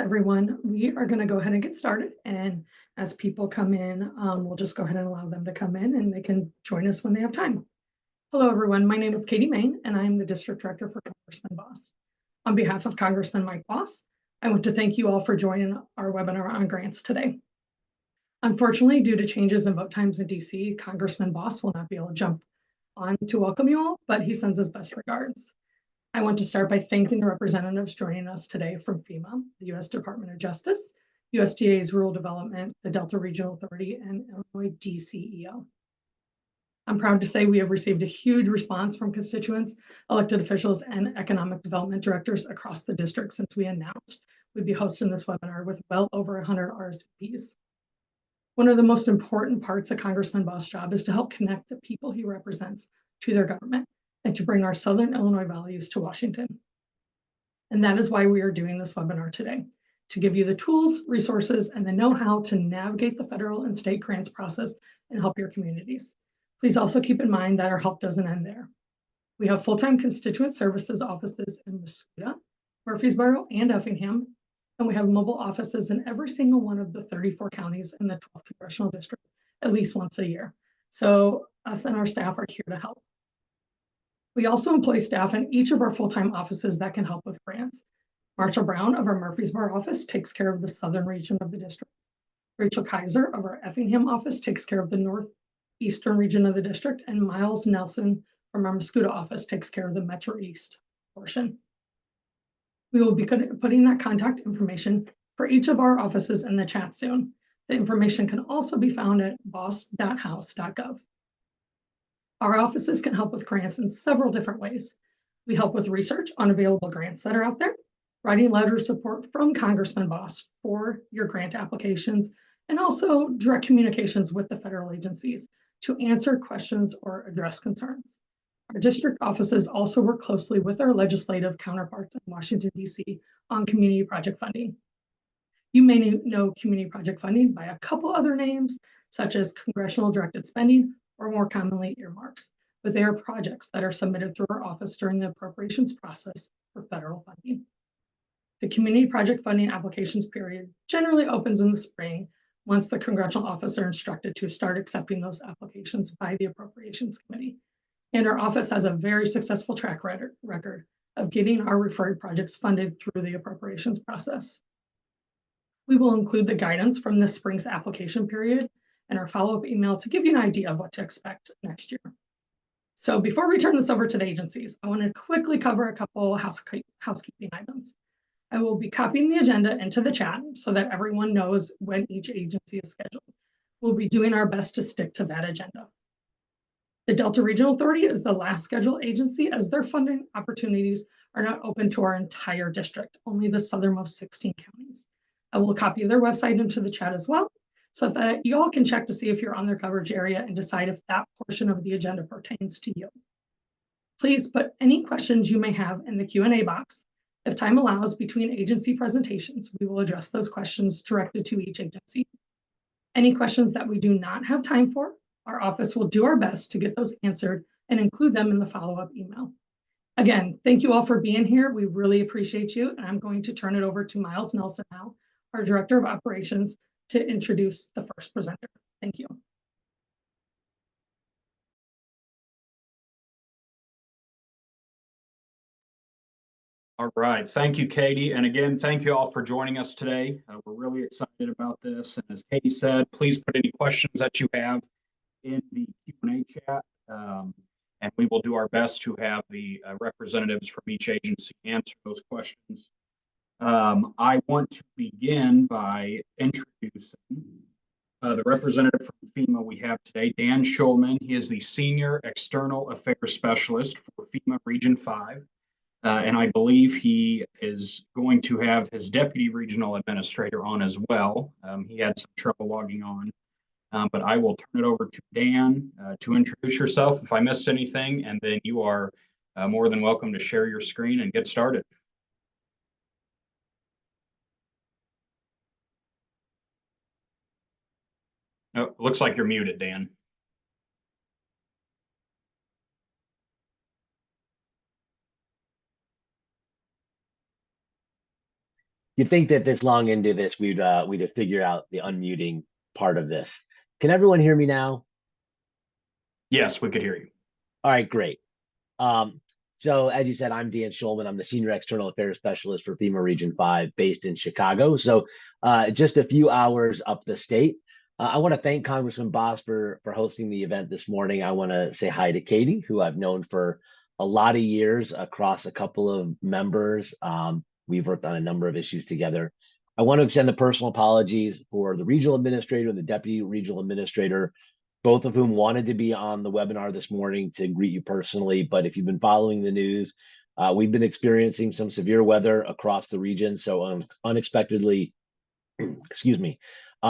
Everyone. We are going to go ahead and get started. And as people come in, we'll just go ahead and allow them to come in and they can join us when they have time. Hello, everyone. My name is Katie Main, and I'm the District Director for Congressman Bost. On behalf of Congressman Mike Bost, I want to thank you all for joining our webinar on grants today. Unfortunately, due to changes in vote times in DC, Congressman Bost will not be able to jump on to welcome you all, but he sends his best regards. I want to start by thanking the representatives joining us today from FEMA, the U.S. Department of Justice, USDA's Rural Development, the Delta Regional Authority, and Illinois DCEO. I'm proud to say we have received a huge response from constituents, elected officials, and economic development directors across the district since we announced we'd be hosting this webinar with well over 100 RSVPs. One of the most important parts of Congressman Bost's job is to help connect the people he represents to their government and to bring our Southern Illinois values to Washington. And that is why we are doing this webinar today, to give you the tools, resources, and the know-how to navigate the federal and state grants process and help your communities. Please also keep in mind that our help doesn't end there. We have full-time constituent services offices in Muscoda, Murfreesboro, and Effingham, and we have mobile offices in every single one of the 34 counties in the 12th Congressional District at least once a year. So us and our staff are here to help. We also employ staff in each of our full-time offices that can help with grants. Marshall Brown of our Murfreesboro office takes care of the southern region of the district. Rachel Kaiser of our Effingham office takes care of the northeastern region of the district, and Miles Nelson from our Muscoda office takes care of the Metro East portion. We will be putting that contact information for each of our offices in the chat soon. The information can also be found at bost.house.gov. Our offices can help with grants in several different ways. We help with research on available grants that are out there, writing letters of support from Congressman Bost for your grant applications, and also direct communications with the federal agencies to answer questions or address concerns. Our district offices also work closely with our legislative counterparts in Washington, D.C. on community project funding. You may know community project funding by a couple other names, such as congressional directed spending, or more commonly earmarks, but they are projects that are submitted through our office during the appropriations process for federal funding. The community project funding applications period generally opens in the spring once the congressional office are instructed to start accepting those applications by the Appropriations Committee. And our office has a very successful track record of getting our referred projects funded through the appropriations process. We will include the guidance from this spring's application period and our follow-up email to give you an idea of what to expect next year. So before we turn this over to the agencies, I want to quickly cover a couple housekeeping items. I will be copying the agenda into the chat so that everyone knows when each agency is scheduled. We'll be doing our best to stick to that agenda. The Delta Regional Authority is the last scheduled agency, as their funding opportunities are not open to our entire district, only the southernmost 16 counties. I will copy their website into the chat as well, so that you all can check to see if you're on their coverage area and decide if that portion of the agenda pertains to you. Please put any questions you may have in the Q&A box. If time allows between agency presentations, we will address those questions directed to each agency. Any questions that we do not have time for, our office will do our best to get those answered and include them in the follow-up email. Again, thank you all for being here. We really appreciate you. And I'm going to turn it over to Miles Nelson now, our Director of Operations, to introduce the first presenter. Thank you. All right, thank you, Katie. And again, thank you all for joining us today. We're really excited about this. And as Katie said, please put any questions that you have in the Q&A chat. And we will do our best to have the representatives from each agency answer those questions. I want to begin by introducing the representative from FEMA we have today, Dan Schulman. He is the Senior External Affairs Specialist for FEMA Region 5. And I believe he is going to have his Deputy Regional Administrator on as well. He had some trouble logging on. But I will turn it over to Dan to introduce yourself if I missed anything, and then you are more than welcome to share your screen and get started. Oh, looks like you're muted, Dan. You'd think that this long into this, we'd have figured out the unmuting part of this. Can everyone hear me now? Yes, we could hear you. All right, great. Um, so as you said, I'm Dan Schulman. I'm the Senior External Affairs Specialist for FEMA Region 5 based in Chicago. So just a few hours up the state. I want to thank Congressman Bost for hosting the event this morning. I want to say hi to Katie, who I've known for a lot of years across a couple of members. We've worked on a number of issues together. I want to extend the personal apologies for the regional administrator and the deputy regional administrator, both of whom wanted to be on the webinar this morning to greet you personally. But if you've been following the news, we've been experiencing some severe weather across the region. So unexpectedly, excuse me,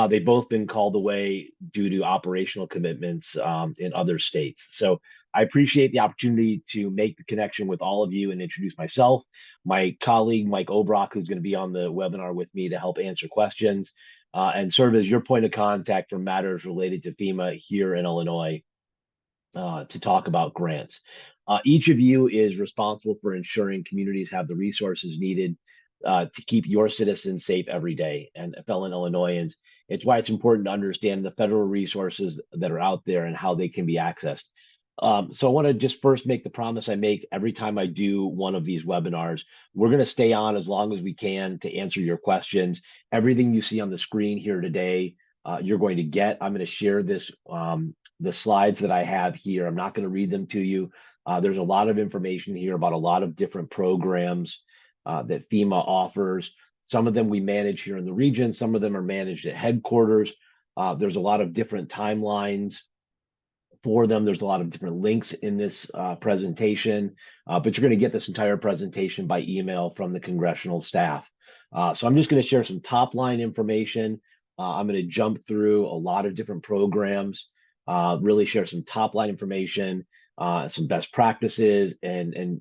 they've both been called away due to operational commitments in other states. So I appreciate the opportunity to make the connection with all of you and introduce myself, my colleague, Mike Obrock, who's going to be on the webinar with me to help answer questions and serve as your point of contact for matters related to FEMA here in Illinois to talk about grants. Each of you is responsible for ensuring communities have the resources needed to keep your citizens safe every day. And fellow Illinoisans, it's why it's important to understand the federal resources that are out there and how they can be accessed. So I want to just first make the promise I make every time I do one of these webinars. We're going to stay on as long as we can to answer your questions. Everything you see on the screen here today, you're going to get. I'm going to share this, the slides that I have here. I'm not going to read them to you. There's a lot of information here about a lot of different programs that FEMA offers. Some of them we manage here in the region. Some of them are managed at headquarters. There's a lot of different timelines for them. There's a lot of different links in this presentation, but you're going to get this entire presentation by email from the congressional staff. So I'm just going to share some top line information. I'm going to jump through a lot of different programs, really share some top line information, some best practices, and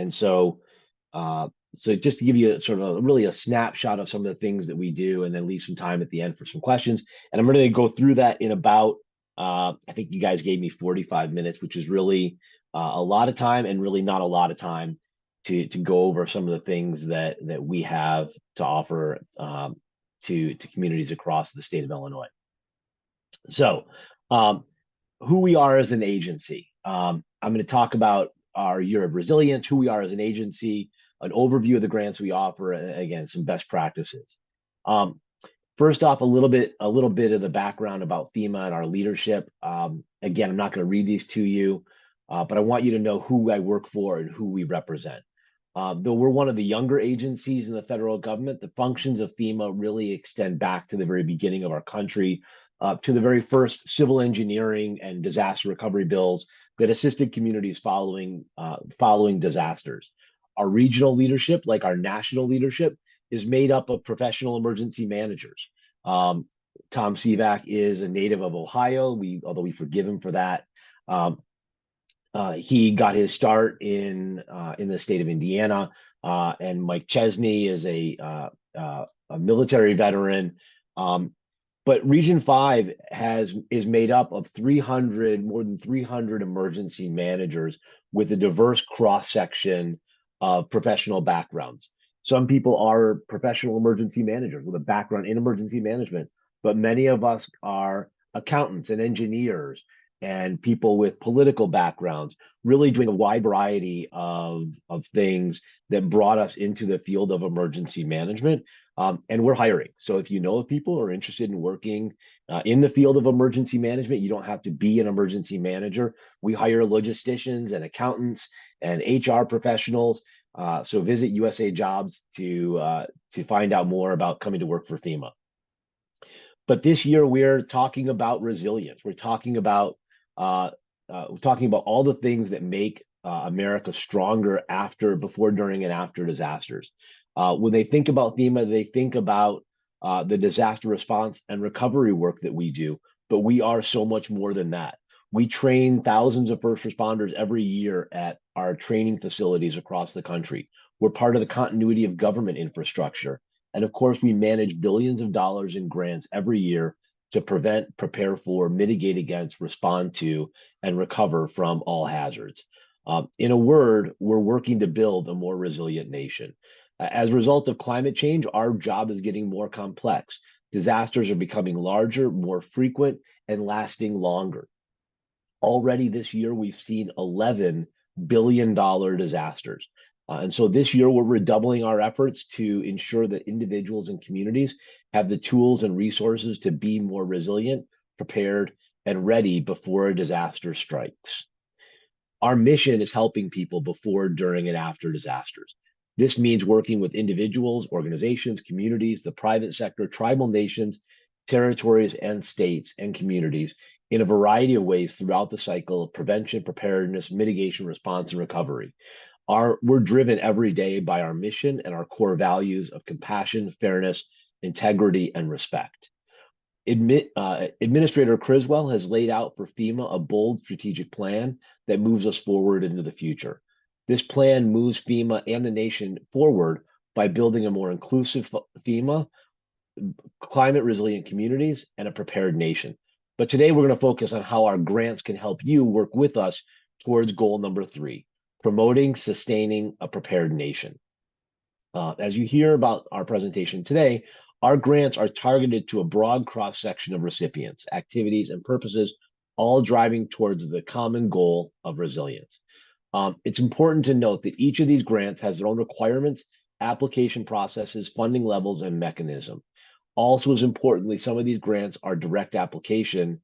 so so just to give you sort of really a snapshot of some of the things that we do, and then leave some time at the end for some questions. And I'm going to go through that in about I think you guys gave me 45 minutes, which is really a lot of time and really not a lot of time to go over some of the things that we have to offer to communities across the state of Illinois. So who we are as an agency. I'm going to talk about our year of resilience, who we are as an agency, an overview of the grants we offer, and again, some best practices. First off, a little bit of the background about FEMA and our leadership. Again, I'm not going to read these to you, but I want you to know who I work for and who we represent. Though we're one of the younger agencies in the federal government, the functions of FEMA really extend back to the very beginning of our country, to the very first civil engineering and disaster recovery bills that assisted communities following disasters. Our regional leadership, like our national leadership, is made up of professional emergency managers. Tom Sivak is a native of Ohio. Although we forgive him for that, he got his start in the state of Indiana, and Mike Chesney is a military veteran. But Region 5 is made up of more than 300 emergency managers with a diverse cross section of professional backgrounds. Some people are professional emergency managers with a background in emergency management, but many of us are accountants and engineers and people with political backgrounds, really doing a wide variety of things that brought us into the field of emergency management. And we're hiring. So if you know of people who are interested in working in the field of emergency management, you don't have to be an emergency manager. We hire logisticians and accountants and HR professionals. So visit USA Jobs to find out more about coming to work for FEMA. But this year we're talking about resilience. We're talking about all the things that make America stronger before, during, and after disasters. When they think about FEMA, they think about the disaster response and recovery work that we do, but we are so much more than that. We train thousands of first responders every year at our training facilities across the country. We're part of the continuity of government infrastructure. And of course, we manage billions of dollars in grants every year to prevent, prepare for, mitigate against, respond to, and recover from all hazards. In a word, we're working to build a more resilient nation. As a result of climate change, our job is getting more complex. Disasters are becoming larger, more frequent, and lasting longer. Already this year, we've seen $11 billion disasters. And so this year, we're redoubling our efforts to ensure that individuals and communities have the tools and resources to be more resilient, prepared, and ready before a disaster strikes. Our mission is helping people before, during, and after disasters. This means working with individuals, organizations, communities, the private sector, tribal nations, territories, and states and communities in a variety of ways throughout the cycle of prevention, preparedness, mitigation, response, and recovery. We're driven every day by our mission and our core values of compassion, fairness, integrity, and respect. Administrator Criswell has laid out for FEMA a bold strategic plan that moves us forward into the future. This plan moves FEMA and the nation forward by building a more inclusive FEMA, climate resilient communities, and a prepared nation. But today we're going to focus on how our grants can help you work with us towards goal number 3, promoting, sustaining a prepared nation. As you hear about our presentation today, our grants are targeted to a broad cross-section of recipients, activities, and purposes, all driving towards the common goal of resilience. It's important to note that each of these grants has their own requirements, application processes, funding levels, and mechanism. Also, as importantly, some of these grants are direct application.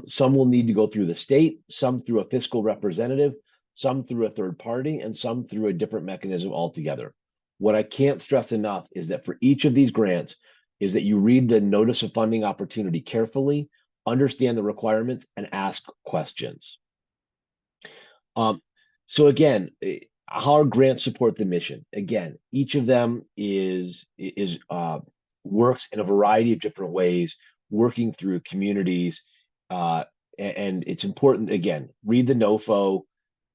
Some will need to go through the state, some through a fiscal representative, some through a third party, and some through a different mechanism altogether. What I can't stress enough is that for each of these grants is that you read the notice of funding opportunity carefully, understand the requirements, and ask questions. So again, how our grants support the mission. Again, each of them works in a variety of different ways, working through communities. And it's important, again, read the NOFO,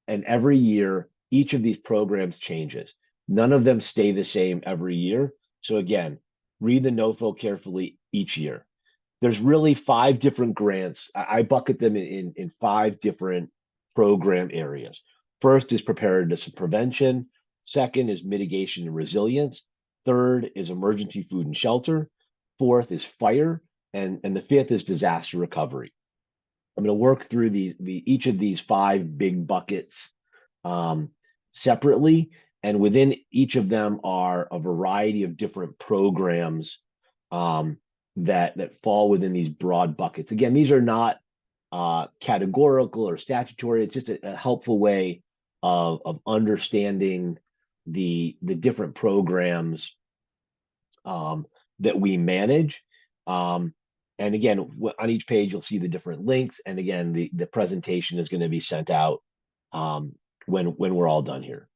and every year, each of these programs changes. None of them stay the same every year. So again, read the NOFO carefully each year. There's really 5 different grants. I bucket them in 5 different program areas. First is preparedness and prevention. Second is mitigation and resilience. Third is emergency food and shelter. Fourth is fire. And the 5th is disaster recovery. I'm going to work through each of these 5 big buckets separately. And within each of them are a variety of different programs that fall within these broad buckets. Again, these are not categorical or statutory. It's just a helpful way of understanding the different programs that we manage. And again, on each page, you'll see the different links. And again, the presentation is going to be sent out when we're all done here.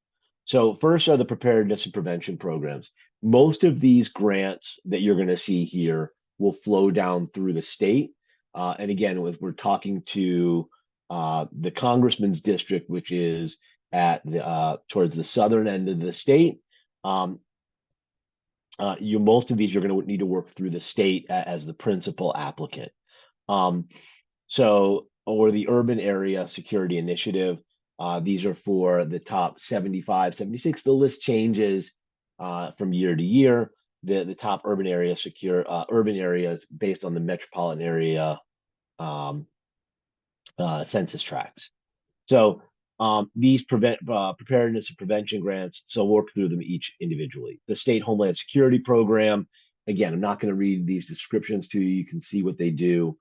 So first are the preparedness and prevention programs. Most of these grants that you're going to see here will flow down through the state. And again, we're talking to the congressman's district, which is at towards the southern end of the state. Most of these you're going to need to work through the state as the principal applicant. Or the urban area security initiative. These are for the top 75, 76. The list changes from year to year. The top urban areas based on the metropolitan area census tracts. So these preparedness and prevention grants, so work through them each individually. The State Homeland Security Program, again, I'm not going to read these descriptions to you. You can see what they do.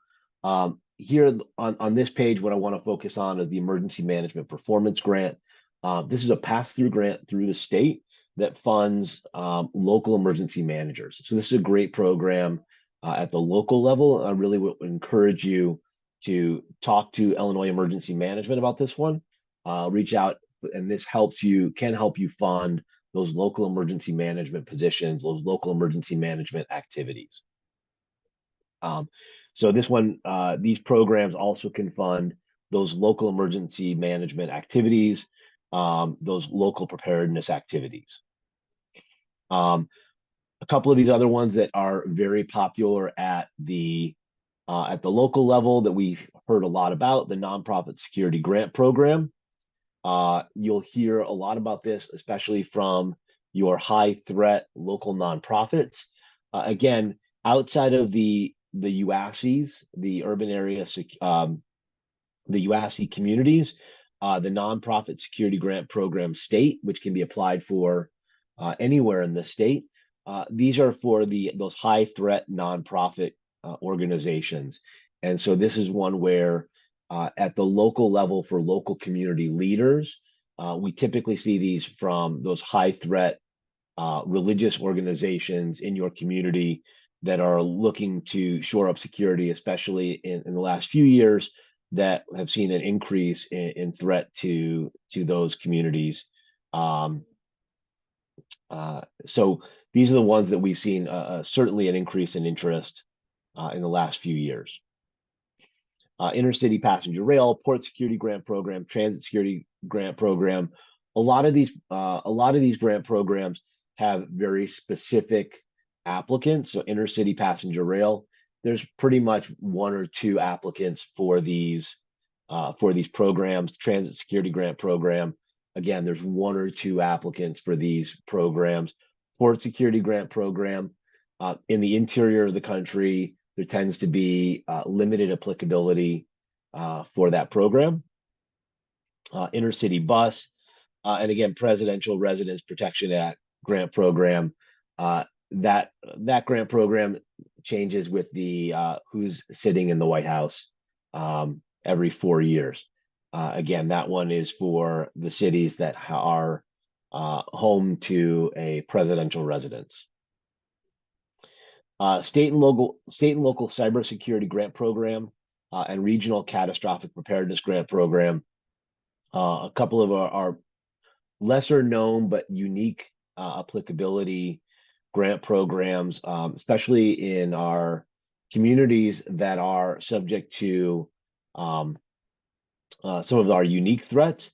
Here on this page, what I want to focus on is the Emergency Management Performance Grant. This is a pass-through grant through the state that funds local emergency managers. So this is a great program at the local level. I really would encourage you to talk to Illinois Emergency Management about this one. Reach out, and this can help you fund those local emergency management positions, those local emergency management activities. So this one, these programs also can fund those local emergency management activities, those local preparedness activities. A couple of these other ones that are very popular at the local level that we've heard a lot about, the Nonprofit Security Grant Program. You'll hear a lot about this, especially from your high threat local nonprofits. Again, outside of the UASCs, the urban area, the UASC communities, the nonprofit security grant program state, which can be applied for anywhere in the state. These are for those high threat nonprofit organizations. And so this is one where at the local level for local community leaders, we typically see these from those high threat religious organizations in your community that are looking to shore up security, especially in the last few years, that have seen an increase in threat to those communities. So these are the ones that we've seen certainly an increase in interest in the last few years. Intercity passenger rail, port security grant program, transit security grant program. A lot of these grant programs have very specific applicants. So intercity passenger rail, there's pretty much one or two applicants for these programs. Transit security grant program, again, there's one or two applicants for these programs. Port security grant program, in the interior of the country, there tends to be limited applicability for that program. Intercity bus, and again, Presidential Residence Protection Act grant program. That grant program changes with the who's sitting in the White House every 4 years. Again, that one is for the cities that are home to a presidential residence. State and local cybersecurity grant program and regional catastrophic preparedness grant program. A couple of our lesser known but unique applicability grant programs, especially in our communities that are subject to some of our unique threats.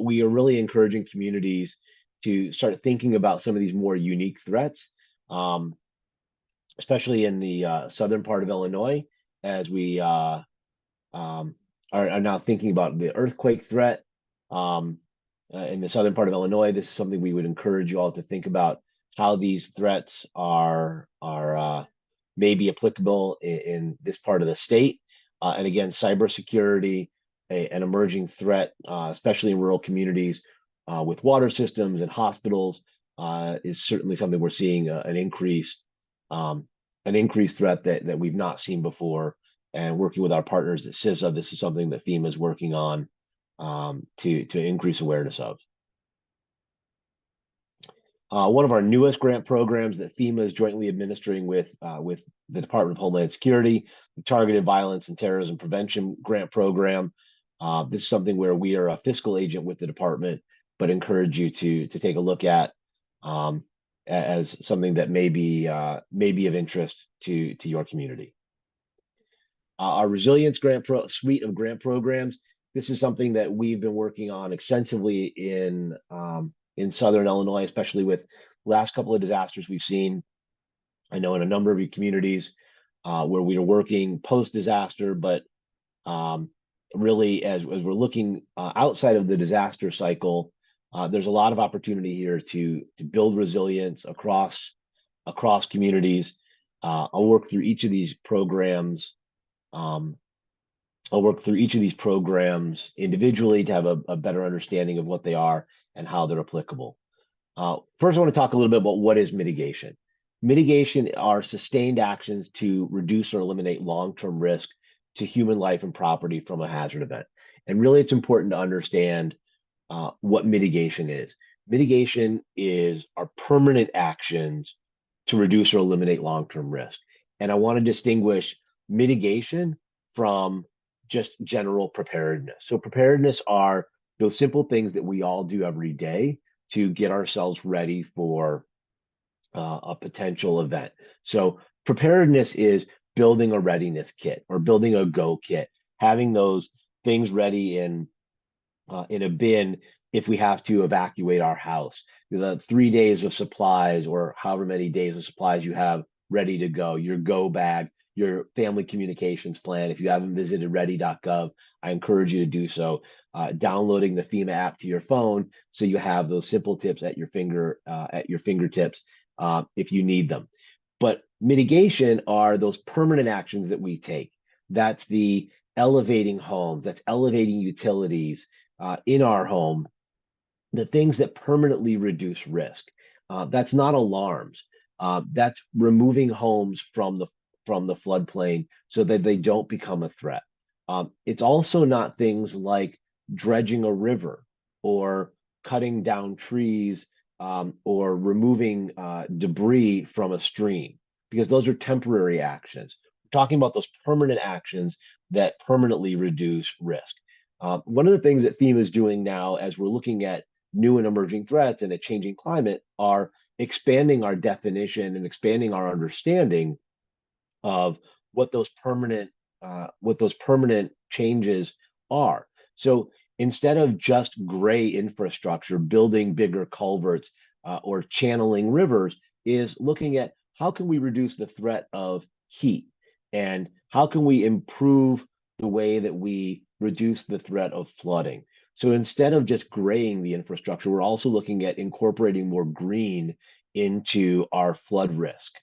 We are really encouraging communities to start thinking about some of these more unique threats, especially in the southern part of Illinois, as we are now thinking about the earthquake threat in the southern part of Illinois. This is something we would encourage you all to think about, how these threats are maybe applicable in this part of the state. And again, cybersecurity, an emerging threat, especially in rural communities with water systems and hospitals, is certainly something we're seeing an increased threat that we've not seen before. And working with our partners at CISA, this is something that FEMA is working on to increase awareness of. One of our newest grant programs that FEMA is jointly administering with the Department of Homeland Security, the Targeted Violence and Terrorism Prevention Grant Program. This is something where we are a fiscal agent with the department, but encourage you to take a look at as something that may be of interest to your community. Our resilience grant suite of grant programs. This is something that we've been working on extensively in Southern Illinois, especially with the last couple of disasters we've seen. I know in a number of your communities where we are working post-disaster, but really as we're looking outside of the disaster cycle, there's a lot of opportunity here to build resilience across communities. I'll work through each of these programs. Individually to have a better understanding of what they are and how they're applicable. First, I want to talk a little bit about what is mitigation. Mitigation are sustained actions to reduce or eliminate long-term risk to human life and property from a hazard event. And really, it's important to understand what mitigation is. Mitigation is our permanent actions to reduce or eliminate long-term risk. And I want to distinguish mitigation from just general preparedness. So preparedness are those simple things that we all do every day to get ourselves ready for a potential event. So preparedness is building a readiness kit or building a go kit, having those things ready in a bin if we have to evacuate our house. The 3 days of supplies or however many days of supplies you have ready to go, your go bag, your family communications plan. If you haven't visited ready.gov, I encourage you to do so. Downloading the FEMA app to your phone so you have those simple tips at your fingertips if you need them. But mitigation are those permanent actions that we take. That's the elevating homes, that's elevating utilities in our home, the things that permanently reduce risk. That's not alarms. That's removing homes from the floodplain so that they don't become a threat. It's also not things like dredging a river or cutting down trees or removing debris from a stream, because those are temporary actions. We're talking about those permanent actions that permanently reduce risk. One of the things that FEMA is doing now, as we're looking at new and emerging threats and a changing climate, are expanding our definition and expanding our understanding of what those permanent changes are. So instead of just gray infrastructure, building bigger culverts or channeling rivers, is looking at how can we reduce the threat of heat and how can we improve the way that we reduce the threat of flooding. So instead of just graying the infrastructure, we're also looking at incorporating more green into our flood risk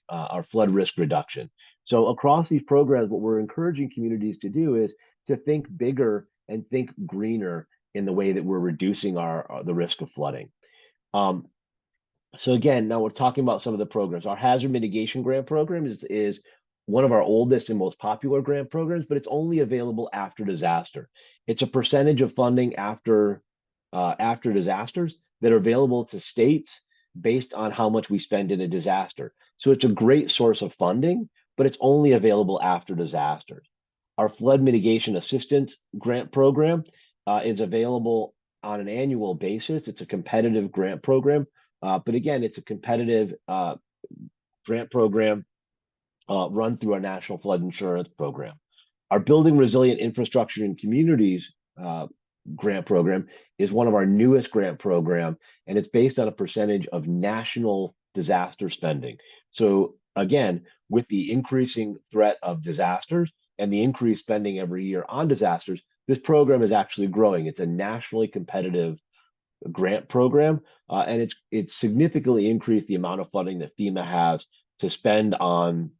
reduction. So across these programs, what we're encouraging communities to do is to think bigger and think greener in the way that we're reducing the risk of flooding. So again, now we're talking about some of the programs. Our hazard mitigation grant program is one of our oldest and most popular grant programs, but it's only available after disaster. It's a percentage of funding after disasters that are available to states based on how much we spend in a disaster. So it's a great source of funding, but it's only available after disasters. Our flood mitigation assistance grant program is available on an annual basis. It's a competitive grant program, but again, it's a competitive grant program run through our National Flood Insurance Program. Our Building Resilient Infrastructure in Communities grant program is one of our newest grant program, and it's based on a percentage of national disaster spending. So again, with the increasing threat of disasters and the increased spending every year on disasters, this program is actually growing. It's a nationally competitive grant program, and it's significantly increased the amount of funding that FEMA has to spend on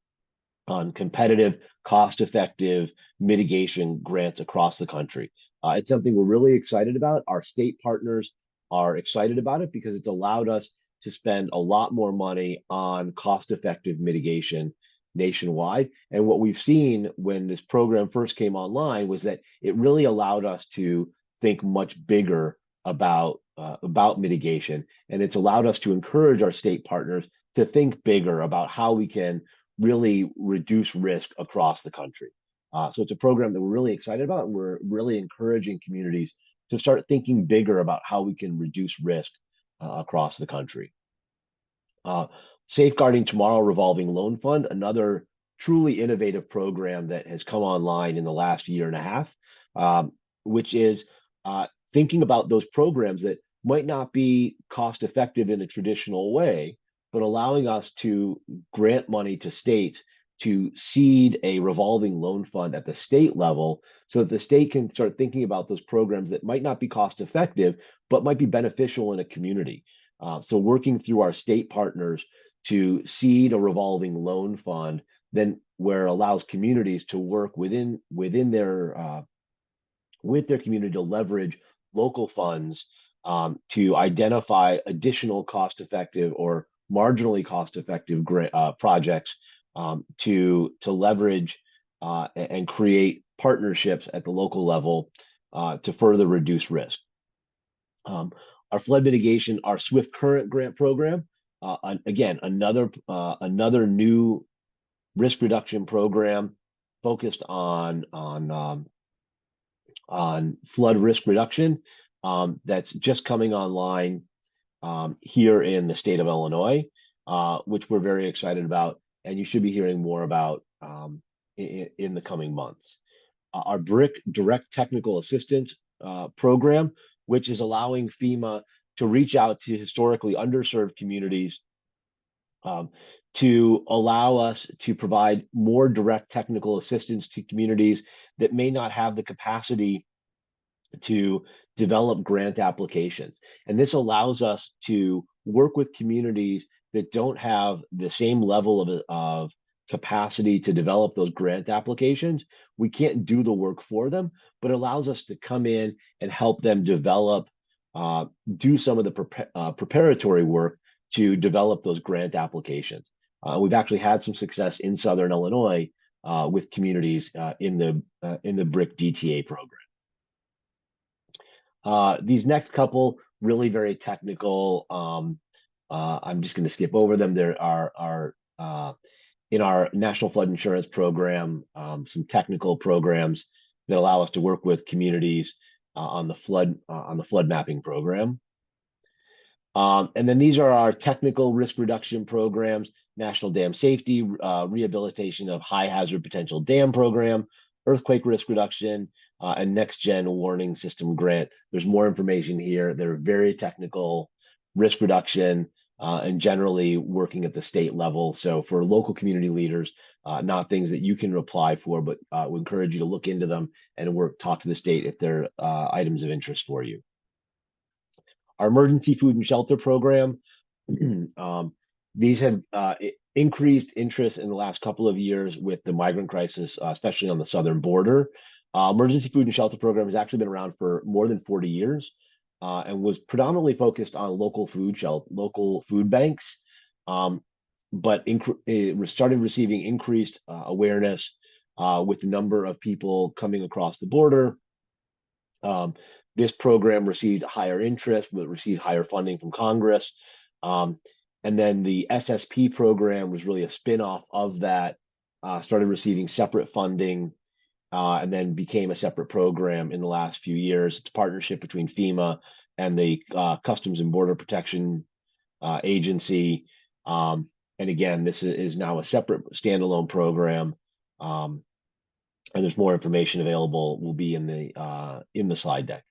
competitive, cost-effective mitigation grants across the country. It's something we're really excited about. Our state partners are excited about it because it's allowed us to spend a lot more money on cost-effective mitigation nationwide. And what we've seen when this program first came online was that it really allowed us to think much bigger about mitigation, and it's allowed us to encourage our state partners to think bigger about how we can really reduce risk across the country. So it's a program that we're really excited about, and we're really encouraging communities to start thinking bigger about how we can reduce risk across the country. Safeguarding Tomorrow Revolving Loan Fund, another truly innovative program that has come online in the last year and a half, which is thinking about those programs that might not be cost effective in a traditional way, but allowing us to grant money to states to seed a revolving loan fund at the state level so that the state can start thinking about those programs that might not be cost effective, but might be beneficial in a community. So working through our state partners to seed a revolving loan fund, then where it allows communities to work within their with their community to leverage local funds to identify additional cost-effective or marginally cost-effective projects to leverage and create partnerships at the local level to further reduce risk. Our flood mitigation, our Swift Current grant program, again, another new risk reduction program focused on flood risk reduction that's just coming online here in the state of Illinois, which we're very excited about, and you should be hearing more about in the coming months. Our BRIC Direct Technical Assistance program, which is allowing FEMA to reach out to historically underserved communities to allow us to provide more direct technical assistance to communities that may not have the capacity to develop grant applications. And this allows us to work with communities that don't have the same level of capacity to develop those grant applications. We can't do the work for them, but it allows us to come in and help them develop, do some of the preparatory work to develop those grant applications. We've actually had some success in Southern Illinois with communities in the BRIC DTA program. These next couple really very technical. I'm just going to skip over them. There are in our National Flood Insurance Program some technical programs that allow us to work with communities on the flood mapping program. And then these are our technical risk reduction programs: National Dam Safety, Rehabilitation of High Hazard Potential Dam Program, Earthquake Risk Reduction, and Next Gen Warning System Grant. There's more information here. They're very technical risk reduction and generally working at the state level. So for local community leaders, not things that you can apply for, but we encourage you to look into them and talk to the state if they're items of interest for you. Our emergency food and shelter program, these have increased interest in the last couple of years with the migrant crisis, especially on the southern border. Emergency food and shelter program has actually been around for more than 40 years and was predominantly focused on local food banks, but it started receiving increased awareness with the number of people coming across the border. This program received higher interest, but received higher funding from Congress. And then the SSP program was really a spinoff of that, started receiving separate funding, and then became a separate program in the last few years. It's a partnership between FEMA and the Customs and Border Protection Agency. And again, this is now a separate standalone program. And there's more information available, will be in the slide deck.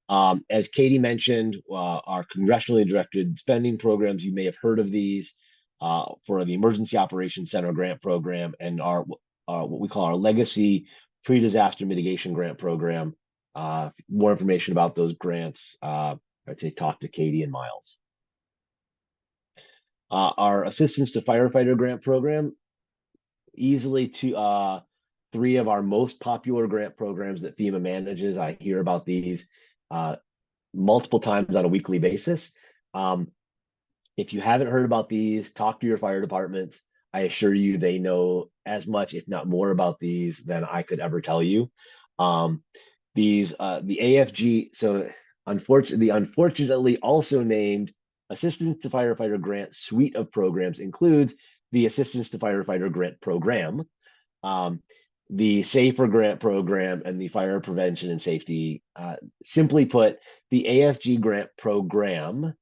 As Katie mentioned, our congressionally directed spending programs, you may have heard of these for the Emergency Operations Center Grant Program and our what we call our Legacy Pre-Disaster Mitigation Grant Program. More information about those grants, I'd say talk to Katie and Miles. Our Assistance to Firefighter Grant Program, easily three of our most popular grant programs that FEMA manages. I hear about these multiple times on a weekly basis. If you haven't heard about these, talk to your fire departments. I assure you they know as much, if not more, about these than I could ever tell you. The AFG, so unfortunately also named Assistance to Firefighter Grant suite of programs includes the Assistance to Firefighter Grant Program, the Safer Grant Program, and the Fire Prevention and Safety. Simply put, the AFG Grant Program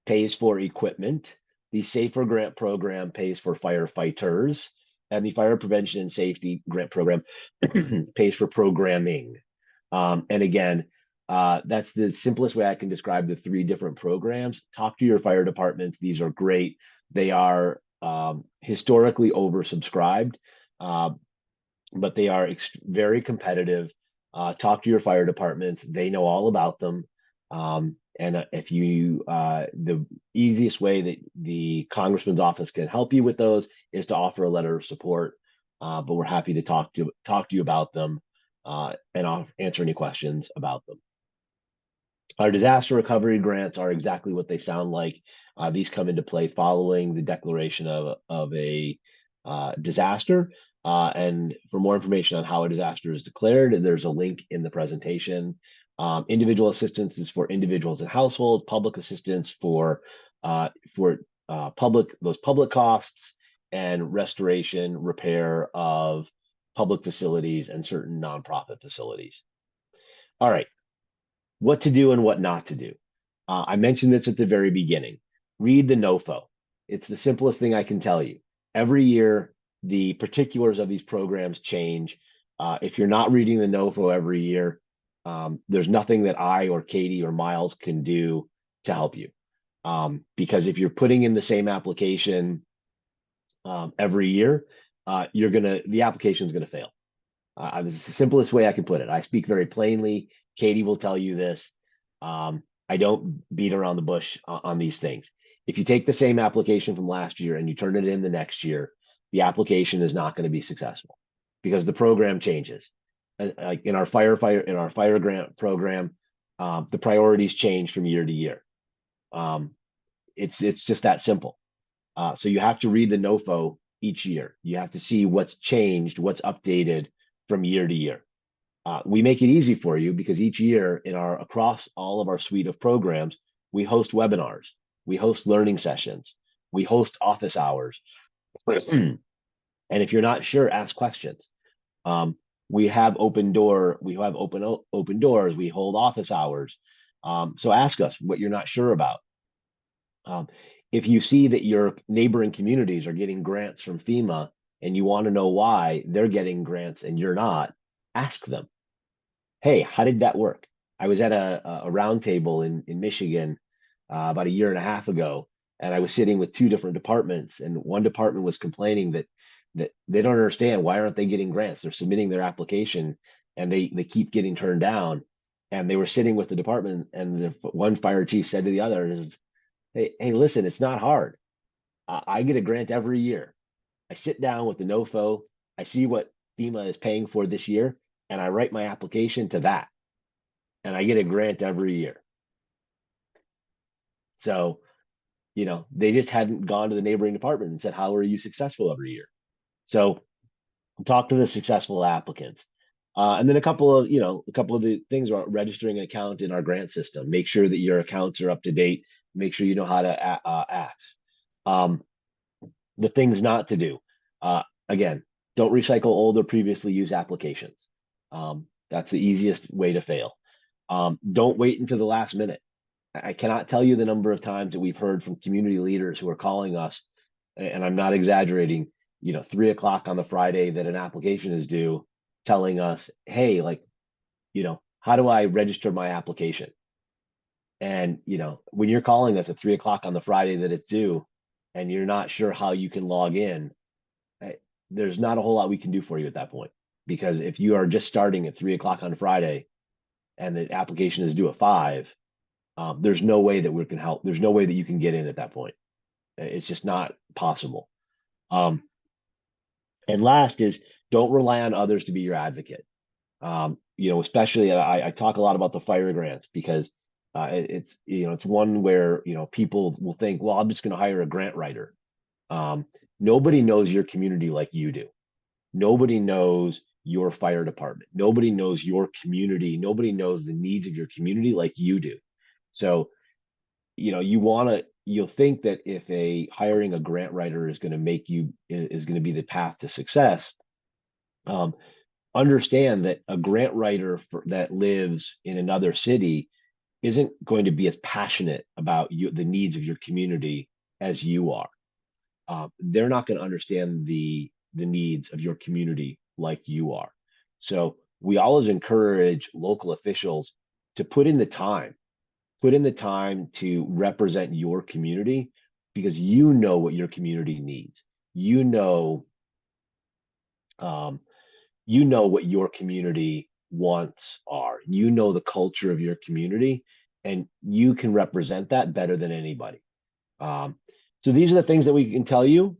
pays for equipment, the Safer Grant Program pays for firefighters, and the Fire Prevention and Safety Grant Program pays for programming. And again, that's the simplest way I can describe the three different programs. Talk to your fire departments. These are great. They are historically oversubscribed, but they are very competitive. Talk to your fire departments. They know all about them. And if you, the easiest way that the Congressman's office can help you with those is to offer a letter of support. But we're happy to talk to you about them and I'll answer any questions about them. Our disaster recovery grants are exactly what they sound like. These come into play following the declaration of a disaster. And for more information on how a disaster is declared, there's a link in the presentation. Individual assistance is for individuals and households. Public assistance for public costs, and restoration, repair of public facilities and certain nonprofit facilities. All right, what to do and what not to do. I mentioned this at the very beginning. Read the NOFO. It's the simplest thing I can tell you. Every year, the particulars of these programs change. If you're not reading the NOFO every year, there's nothing that I or Katie or Miles can do to help you. Because if you're putting in the same application every year, the application is gonna fail. It's the simplest way I can put it. I speak very plainly. Katie will tell you this. I don't beat around the bush on these things. If you take the same application from last year and you turn it in the next year, the application is not going to be successful because the program changes. Like in our fire grant program, the priorities change from year to year. It's just that simple. So you have to read the NOFO each year. You have to see what's changed, what's updated from year to year. We make it easy for you because each year across all of our suite of programs, we host webinars, we host learning sessions, we host office hours. And if you're not sure, ask questions. We have open doors, we hold office hours. So ask us what you're not sure about. If you see that your neighboring communities are getting grants from FEMA and you want to know why they're getting grants and you're not, ask them. Hey, how did that work? I was at a roundtable in Michigan about a year and a half ago, and I was sitting with two different departments, and one department was complaining that they don't understand why aren't they getting grants? They're submitting their application and they keep getting turned down. And they were sitting with the department, and the one fire chief said to the other, "Hey, listen, it's not hard. I get a grant every year. I sit down with the NOFO, I see what FEMA is paying for this year, and I write my application to that, and I get a grant every year." So, they just hadn't gone to the neighboring department and said, "How are you successful every year?" So talk to the successful applicants. And then a couple of the things are registering an account in our grant system. Make sure that your accounts are up to date. Make sure you know how to act. The things not to do. Again, don't recycle old or previously used applications. That's the easiest way to fail. Don't wait until the last minute. I cannot tell you the number of times that we've heard from community leaders who are calling us, and I'm not exaggerating, 3 o'clock on the Friday that an application is due, telling us, "Hey, how do I register my application?" And, when you're calling us at 3 o'clock on the Friday that it's due, and you're not sure how you can log in, there's not a whole lot we can do for you at that point. Because if you are just starting at 3 o'clock on Friday and the application is due at 5, there's no way that we can help. There's no way that you can get in at that point. It's just not possible. And last is, don't rely on others to be your advocate. Especially I talk a lot about the fire grants because it's one where people will think, well, I'm just going to hire a grant writer. Nobody knows your community like you do. Nobody knows your fire department. Nobody knows your community. Nobody knows the needs of your community like you do. So, you'll think that if hiring a grant writer is going to be the path to success. Understand that a grant writer that lives in another city isn't going to be as passionate about the needs of your community as you are. They're not going to understand the needs of your community like you are. So we always encourage local officials to put in the time to represent your community because you know what your community needs. You know what your community wants are. You know the culture of your community, and you can represent that better than anybody. So these are the things that we can tell you.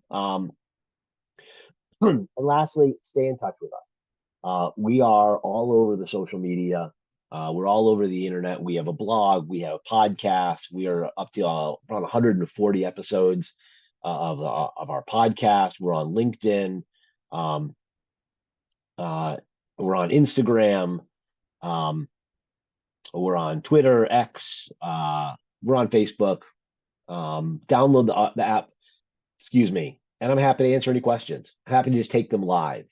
And lastly, stay in touch with us. We are all over the social media. We're all over the internet. We have a blog. We have a podcast. We are up to around 140 episodes of our podcast. We're on LinkedIn. We're on Instagram. We're on Twitter, X. We're on Facebook. Download the app. Excuse me. And I'm happy to answer any questions. I'm happy to just take them live.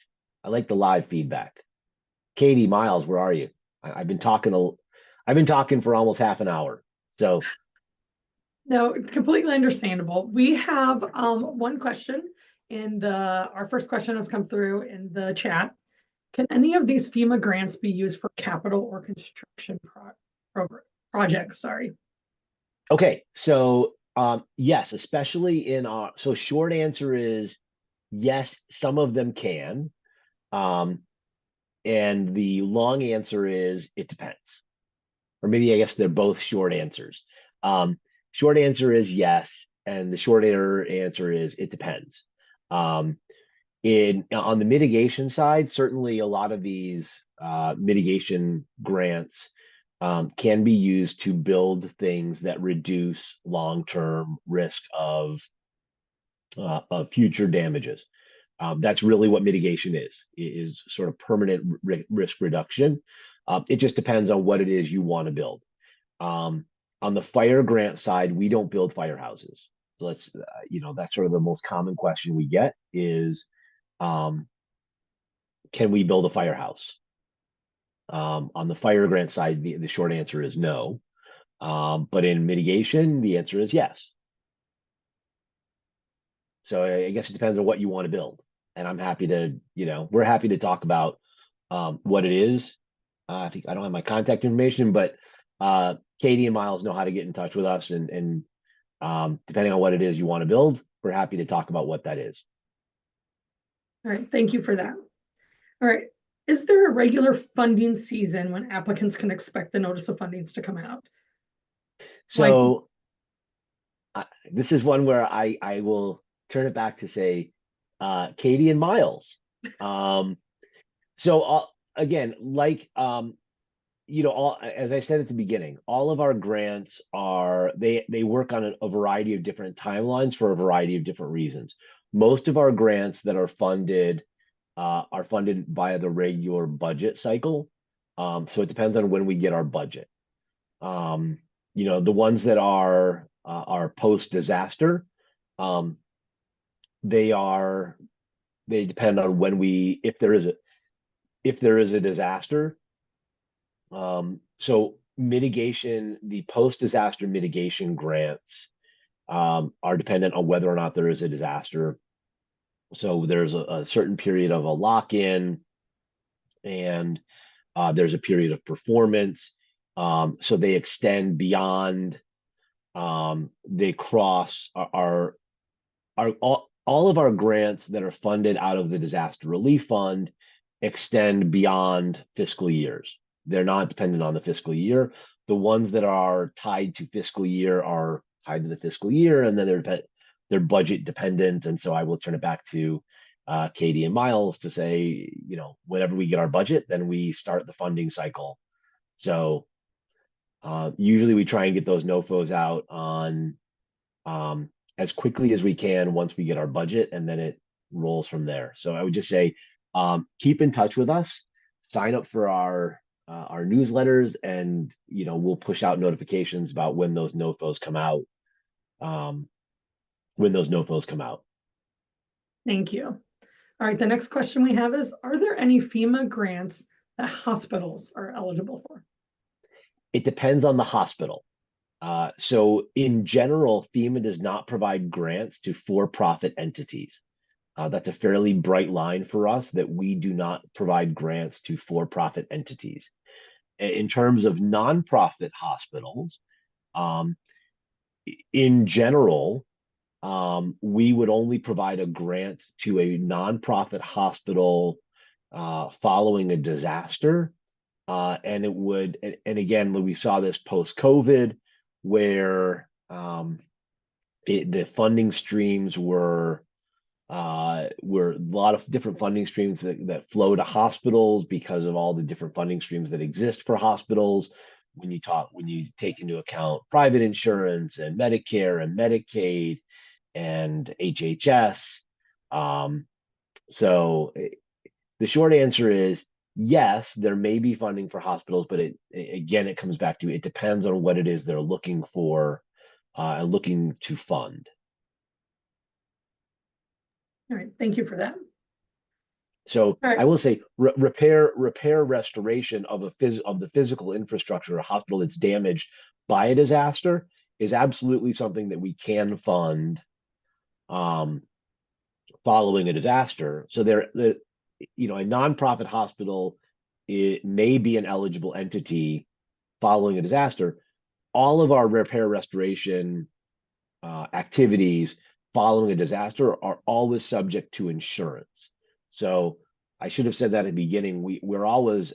I like the live feedback. Katie, Miles, where are you? I've been talking for almost half an hour. So No, it's completely understandable. We have one question our first question has come through in the chat. Can any of these FEMA grants be used for capital or construction projects? Sorry. Okay, so yes, especially so short answer is Yes, some of them can. Um, and the long answer is it depends. Or maybe I guess they're both short answers. Short answer is yes, and the shorter answer is it depends. Um, in on the mitigation side, certainly a lot of these mitigation grants can be used to build things that reduce long-term risk of future damages. That's really what mitigation is sort of permanent risk reduction. It just depends on what it is you want to build. Um, on the fire grant side, we don't build firehouses. So that's sort of the most common question we get is, um, can we build a firehouse? On the fire grant side, the short answer is no. But in mitigation, the answer is yes. So I guess it depends on what you want to build. And I'm happy to, we're happy to talk about what it is. I think I don't have my contact information, but Katie and Miles know how to get in touch with us. And depending on what it is you want to build, we're happy to talk about what that is. All right, thank you for that. All right, is there a regular funding season when applicants can expect the notice of fundings to come out? So this is one where I will turn it back to say, Katie and Miles. So again, as I said at the beginning, all of our grants they work on a variety of different timelines for a variety of different reasons. Most of our grants that are funded via the regular budget cycle. So it depends on when we get our budget. The ones that are post disaster, um, they depend on if there is a disaster. So the post disaster mitigation grants are dependent on whether or not there is a disaster. So there's a certain period of a lock-in, and there's a period of performance. So they extend beyond. They cross all of our grants that are funded out of the disaster relief fund extend beyond fiscal years. They're not dependent on the fiscal year. The ones that are tied to fiscal year are tied to the fiscal year, and then they're budget dependent. And so I will turn it back to Katie and Miles to say, whenever we get our budget, then we start the funding cycle. So usually we try and get those NOFOs out on as quickly as we can once we get our budget, and then it rolls from there. So I would just say, keep in touch with us, sign up for our newsletters, and we'll push out notifications about when those NOFOs come out. When those NOFOs come out. Thank you. All right, the next question we have is, are there any FEMA grants that hospitals are eligible for? It depends on the hospital. So in general, FEMA does not provide grants to for-profit entities. That's a fairly bright line for us, that we do not provide grants to for-profit entities. In terms of nonprofit hospitals, in general, we would only provide a grant to a nonprofit hospital following a disaster. And again, when we saw this post-COVID, where the funding streams were a lot of different funding streams that flow to hospitals because of all the different funding streams that exist for hospitals. When you take into account private insurance and Medicare and Medicaid and HHS. So the short answer is yes, there may be funding for hospitals, but it comes back to, it depends on what it is they're looking for and looking to fund. All right, thank you for that. So right. I will say repair restoration of the physical infrastructure of a hospital that's damaged by a disaster is absolutely something that we can fund following a disaster. So a nonprofit hospital, it may be an eligible entity following a disaster. All of our repair restoration activities following a disaster are always subject to insurance. So I should have said that at the beginning. We always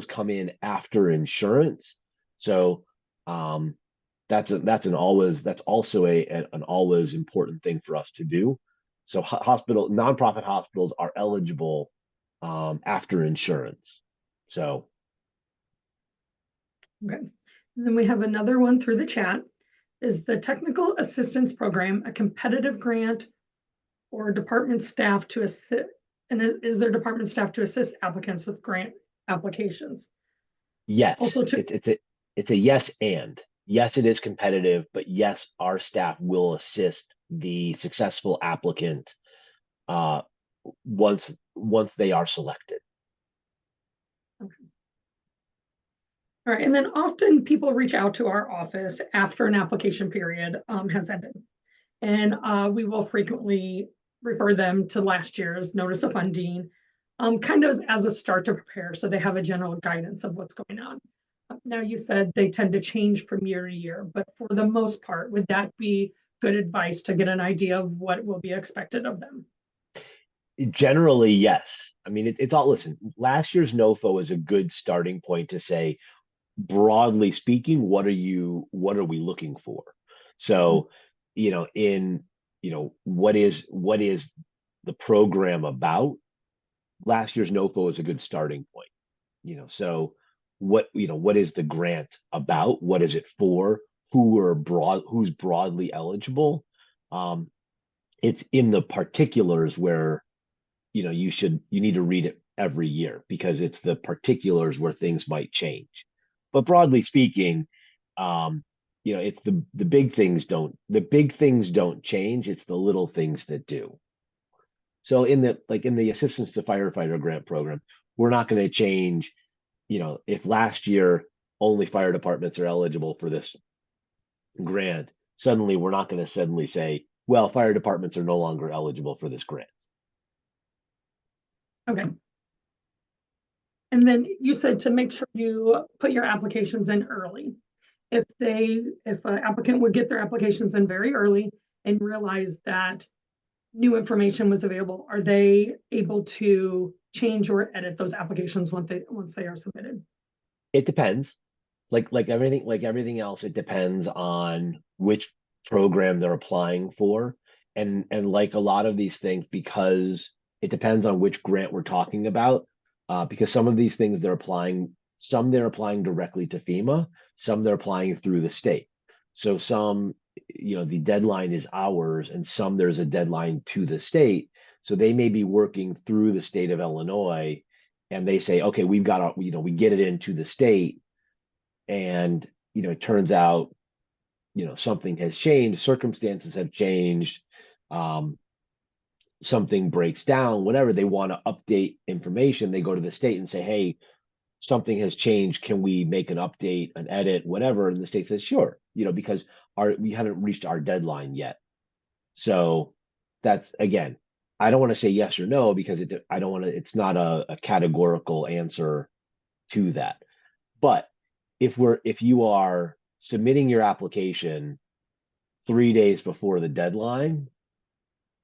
come in after insurance. So that's also an always important thing for us to do. So nonprofit hospitals are eligible after insurance. So Okay. And then we have another one through the chat. Is the Technical Assistance Program a competitive grant or department staff to assist? And is there department staff to assist applicants with grant applications? yes, Also it's a yes and. Yes, it is competitive, but yes, our staff will assist the successful applicant uh, once they are selected. All right, and then often people reach out to our office after an application period has ended. And we will frequently refer them to last year's notice of funding, kind of as a start to prepare so they have a general guidance of what's going on. Now, you said they tend to change from year to year, but for the most part, would that be good advice to get an idea of what will be expected of them? Generally, yes. I mean, it's all, listen, last year's NOFO is a good starting point to say, broadly speaking, what are we looking for? So, what is the program about? Last year's NOFO is a good starting point. So what is the grant about? What is it for? Who's broadly eligible? It's in the particulars where you need to read it every year because it's the particulars where things might change. But broadly speaking, it's the big things don't change. It's the little things that do. So in the assistance to firefighter grant program, we're not going to change, if last year only fire departments are eligible for this grant, suddenly we're not going to suddenly say, well, fire departments are no longer eligible for this grant. Okay. And then you said to make sure you put your applications in early. If an applicant would get their applications in very early and realize that new information was available, are they able to change or edit those applications once they are submitted? It depends. Like everything else, it depends on which program they're applying for. And like a lot of these things, because it depends on which grant we're talking about, because some of these things they're applying directly to FEMA, some they're applying through the state. So some, the deadline is ours, and some there's a deadline to the state. So they may be working through the state of Illinois, and they say, okay, we get it into the state, and it turns out something has changed, circumstances have changed, something breaks down, whatever, they want to update information, they go to the state and say, hey, something has changed, can we make an update, an edit, whatever? And the state says sure, because we haven't reached our deadline yet. So that's, again, I don't want to say yes or no because it's not a categorical answer to that. But if you are submitting your application 3 days before the deadline,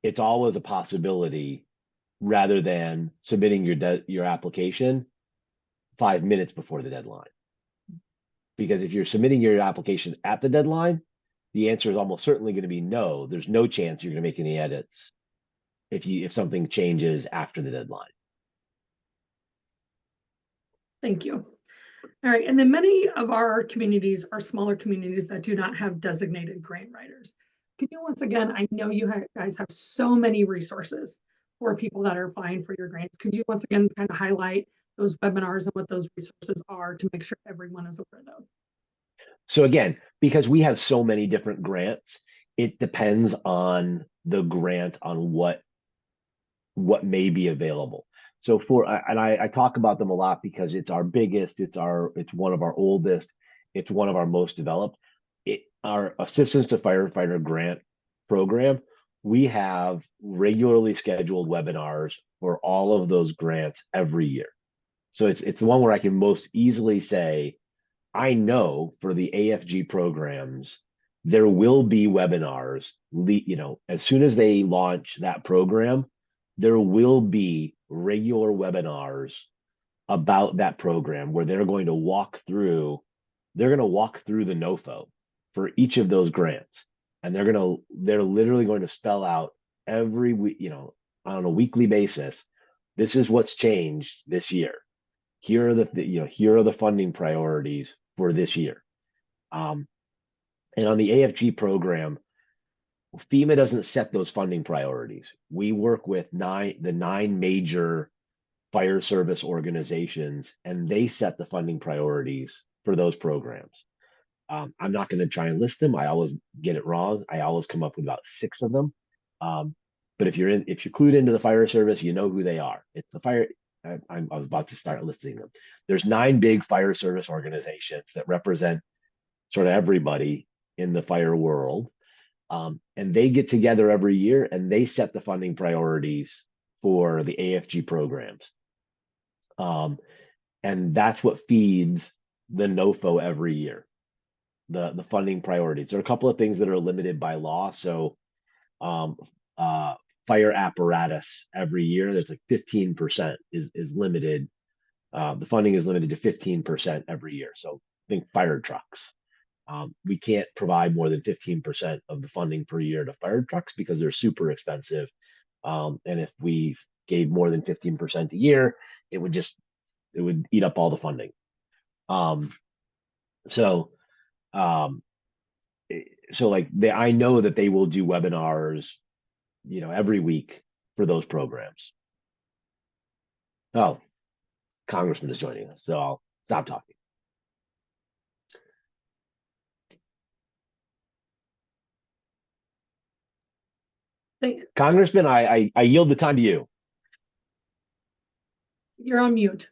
it's always a possibility rather than submitting your application 5 minutes before the deadline. Because if you're submitting your application at the deadline, the answer is almost certainly going to be no. There's no chance you're going to make any edits if something changes after the deadline. Thank you. All right, and then many of our communities are smaller communities that do not have designated grant writers. Can you once again, I know you guys have so many resources for people that are applying for your grants. Could you once again kind of highlight those webinars and what those resources are to make sure everyone is aware of those? So again, because we have so many different grants, it depends on the grant on what may be available. So I talk about them a lot because it's our biggest, it's one of our oldest, it's one of our most developed. Our Assistance to Firefighter grant program, we have regularly scheduled webinars for all of those grants every year. So it's the one where I can most easily say, I know for the AFG programs, There will be webinars, as soon as they launch that program, there will be regular webinars about that program where they're going to walk through the NOFO for each of those grants. And they're literally going to spell out every week, on a weekly basis, this is what's changed this year. Here are the funding priorities for this year. And on the AFG program, FEMA doesn't set those funding priorities. We work with the nine major fire service organizations, and they set the funding priorities for those programs. I'm not going to try and list them. I always get it wrong. I always come up with about 6 of them. But if you're clued into the fire service, you know who they are. It's the fire. I was about to start listing them. There's 9 big fire service organizations that represent sort of everybody in the fire world. And they get together every year and they set the funding priorities for the AFG programs. And that's what feeds the NOFO every year, the funding priorities. There are a couple of things that are limited by law. So fire apparatus every year, there's like 15% is limited. The funding is limited to 15% every year. So think fire trucks. We can't provide more than 15% of the funding per year to fire trucks because they're super expensive. And if we gave more than 15% a year, it would eat up all the funding. So I know that they will do webinars, every week for those programs. Oh, Congressman is joining us, so I'll stop talking. Congressman, I yield the time to you. You're on mute.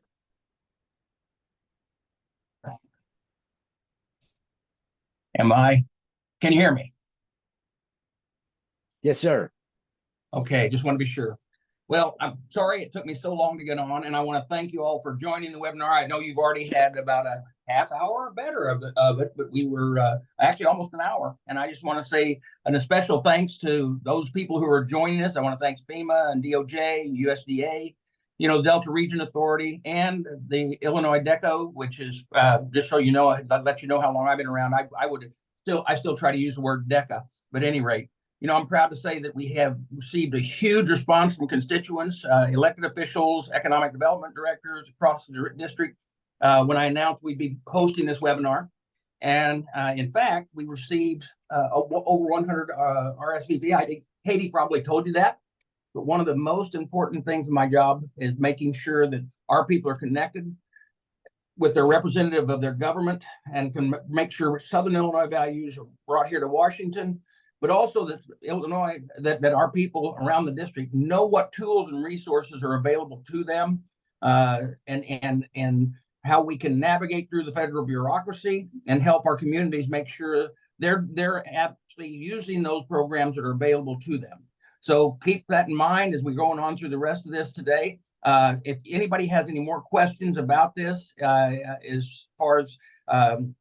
Can you hear me? Yes, sir. Okay, just want to be sure. Well, I'm sorry it took me so long to get on, and I want to thank you all for joining the webinar. I know you've already had about a half hour or better of it, but we were actually almost an hour. And I just want to say a special thanks to those people who are joining us. I want to thank FEMA and DOJ, USDA, Delta Region Authority, and the Illinois DECO, which is just so you know, I'll let you know how long I've been around. I still try to use the word DECA, but at any rate, I'm proud to say that we have received a huge response from constituents, elected officials, economic development directors across the district when I announced we'd be hosting this webinar. And in fact, we received over 100 RSVP. I think Katie probably told you that. But one of the most important things in my job is making sure that our people are connected with their representative of their government and can make sure Southern Illinois values are brought here to Washington, but also that Illinois, that our people around the district know what tools and resources are available to them, and how we can navigate through the federal bureaucracy and help our communities make sure they're actually using those programs that are available to them. So keep that in mind as we're going on through the rest of this today. If anybody has any more questions about this, as far as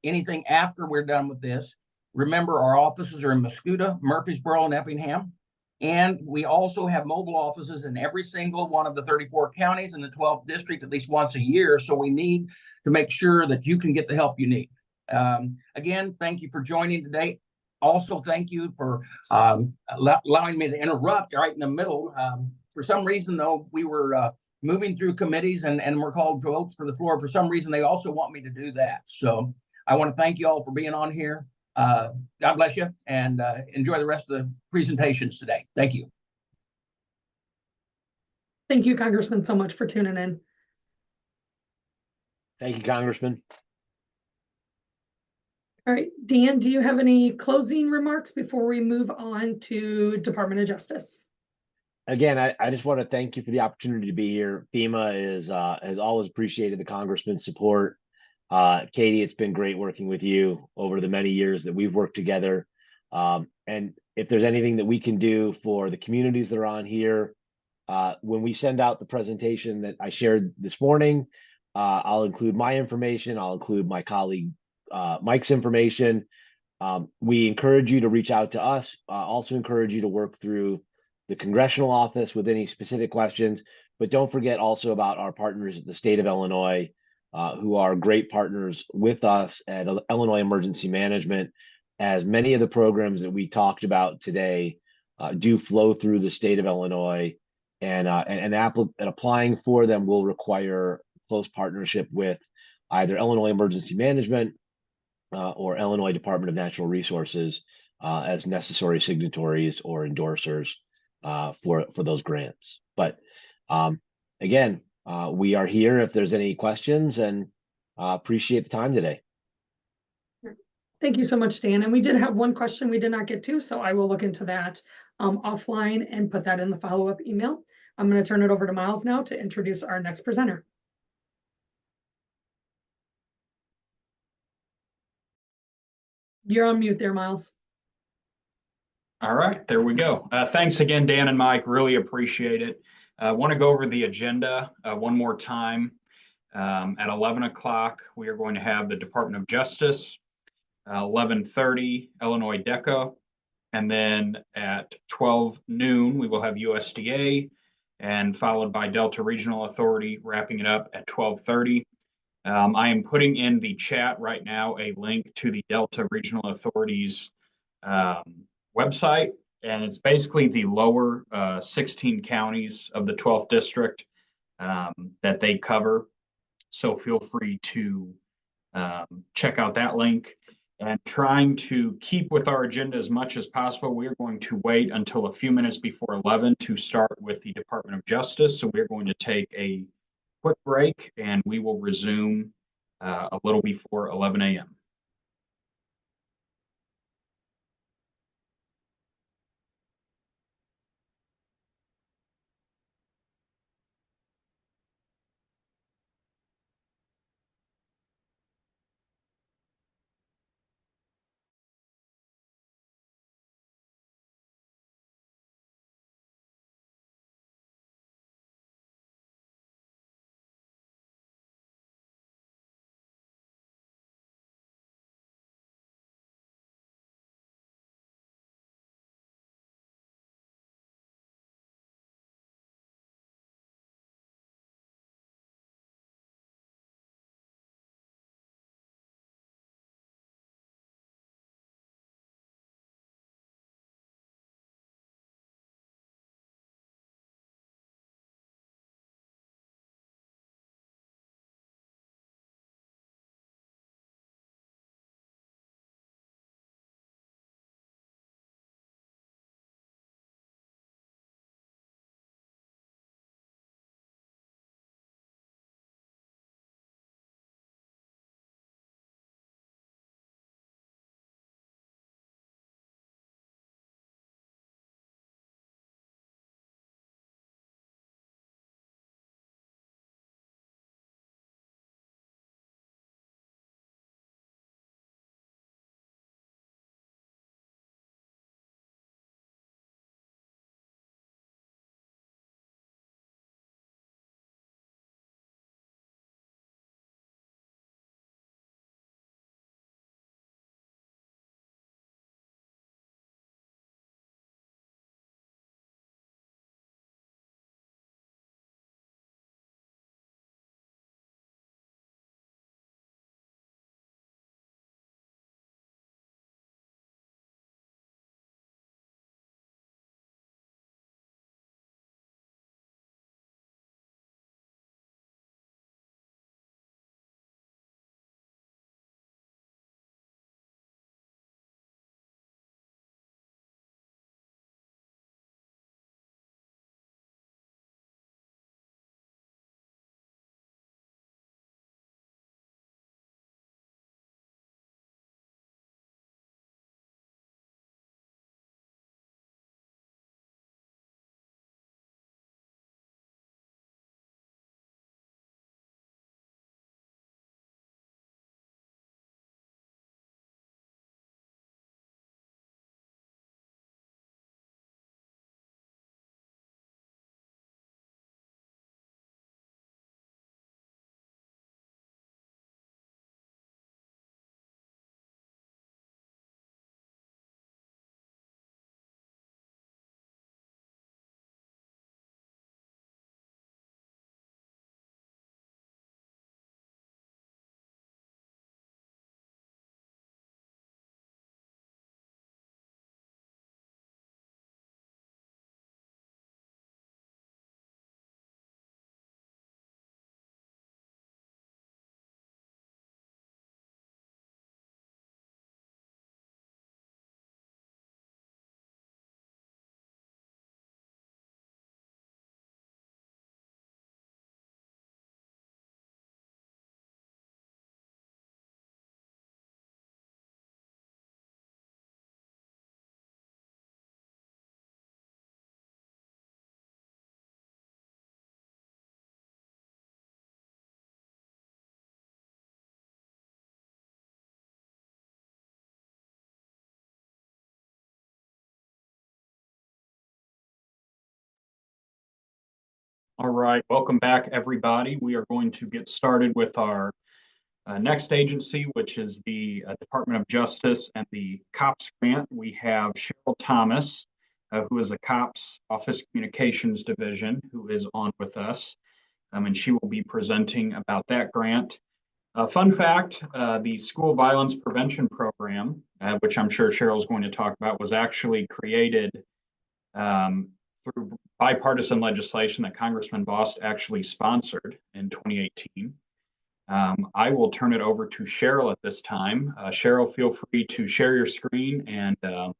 anything after we're done with this, remember our offices are in Mascoutah, Murfreesboro, and Effingham. And we also have mobile offices in every single one of the 34 counties in the 12th district at least once a year. So we need to make sure that you can get the help you need. Again, thank you for joining today. Also, thank you for allowing me to interrupt right in the middle. For some reason, though, we were moving through committees and we're called to votes for the floor. For some reason, they also want me to do that. So I want to thank you all for being on here. God bless you, and enjoy the rest of the presentations today. Thank you. Thank you, Congressman, so much for tuning in. Thank you, Congressman. All right, Dan, do you have any closing remarks before we move on to Department of Justice? Again, I just want to thank you for the opportunity to be here. FEMA has always appreciated the Congressman's support. Katie, it's been great working with you over the many years that we've worked together. And if there's anything that we can do for the communities that are on here, when we send out the presentation that I shared this morning, I'll include my information. I'll include my colleague Mike's information. We encourage you to reach out to us. Also encourage you to work through the congressional office with any specific questions. But don't forget also about our partners at the state of Illinois, who are great partners with us at Illinois Emergency Management, as many of the programs that we talked about today do flow through the state of Illinois, and applying for them will require close partnership with either Illinois Emergency Management or Illinois Department of Natural Resources as necessary signatories or endorsers for those grants. But again, we are here if there's any questions, and appreciate the time today. Thank you so much, Dan. And we did have one question we did not get to, so I will look into that offline and put that in the follow-up email. I'm going to turn it over to Miles now to introduce our next presenter. You're on mute there, Miles. All right, there we go. Thanks again, Dan and Mike. Really appreciate it. I want to go over the agenda one more time. At 11 o'clock, we are going to have the Department of Justice. 11:30, Illinois DECA. And then at 12 noon, we will have USDA, and followed by Delta Regional Authority, wrapping it up at 12:30. I am putting in the chat right now a link to the Delta Regional Authority's website, and it's basically the lower 16 counties of the 12th district that they cover. So feel free to check out that link. And trying to keep with our agenda as much as possible, we're going to wait until a few minutes before 11 to start with the Department of Justice. So we're going to take a quick break, and we will resume a little before 11 a.m. All right, welcome back, everybody. We are going to get started with our next agency, which is the Department of Justice and the COPS grant. We have Cheryl Thomas, who is the COPS Office Communications Division, who is on with us, and she will be presenting about that grant. Fun fact, the School Violence Prevention Program, which I'm sure Cheryl is going to talk about, was actually created through bipartisan legislation that Congressman Bost actually sponsored in 2018. I will turn it over to Cheryl at this time. Cheryl, feel free to share your screen, and the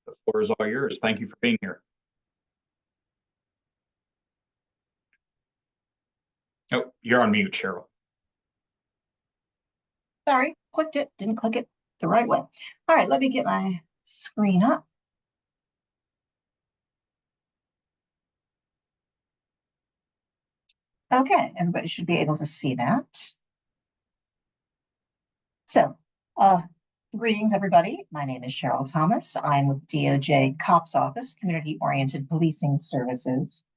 floor is all yours. Thank you for being here. Oh, you're on mute, Cheryl. Sorry, clicked it, didn't click it the right way. All right, let me get my screen up. Okay, everybody should be able to see that. So, greetings, everybody. My name is Cheryl Thomas. I'm with DOJ COPS Office, Community Oriented Policing Services.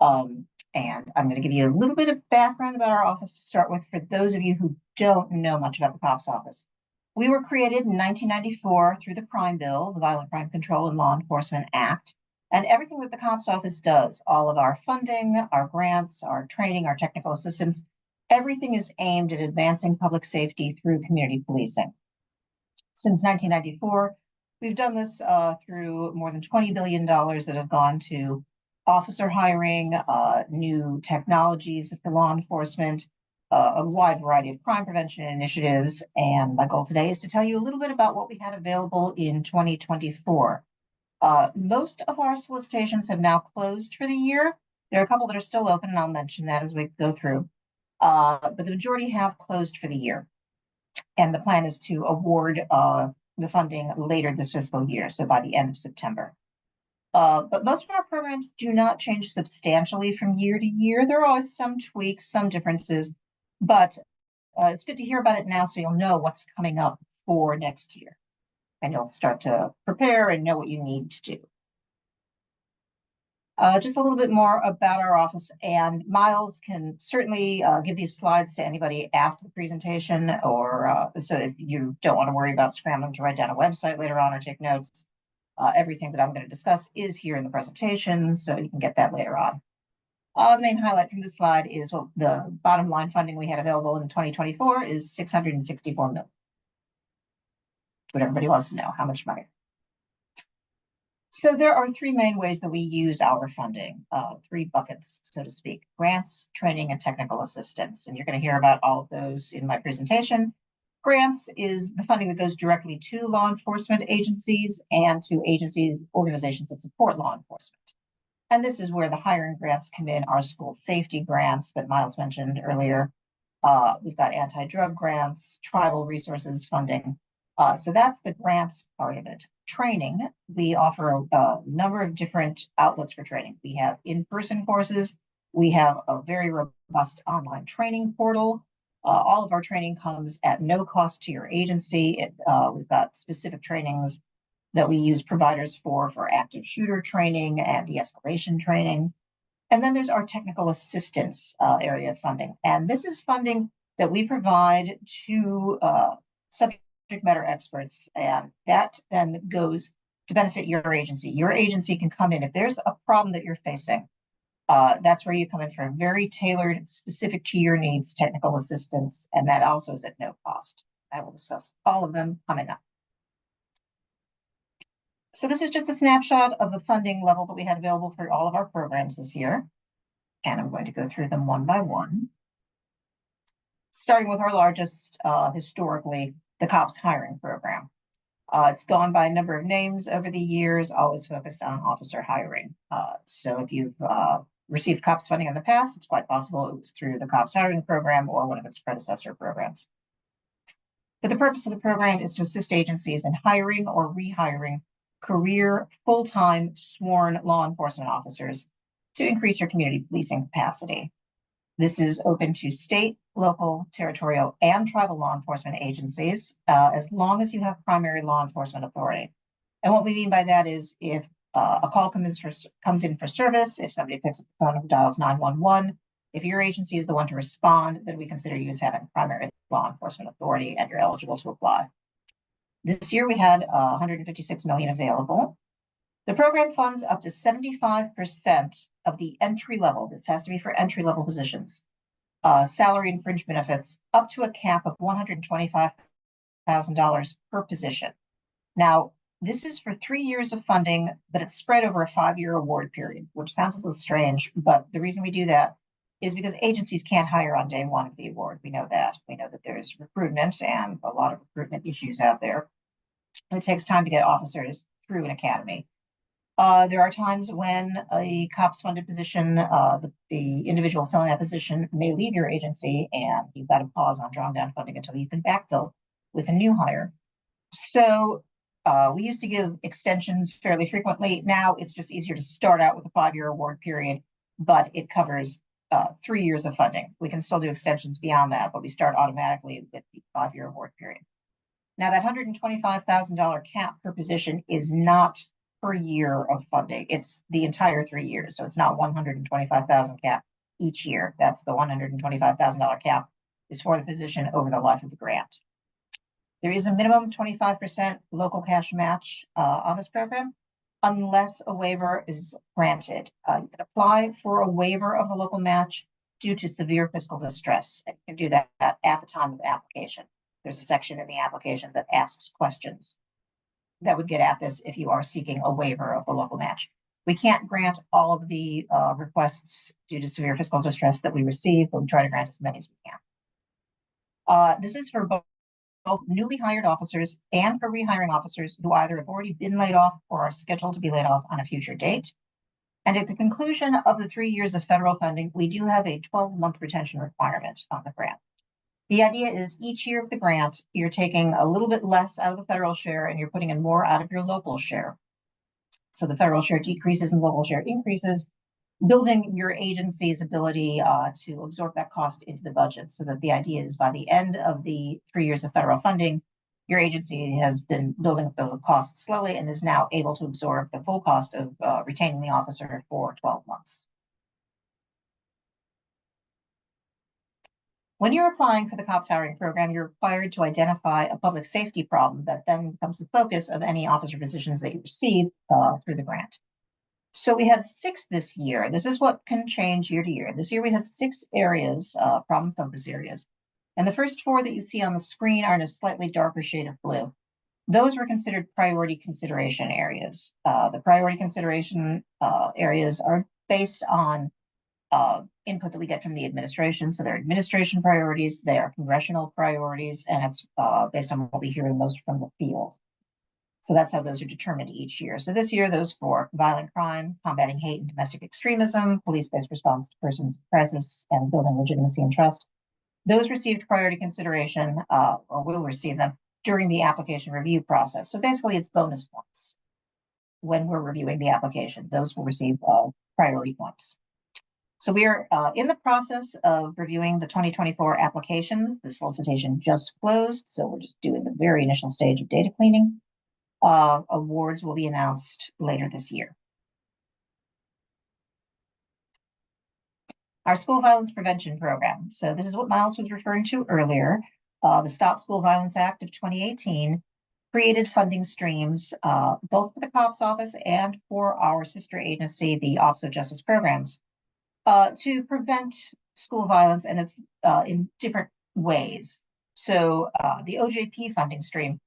And I'm going to give you a little bit of background about our office to start with for those of you who don't know much about the COPS Office. We were created in 1994 through the Crime Bill, the Violent Crime Control and Law Enforcement Act. And everything that the COPS Office does, all of our funding, our grants, our training, our technical assistance, everything is aimed at advancing public safety through community policing. Since 1994, we've done this through more than $20 billion that have gone to officer hiring, new technologies for law enforcement, a wide variety of crime prevention initiatives. And my goal today is to tell you a little bit about what we had available in 2024. Most of our solicitations have now closed for the year. There are a couple that are still open, and I'll mention that as we go through. But the majority have closed for the year. And the plan is to award the funding later this fiscal year, so by the end of September. But most of our programs do not change substantially from year to year. There are always some tweaks, some differences, but it's good to hear about it now so you'll know what's coming up for next year. And you'll start to prepare and know what you need to do. Just a little bit more about our office, and Miles can certainly give these slides to anybody after the presentation, or so if you don't want to worry about scrambling to write down a website later on or take notes. Everything that I'm going to discuss is here in the presentation, so you can get that later on. The main highlight from this slide is what the bottom line funding we had available in 2024 is $664 million. What everybody wants to know, how much money. So there are three main ways that we use our funding, three buckets, so to speak: grants, training, and technical assistance. And you're going to hear about all of those in my presentation. Grants is the funding that goes directly to law enforcement agencies and to agencies, organizations that support law enforcement. And this is where the hiring grants come in, our school safety grants that Miles mentioned earlier. We've got anti-drug grants, tribal resources funding. So that's the grants part of it. Training, we offer a number of different outlets for training. We have in-person courses. We have a very robust online training portal. All of our training comes at no cost to your agency. We've got specific trainings that we use providers for active shooter training and de-escalation training. And then there's our technical assistance area of funding. And this is funding that we provide to subject matter experts, and that then goes to benefit your agency. Your agency can come in if there's a problem that you're facing. That's where you come in for very tailored, specific to your needs, technical assistance, and that also is at no cost. I will discuss all of them coming up. So this is just a snapshot of the funding level that we had available for all of our programs this year. And I'm going to go through them one by one. Starting with our largest, historically, the COPS hiring program. It's gone by a number of names over the years, always focused on officer hiring. So if you've received COPS funding in the past, it's quite possible it was through the COPS hiring program or one of its predecessor programs. But the purpose of the program is to assist agencies in hiring or rehiring career, full-time, sworn law enforcement officers to increase your community policing capacity. This is open to state, local, territorial, and tribal law enforcement agencies, as long as you have primary law enforcement authority. And what we mean by that is if a call comes in for service, if somebody picks up the phone and dials 911, if your agency is the one to respond, then we consider you as having primary law enforcement authority and you're eligible to apply. This year we had 156 million available. The program funds up to 75% of the entry level. This has to be for entry level positions. Salary and fringe benefits up to a cap of $125,000 per position. Now, this is for 3 years of funding, but it's spread over a 5-year award period, which sounds a little strange, but the reason we do that is because agencies can't hire on day one of the award. We know that. We know that there's recruitment and a lot of recruitment issues out there. It takes time to get officers through an academy. There are times when a COPS funded position, the individual filling that position may leave your agency and you've got to pause on drawing down funding until you can backfill with a new hire. So we used to give extensions fairly frequently. Now it's just easier to start out with a 5-year award period, but it covers 3 years of funding. We can still do extensions beyond that, but we start automatically with the 5-year award period. Now that $125,000 cap per position is not per year of funding. It's the entire 3 years. So it's not 125,000 cap each year. That's the $125,000 cap is for the position over the life of the grant. There is a minimum 25% local cash match on this program, unless a waiver is granted. You can apply for a waiver of the local match due to severe fiscal distress. And you can do that at the time of application. There's a section in the application that asks questions that would get at this if you are seeking a waiver of the local match. We can't grant all of the requests due to severe fiscal distress that we receive, but we try to grant as many as we can. This is for both newly hired officers and for rehiring officers who either have already been laid off or are scheduled to be laid off on a future date. And at the conclusion of the 3 years of federal funding, we do have a 12-month retention requirement on the grant. The idea is each year of the grant, you're taking a little bit less out of the federal share and you're putting in more out of your local share. So the federal share decreases and local share increases, building your agency's ability to absorb that cost into the budget, so that the idea is by the end of the 3 years of federal funding, your agency has been building up the cost slowly and is now able to absorb the full cost of retaining the officer for 12 months. When you're applying for the COPS hiring program, you're required to identify a public safety problem that then becomes the focus of any officer positions that you receive through the grant. So we had 6 this year. This is what can change year to year. This year we had 6 areas, problem focus areas. And the first 4 that you see on the screen are in a slightly darker shade of blue. Those were considered priority consideration areas. The priority consideration areas are based on input that we get from the administration. So they're administration priorities, they are congressional priorities, and it's based on what we hear the most from the field. So that's how those are determined each year. So this year, those for violent crime, combating hate and domestic extremism, police-based response to persons of crisis, and building legitimacy and trust, those received priority consideration or will receive them during the application review process. So basically, it's bonus points when we're reviewing the application. Those will receive priority points. So we are in the process of reviewing the 2024 applications. The solicitation just closed, so we're just doing the very initial stage of data cleaning. Awards will be announced later this year. Our school violence prevention program. So this is what Miles was referring to earlier. The Stop School Violence Act of 2018 created funding streams, both for the COPS office and for our sister agency, the Office of Justice Programs, to prevent school violence, and it's in different ways. So the OJP funding stream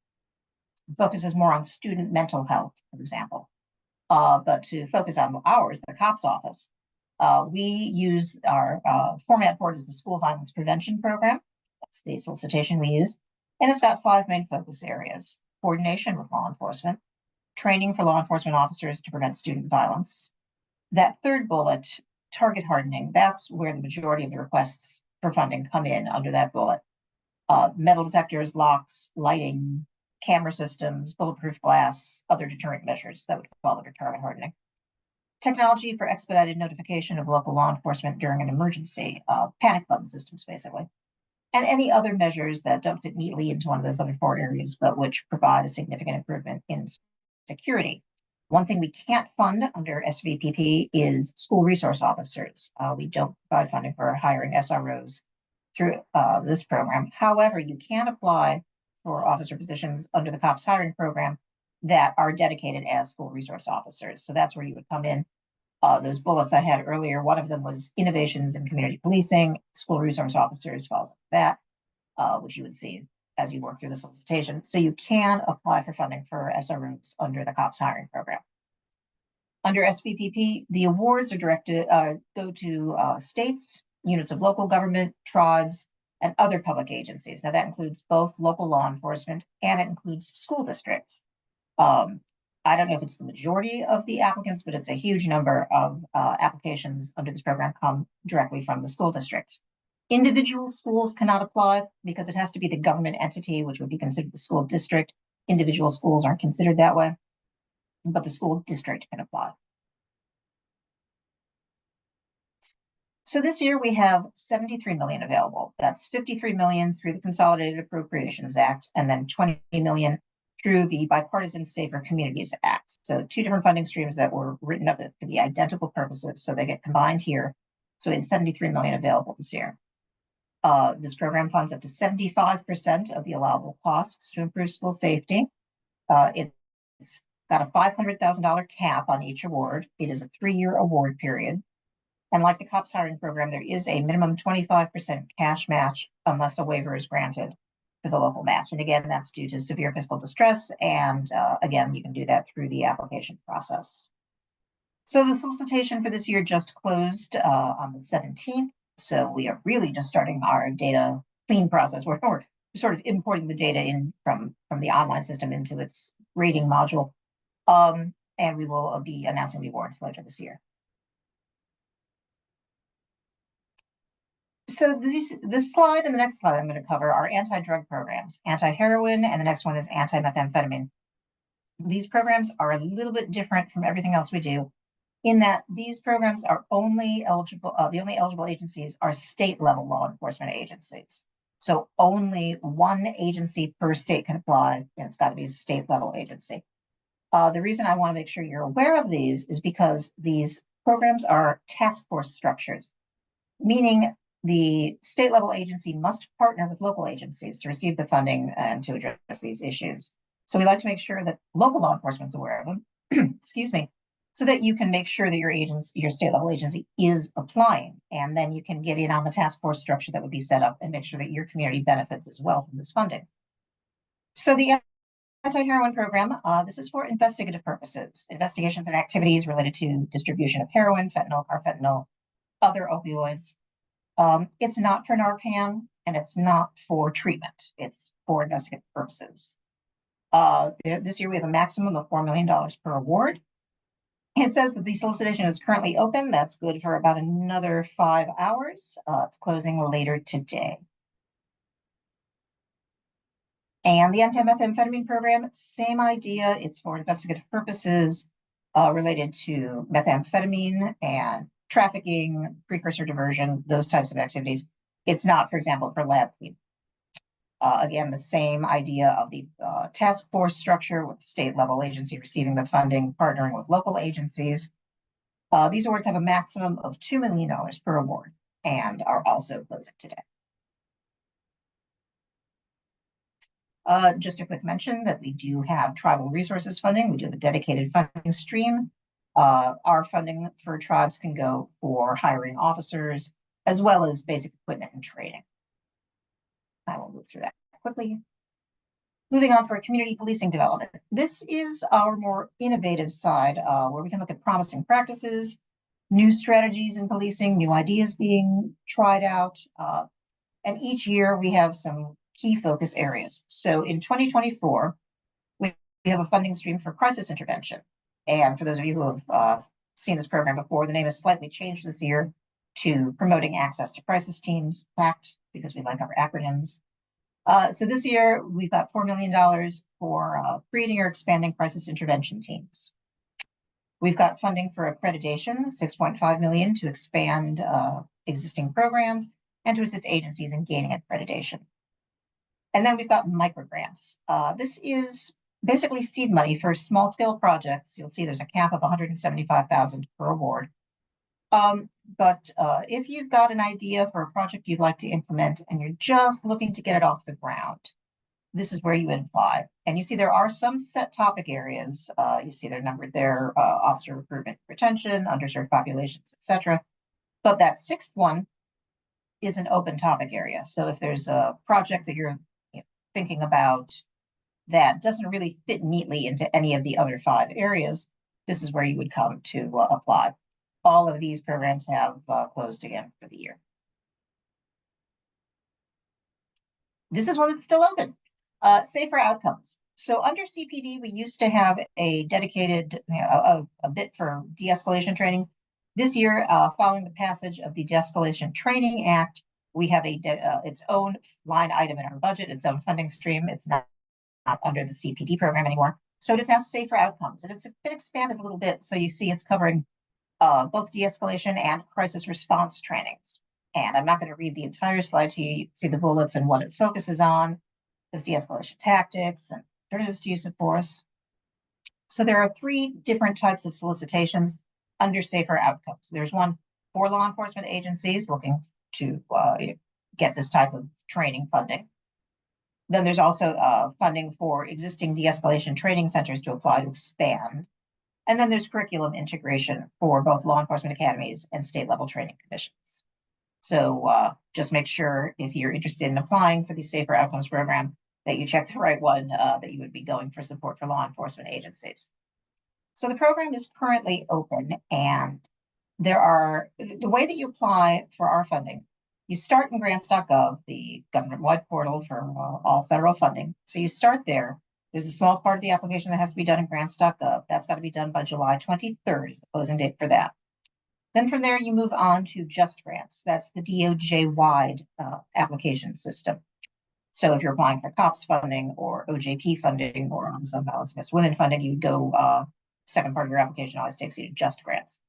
focuses more on student mental health, for example. But to focus on ours, the COPS office, we use our format for it is the School Violence Prevention Program. That's the solicitation we use. And it's got 5 main focus areas: coordination with law enforcement, training for law enforcement officers to prevent student violence. That third bullet, target hardening, that's where the majority of the requests for funding come in under that bullet. Metal detectors, locks, lighting, camera systems, bulletproof glass, other deterrent measures that would fall under target hardening. Technology for expedited notification of local law enforcement during an emergency, panic button systems, basically. And any other measures that don't fit neatly into one of those other 4 areas, but which provide a significant improvement in security. One thing we can't fund under SVPP is school resource officers. We don't provide funding for hiring SROs through this program. However, you can apply for officer positions under the COPS hiring program that are dedicated as school resource officers. So that's where you would come in. Those bullets I had earlier, one of them was innovations in community policing. School resource officers falls under that, which you would see as you work through the solicitation. So you can apply for funding for SROs under the COPS hiring program. Under SVPP, the awards are directed, go to states, units of local government, tribes, and other public agencies. Now that includes both local law enforcement and it includes school districts. I don't know if it's the majority of the applicants, but it's a huge number of applications under this program come directly from the school districts. Individual schools cannot apply because it has to be the government entity, which would be considered the school district. Individual schools aren't considered that way, but the school district can apply. So this year we have 73 million available. That's 53 million through the Consolidated Appropriations Act, and then 20 million through the Bipartisan Safer Communities Act. So two different funding streams that were written up for the identical purposes. So they get combined here. So it's 73 million available this year. This program funds up to 75% of the allowable costs to improve school safety. It's got a $500,000 cap on each award. It is a 3-year award period. And like the COPS hiring program, there is a minimum 25% cash match unless a waiver is granted for the local match. And again, that's due to severe fiscal distress. And again, you can do that through the application process. So the solicitation for this year just closed on the 17th. So we are really just starting our data clean process. We're sort of importing the data in from the online system into its rating module. And we will be announcing the awards later this year. So this slide and the next slide I'm going to cover are anti-drug programs, anti-heroin, and the next one is anti-methamphetamine. These programs are a little bit different from everything else we do in that these programs are only eligible, the only eligible agencies are state level law enforcement agencies. So only one agency per state can apply, and it's got to be a state level agency. The reason I want to make sure you're aware of these is because these programs are task force structures, meaning the state level agency must partner with local agencies to receive the funding and to address these issues. So we like to make sure that local law enforcement is aware of them, excuse me, so that you can make sure that your state level agency is applying, and then you can get in on the task force structure that would be set up and make sure that your community benefits as well from this funding. So the anti-heroin program, this is for investigative purposes, investigations and activities related to distribution of heroin, fentanyl, carfentanil, other opioids. It's not for Narcan and it's not for treatment. It's for investigative purposes. This year we have a maximum of $4 million per award. It says that the solicitation is currently open. That's good for about another 5 hours. It's closing later today. And the anti-methamphetamine program, same idea. It's for investigative purposes related to methamphetamine and trafficking, precursor diversion, those types of activities. It's not, for example, for lab cleaning. Again, the same idea of the task force structure with the state level agency receiving the funding, partnering with local agencies. These awards have a maximum of $2 million per award and are also closing today. Just a quick mention that we do have tribal resources funding. We do have a dedicated funding stream. Our funding for tribes can go for hiring officers as well as basic equipment and training. I will move through that quickly. Moving on for community policing development. This is our more innovative side where we can look at promising practices, new strategies in policing, new ideas being tried out. And each year we have some key focus areas. So in 2024, we have a funding stream for crisis intervention. And for those of you who have seen this program before, the name has slightly changed this year to Promoting Access to Crisis Teams, PACT, because we like our acronyms. So this year, we've got $4 million for creating or expanding crisis intervention teams. We've got funding for accreditation, $6.5 million to expand existing programs and to assist agencies in gaining accreditation. And then we've got microgrants. This is basically seed money for small scale projects. You'll see there's a cap of 175,000 per award. But if you've got an idea for a project you'd like to implement and you're just looking to get it off the ground, this is where you would apply. And you see there are some set topic areas. You see they're numbered there: officer recruitment, retention, underserved populations, etc. But that sixth one is an open topic area. So if there's a project that you're thinking about that doesn't really fit neatly into any of the other 5 areas, this is where you would come to apply. All of these programs have closed again for the year. This is one that's still open. Safer outcomes. So under CPD, we used to have a dedicated, a bit for de-escalation training. This year, following the passage of the De-escalation Training Act, we have its own line item in our budget, its own funding stream. It's not under the CPD program anymore. So it is now Safer Outcomes, and it's been expanded a little bit. So you see it's covering both de-escalation and crisis response trainings. And I'm not going to read the entire slide to you. You can see the bullets and what it focuses on. There's de-escalation tactics and alternatives to use of force. So there are 3 different types of solicitations under Safer Outcomes. There's one for law enforcement agencies looking to get this type of training funding. Then there's also funding for existing de-escalation training centers to apply to expand. And then there's curriculum integration for both law enforcement academies and state level training commissions. So just make sure if you're interested in applying for the Safer Outcomes program that you check the right one, that you would be going for support for law enforcement agencies. So the program is currently open, and the way that you apply for our funding, you start in grants.gov, the government-wide portal for all federal funding. So you start there. There's a small part of the application that has to be done in grants.gov. That's got to be done by July 23rd is the closing date for that. Then from there, you move on to Just Grants. That's the DOJ-wide application system. So if you're applying for COPS funding or OJP funding or Office of Violence Against Women funding, you would go, second part of your application always takes you to Just Grants.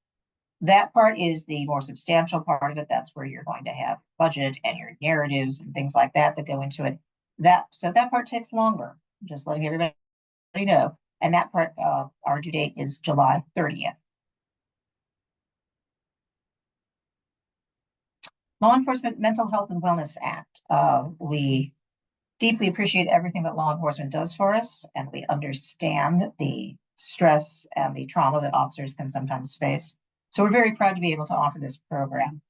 That part is the more substantial part of it. That's where you're going to have budget and your narratives and things like that go into it. So that part takes longer, just letting everybody know. And that part, our due date is July 30th. Law Enforcement Mental Health and Wellness Act. We deeply appreciate everything that law enforcement does for us, and we understand the stress and the trauma that officers can sometimes face. So we're very proud to be able to offer this program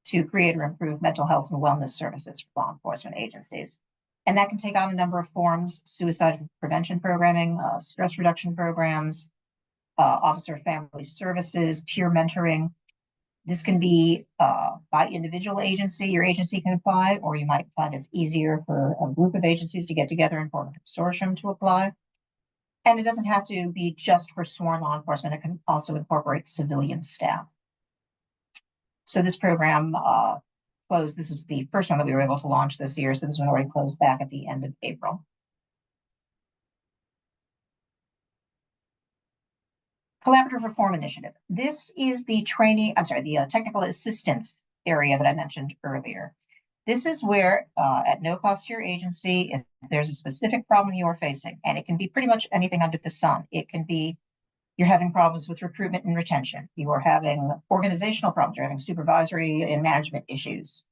to create or improve mental health and wellness services for law enforcement agencies. And that can take on a number of forms: suicide prevention programming, stress reduction programs, officer family services, peer mentoring. This can be by individual agency. Your agency can apply, or you might find it's easier for a group of agencies to get together and form a consortium to apply. And it doesn't have to be just for sworn law enforcement. It can also incorporate civilian staff. So this program closed. This was the first one that we were able to launch this year. So this one already closed back at the end of April. Collaborative Reform Initiative. This is the technical assistance area that I mentioned earlier. This is where, at no cost to your agency, if there's a specific problem you're facing, and it can be pretty much anything under the sun. It can be you're having problems with recruitment and retention. You are having organizational problems. You're having supervisory and management issues.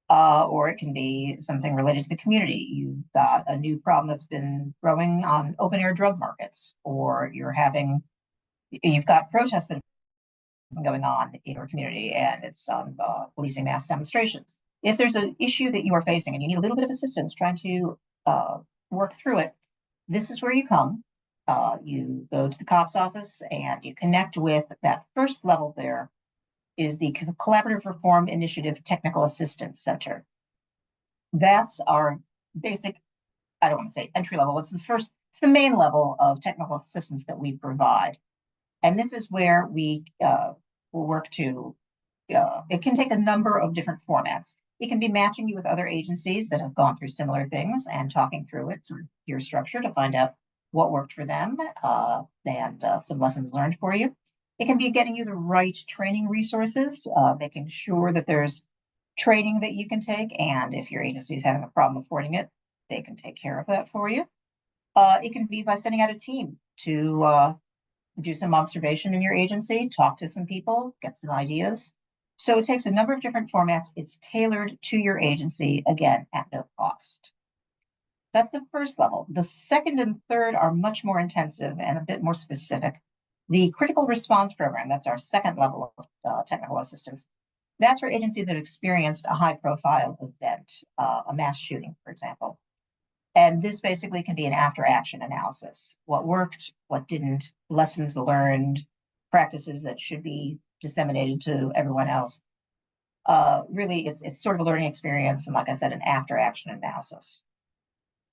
Or it can be something related to the community. You've got a new problem that's been growing on open air drug markets, or you've got protests that have been going on in your community, and it's on policing mass demonstrations. If there's an issue that you are facing and you need a little bit of assistance trying to work through it, this is where you come. You go to the COPS office and you connect with that first level. There is the Collaborative Reform Initiative Technical Assistance Center. That's our basic, I don't want to say entry level, it's the main level of technical assistance that we provide. And this is where we will work to, it can take a number of different formats. It can be matching you with other agencies that have gone through similar things and talking through it, sort of peer structure, to find out what worked for them and some lessons learned for you. It can be getting you the right training resources, making sure that there's training that you can take. And if your agency is having a problem affording it, they can take care of that for you. It can be by sending out a team to do some observation in your agency, talk to some people, get some ideas. So it takes a number of different formats. It's tailored to your agency, again, at no cost. That's the first level. The second and third are much more intensive and a bit more specific. The critical response program, that's our second level of technical assistance. That's for agencies that have experienced a high profile event, a mass shooting, for example. And this basically can be an after action analysis. What worked, what didn't, lessons learned, practices that should be disseminated to everyone else. Really, it's sort of a learning experience. And like I said, an after action analysis.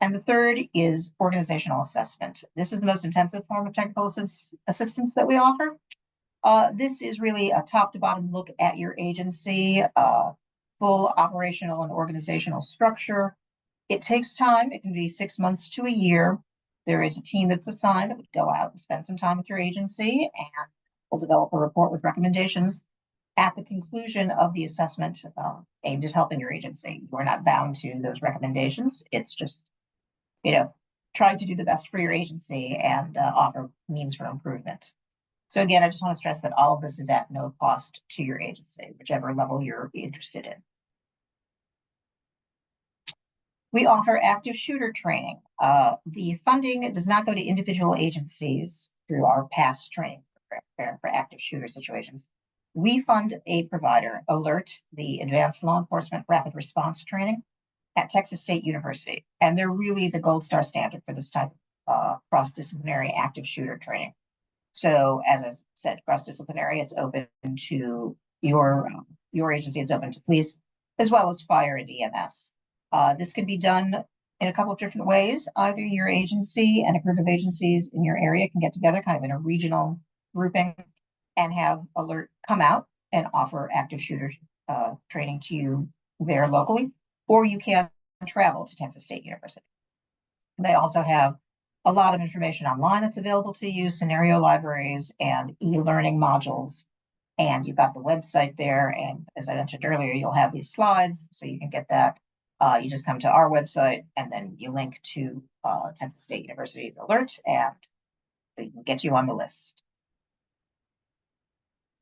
And the third is organizational assessment. This is the most intensive form of technical assistance that we offer. This is really a top to bottom look at your agency, full operational and organizational structure. It takes time. It can be 6 months to a year. There is a team that's assigned that would go out and spend some time with your agency, and will develop a report with recommendations at the conclusion of the assessment aimed at helping your agency. You're not bound to those recommendations. It's just, trying to do the best for your agency and offer means for improvement. So again, I just want to stress that all of this is at no cost to your agency, whichever level you're interested in. We offer active shooter training. The funding does not go to individual agencies through our past training program for active shooter situations. We fund a provider, ALERT, the Advanced Law Enforcement Rapid Response Training at Texas State University. And they're really the gold star standard for this type of cross-disciplinary active shooter training. So as I said, cross-disciplinary, it's open to your agency, it's open to police, as well as fire and EMS. This can be done in a couple of different ways. Either your agency and a group of agencies in your area can get together kind of in a regional grouping and have ALERT come out and offer active shooter training to you there locally, or you can travel to Texas State University. They also have a lot of information online that's available to you, scenario libraries and e-learning modules. And you've got the website there. And as I mentioned earlier, you'll have these slides, so you can get that. You just come to our website and then you link to Texas State University's ALERT, and they can get you on the list.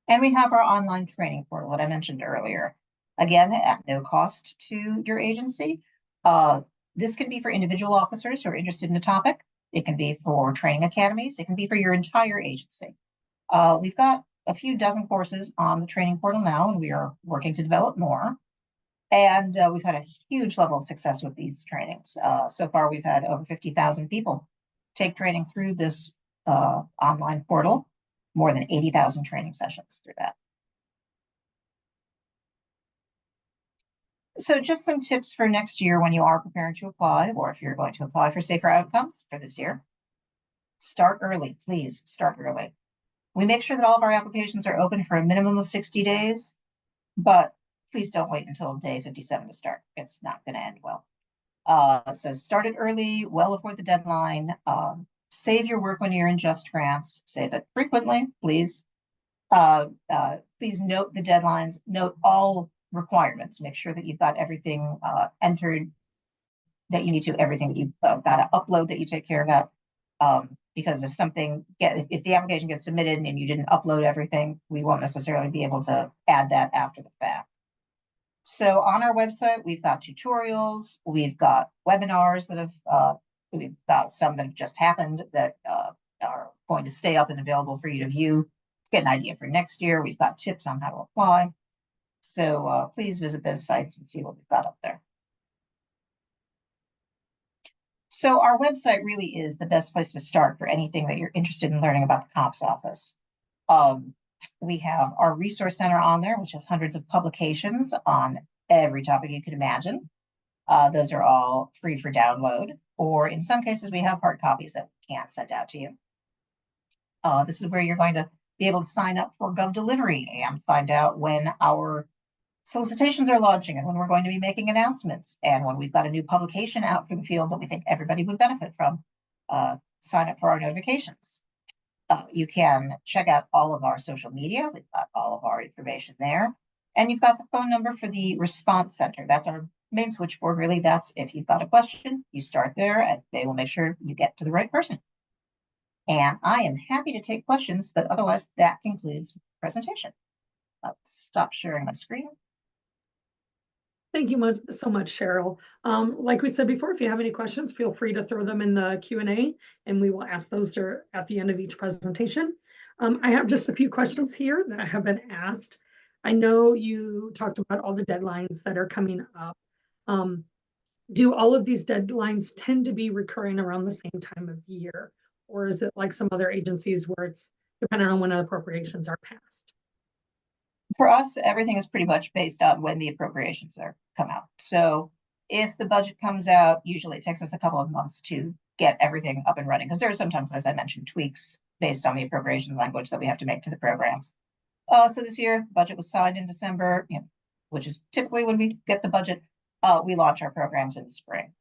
And we have our online training portal that I mentioned earlier. Again, at no cost to your agency. This can be for individual officers who are interested in a topic. It can be for training academies. It can be for your entire agency. We've got a few dozen courses on the training portal now, and we are working to develop more. And we've had a huge level of success with these trainings. So far, we've had over 50,000 people take training through this online portal, more than 80,000 training sessions through that. So just some tips for next year when you are preparing to apply, or if you're going to apply for safer outcomes for this year. Start early, please start early. We make sure that all of our applications are open for a minimum of 60 days, but please don't wait until day 57 to start. It's not going to end well. So start it early, well before the deadline. Save your work when you're in Just Grants. Save it frequently, please. Please note the deadlines, note all requirements. Make sure that you've got everything entered that you need to, everything that you've got to upload, that you take care of that. Because if if the application gets submitted and you didn't upload everything, we won't necessarily be able to add that after the fact. So on our website, we've got tutorials, we've got webinars that have, we've got some that have just happened that are going to stay up and available for you to view to get an idea for next year. We've got tips on how to apply. So please visit those sites and see what we've got up there. So our website really is the best place to start for anything that you're interested in learning about the COPS office. We have our resource center on there, which has hundreds of publications on every topic you could imagine. Those are all free for download, or in some cases, we have hard copies that we can't send out to you. This is where you're going to be able to sign up for GovDelivery and find out when our solicitations are launching and when we're going to be making announcements, and when we've got a new publication out for the field that we think everybody would benefit from. Sign up for our notifications. You can check out all of our social media. We've got all of our information there. And you've got the phone number for the response center. That's our main switchboard, really, that's if you've got a question, you start there and they will make sure you get to the right person. And I am happy to take questions, but otherwise that concludes the presentation. I'll stop sharing my screen. Thank you so much, Cheryl. Like we said before, if you have any questions, feel free to throw them in the Q&A and we will ask those at the end of each presentation. I have just a few questions here that have been asked. I know you talked about all the deadlines that are coming up. Do all of these deadlines tend to be recurring around the same time of year? Or is it like some other agencies where it's dependent on when appropriations are passed? For us, everything is pretty much based on when the appropriations come out. So if the budget comes out, usually it takes us a couple of months to get everything up and running, because there are sometimes, as I mentioned, tweaks based on the appropriations language that we have to make to the programs. So this year, the budget was signed in December, which is typically when we get the budget. We launch our programs in the spring.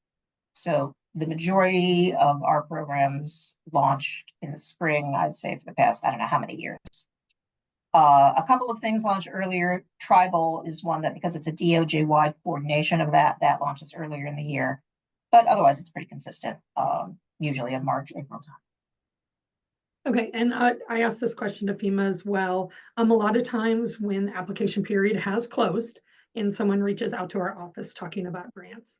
So the majority of our programs launched in the spring, I'd say, for the past, I don't know how many years. A couple of things launched earlier. Tribal is one that, because it's a DOJ-wide coordination of that launches earlier in the year. But otherwise, it's pretty consistent, usually in March, April time. Okay, and I asked this question to FEMA as well. A lot of times when the application period has closed and someone reaches out to our office talking about grants,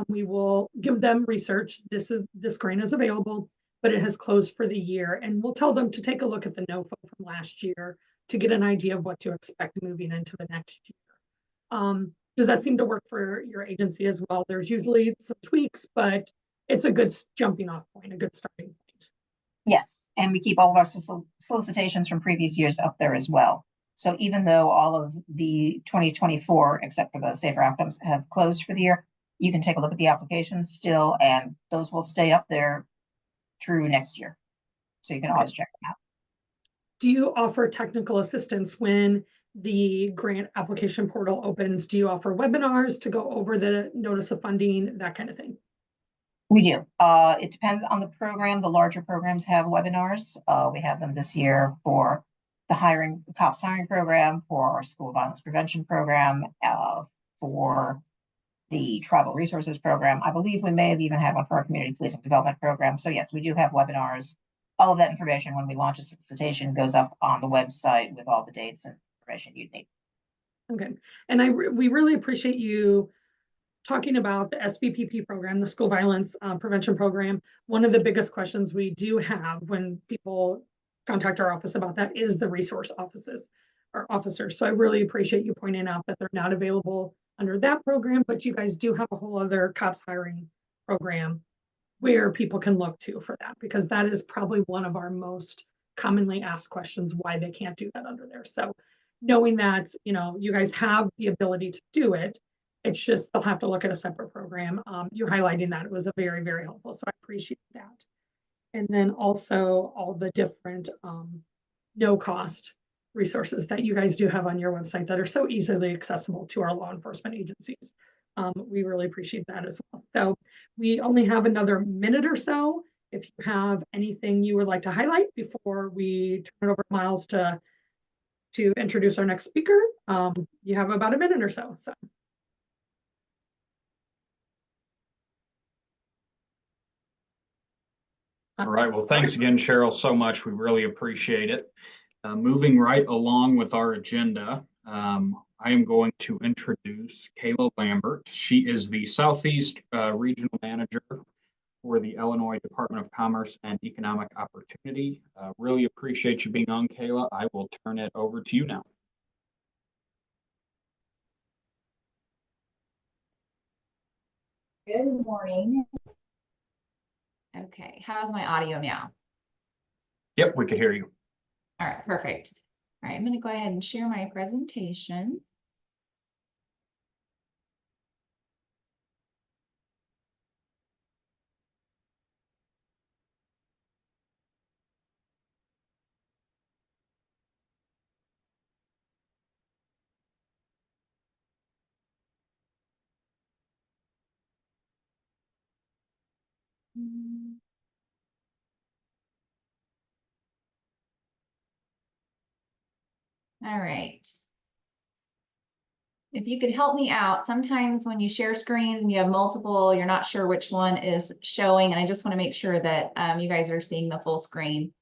we will give them research. This grant is available, but it has closed for the year, and we'll tell them to take a look at the NOFA from last year to get an idea of what to expect moving into the next year. Does that seem to work for your agency as well? There's usually some tweaks, but it's a good jumping off point, a good starting point. Yes, and we keep all of our solicitations from previous years up there as well. So even though all of the 2024, except for the safer outcomes, have closed for the year, you can take a look at the applications still, and those will stay up there through next year. So you can always check them out. Do you offer technical assistance when the grant application portal opens? Do you offer webinars to go over the notice of funding, that kind of thing? We do. It depends on the program. The larger programs have webinars. We have them this year for the COPS hiring program, for our school violence prevention program, for the tribal resources program. I believe we may have even had one for our community policing development program. So yes, we do have webinars. All of that information, when we launch a solicitation, goes up on the website with all the dates and information you'd need. Okay, and we really appreciate you talking about the SVPP program, the school violence prevention program. One of the biggest questions we do have when people contact our office about that is the resource officers. So I really appreciate you pointing out that they're not available under that program, but you guys do have a whole other COPS hiring program where people can look to for that, because that is probably one of our most commonly asked questions, why they can't do that under there. So knowing that, you guys have the ability to do it, it's just they'll have to look at a separate program. You're highlighting that. It was a very, very helpful. So I appreciate that. And then also all the different no cost resources that you guys do have on your website that are so easily accessible to our law enforcement agencies. We really appreciate that as well. So we only have another minute or so. If you have anything you would like to highlight before we turn it over to Miles to introduce our next speaker, you have about a minute or so. All right. Well, thanks again, Cheryl, so much. We really appreciate it. Moving right along with our agenda, I am going to introduce Kayla Lambert. She is the Southeast Regional Manager for the Illinois Department of Commerce and Economic Opportunity. Really appreciate you being on, Kayla. I will turn it over to you now. Good morning. Okay, how's my audio now? Yep, we could hear you. All right, perfect. All right, I'm going to go ahead and share my presentation. All right. if you could help me out, sometimes when you share screens and you have multiple, you're not sure which one is showing. And I just want to make sure that you guys are seeing the full screen.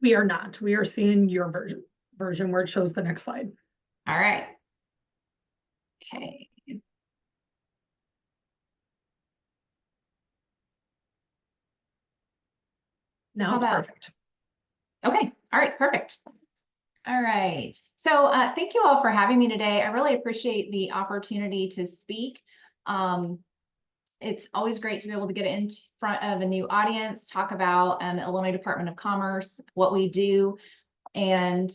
We are not. We are seeing your version where it shows the next slide. All right. Okay. Now How it's about- perfect. Okay. All right. Perfect. All right. So thank you all for having me today. I really appreciate the opportunity to speak. It's always great to be able to get in front of a new audience, talk about Illinois Department of Commerce, what we do, and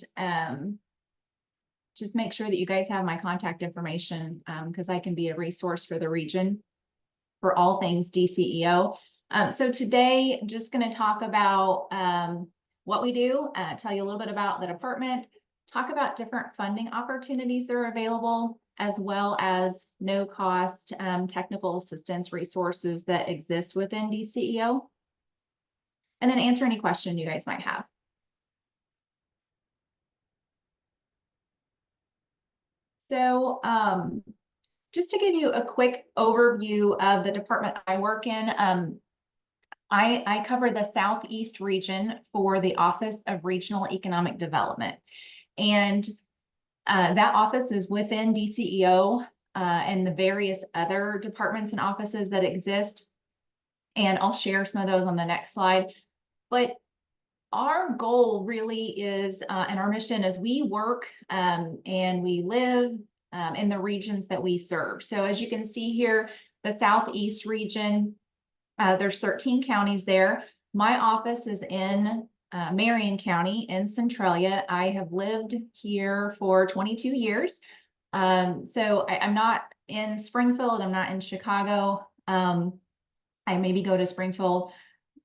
just make sure that you guys have my contact information because I can be a resource for the region for all things DCEO. So today, I'm just going to talk about what we do, tell you a little bit about the department, talk about different funding opportunities that are available, as well as no cost technical assistance resources that exist within DCEO, and then answer any question you guys might have. So just to give you a quick overview of the department I work in, I cover the Southeast region for the Office of Regional Economic Development. And that office is within DCEO and the various other departments and offices that exist. And I'll share some of those on the next slide. But our goal really is, and our mission is we work and we live in the regions that we serve. So as you can see here, the Southeast region, there's 13 counties there. My office is in Marion County in Centralia. I have lived here for 22 years. So I'm not in Springfield. I'm not in Chicago. I maybe go to Springfield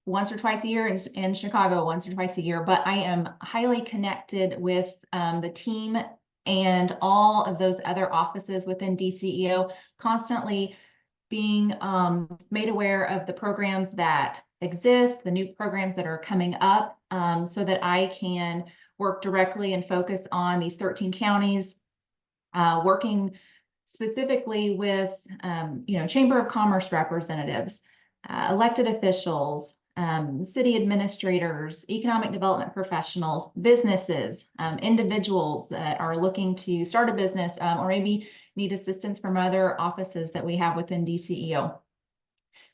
once or twice a year and Chicago once or twice a year, but I am highly connected with the team and all of those other offices within DCEO, constantly being made aware of the programs that exist, the new programs that are coming up, so that I can work directly and focus on these 13 counties, working specifically with, Chamber of Commerce representatives, elected officials, city administrators, economic development professionals, businesses, individuals that are looking to start a business or maybe need assistance from other offices that we have within DCEO.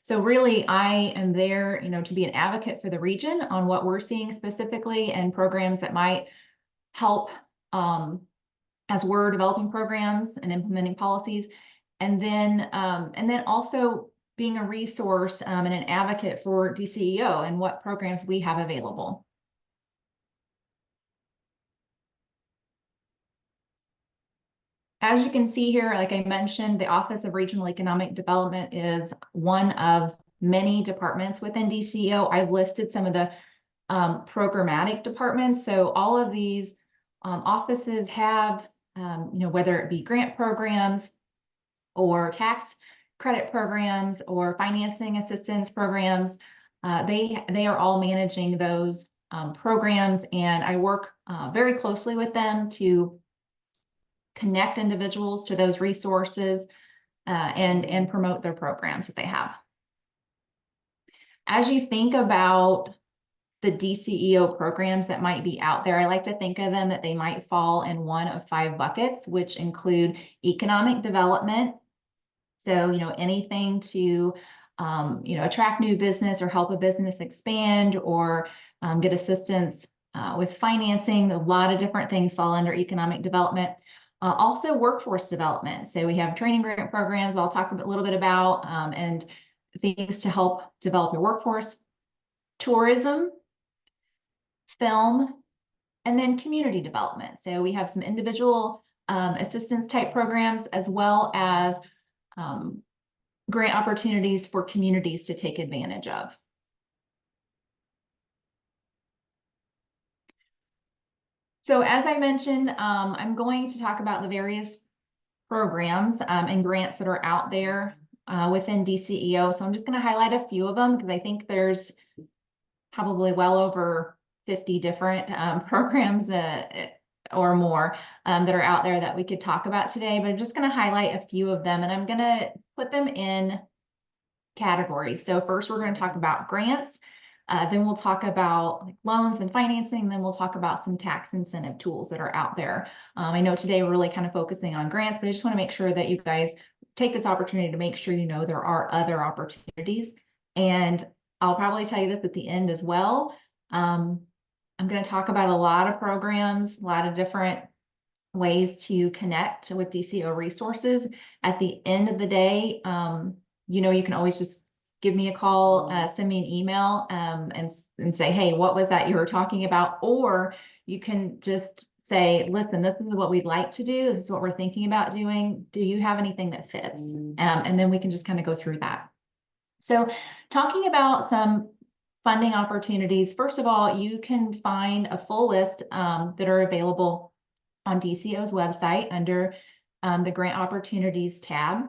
So really, I am there, to be an advocate for the region on what we're seeing specifically and programs that might help as we're developing programs and implementing policies. And then also being a resource and an advocate for DCEO and what programs we have available. As you can see here, like I mentioned, the Office of Regional Economic Development is one of many departments within DCEO. I've listed some of the programmatic departments. So all of these offices have, whether it be grant programs or tax credit programs or financing assistance programs, they are all managing those programs, and I work very closely with them to connect individuals to those resources and promote their programs that they have. As you think about the DCEO programs that might be out there, I like to think of them that they might fall in one of 5 buckets, which include economic development. So, anything to, attract new business or help a business expand or get assistance with financing. A lot of different things fall under economic development. Also workforce development. So we have training grant programs I'll talk a little bit about and things to help develop your workforce. Tourism, film, and then community development. So we have some individual assistance type programs as well as grant opportunities for communities to take advantage of. So as I mentioned, I'm going to talk about the various programs and grants that are out there within DCEO. So I'm just going to highlight a few of them because I think there's probably well over 50 different programs or more that are out there that we could talk about today, but I'm just going to highlight a few of them, and I'm going to put them in categories. So first we're going to talk about grants. Then we'll talk about like loans and financing. Then we'll talk about some tax incentive tools that are out there. I know today we're really kind of focusing on grants, but I just want to make sure that you guys take this opportunity to make sure you know there are other opportunities. And I'll probably tell you this at the end as well. I'm going to talk about a lot of programs, a lot of different ways to connect with DCO resources. At the end of the day, you can always just give me a call, send me an email, and say, hey, what was that you were talking about? Or you can just say, listen, this is what we'd like to do. This is what we're thinking about doing. Do you have anything that fits? And then we can just kind of go through that. So talking about some funding opportunities, first of all, you can find a full list that are available on DCO's website under the Grant Opportunities tab.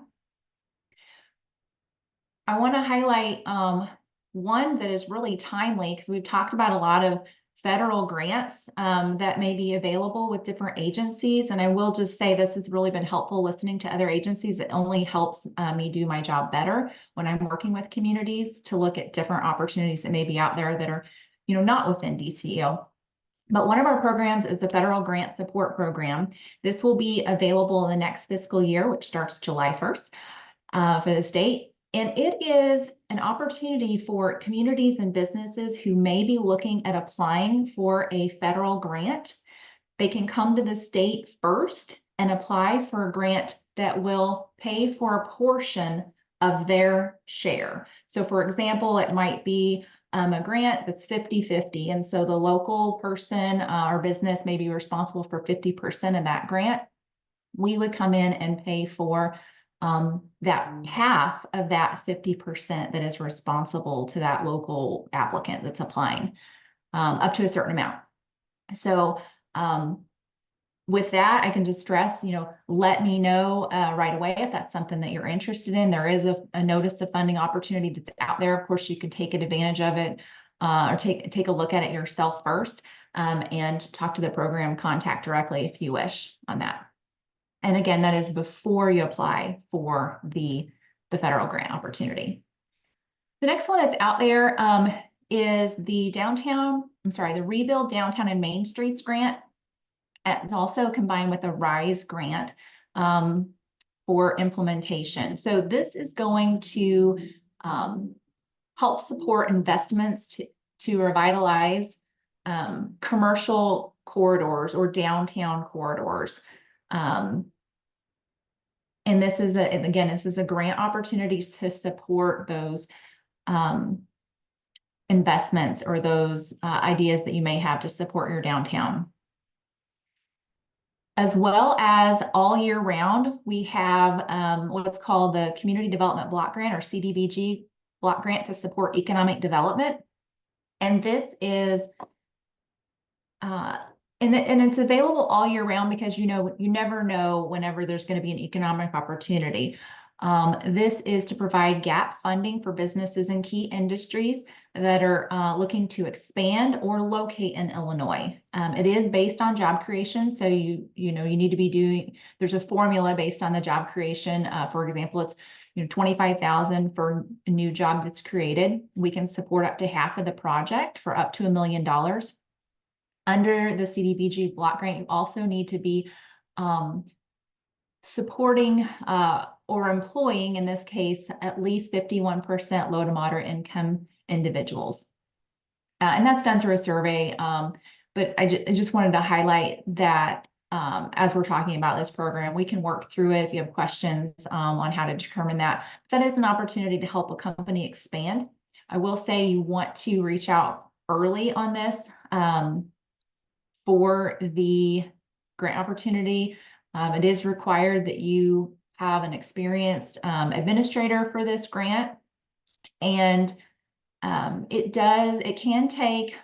I want to highlight one that is really timely because we've talked about a lot of federal grants that may be available with different agencies. And I will just say this has really been helpful listening to other agencies. It only helps me do my job better when I'm working with communities to look at different opportunities that may be out there that are, not within DCO. But one of our programs is the Federal Grant Support Program. This will be available in the next fiscal year, which starts July 1st for the state. And it is an opportunity for communities and businesses who may be looking at applying for a federal grant. They can come to the state first and apply for a grant that will pay for a portion of their share. So for example, it might be a grant that's 50-50. And so the local person or business may be responsible for 50% of that grant. We would come in and pay for that half of that 50% that is responsible to that local applicant that's applying up to a certain amount. So with that, I can just stress, let me know right away if that's something that you're interested in. There is a notice of funding opportunity that's out there. Of course, you can take advantage of it or take a look at it yourself first and talk to the program contact directly if you wish on that. And again, that is before you apply for the federal grant opportunity. The next one that's out there is the Rebuild Downtown and Main Streets grant. It's also combined with a RISE grant for implementation. So this is going to help support investments to revitalize commercial corridors or downtown corridors. And this is a grant opportunity to support those investments or those ideas that you may have to support your downtown. As well as all year round, we have what's called the Community Development Block Grant or CDBG Block Grant to support economic development. And this is and it's available all year round because you never know whenever there's going to be an economic opportunity. This is to provide gap funding for businesses in key industries that are looking to expand or locate in Illinois. It is based on job creation, so you need to be doing. There's a formula based on the job creation. For example, it's $25,000 for a new job that's created. We can support up to half of the project for up to $1 million. Under the CDBG block grant, you also need to be supporting or employing, in this case, at least 51% low to moderate income individuals. And that's done through a survey. But I just wanted to highlight that as we're talking about this program, we can work through it if you have questions on how to determine that. That is an opportunity to help a company expand. I will say you want to reach out early on this for the grant opportunity. It is required that you have an experienced administrator for this grant. And it can take